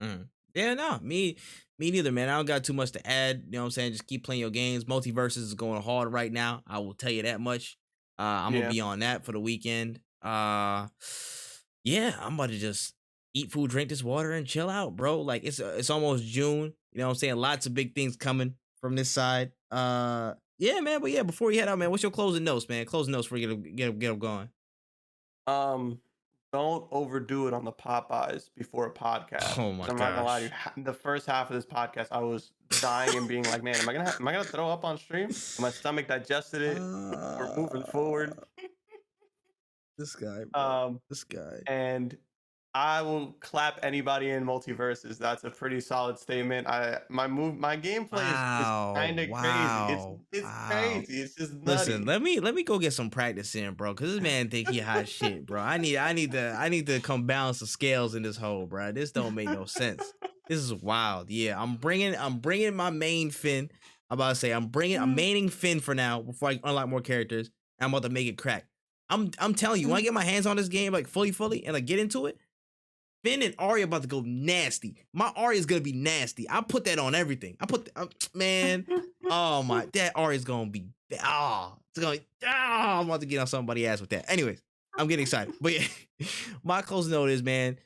Mm. Yeah, no, me neither, man. I don't got too much to add. You know what I'm saying? Just keep playing your games. Multiverses is going hard right now. I will tell you that much. I'm gonna Yeah. be on that for the weekend. Yeah, I'm about to just eat food, drink this water, and chill out, bro. Like it's almost June. You know what I'm saying? Lots of big things coming from this side. Yeah, man. But yeah, before you head out, man, what's your closing notes, man? Closing notes before you get them going. Um, don't overdo it on the Popeyes before a podcast. Oh my I'm not gonna lie to you. gosh. The first half of this podcast, I was dying and being like, man, am I gonna throw up on stream? My stomach digested it. We're moving forward. This guy, bro. Um, This guy. and I will clap anybody in multiverses. That's a pretty solid statement. My gameplay is Wow. kind of crazy. Wow. It's Wow. crazy. It's just Listen, nutty. let me go get some practice in, bro. Cause this man think he hot shit, bro. I need to come balance the scales in this hole, bro. This don't make no sense. This is wild. Yeah, I'm bringing my main Finn. I'm about to say I'm maining Finn for now before I unlock more characters. I'm about to make it crack. I'm telling you, when I get my hands on this game like fully and like get into it, Finn and Arya about to go nasty. My Arya's gonna be nasty. I put that on everything. Man. Oh my, that Arya's gonna be. I'm about to get on somebody's ass with that. Anyways, I'm getting excited. But yeah, my closing note is, man,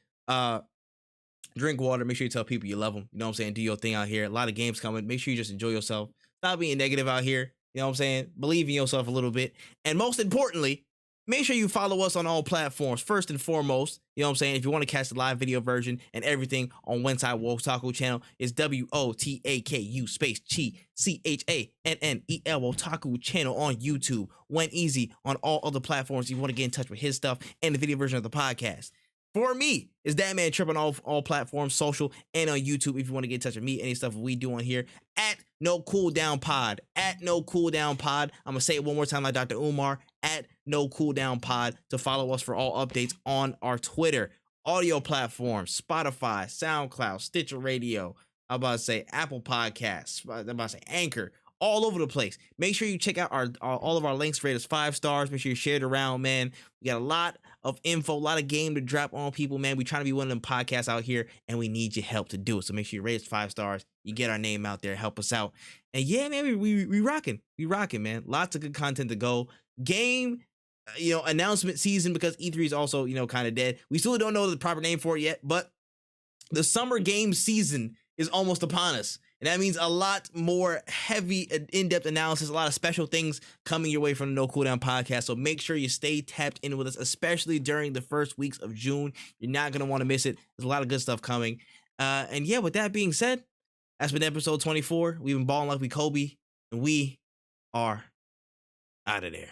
drink water. Make sure you tell people you love them. You know what I'm saying? Do your thing out here. A lot of games coming. Make sure you just enjoy yourself. Stop being negative out here. You know what I'm saying? Believe in yourself a little bit. And most importantly, make sure you follow us on all platforms. First and foremost, you know what I'm saying? If you want to catch the live video version and everything on Wensai Wotaku channel, it's WOTAKU space Chi CHANNEL Wotaku channel on YouTube. WenEazy on all other platforms. If you want to get in touch with his stuff and the video version of the podcast. For me, is ThatManTripp on all platforms, social, and on YouTube. If you want to get in touch with me, any stuff we do on here, at No Cooldown Pod. At No Cooldown Pod. I'm going to say it one more time like Dr. Umar. At No Cooldown Pod to follow us for all updates on our Twitter, audio platforms, Spotify, SoundCloud, Stitcher Radio. I'm about to say Apple Podcasts. I'm about to say Anchor. All over the place. Make sure you check out our all of our links, rate us 5 stars. Make sure you share it around, man. We got a lot of info, a lot of game to drop on people, man. We trying to be one of them podcasts out here, and we need your help to do it. So make sure you rate us 5 stars. you get our name out there, help us out. And yeah, man, we rocking, man. Lots of good content to go. Game, announcement season, because E3 is also, kind of dead. We still don't know the proper name for it yet, but the summer game season is almost upon us. And that means a lot more heavy, in-depth analysis, a lot of special things coming your way from the No Cooldown podcast. So make sure you stay tapped in with us, especially during the first weeks of June. You're not going to want to miss it. There's a lot of good stuff coming. And yeah, with that being said, that's been episode 24. We've been balling like we Kobe, and we are out of there.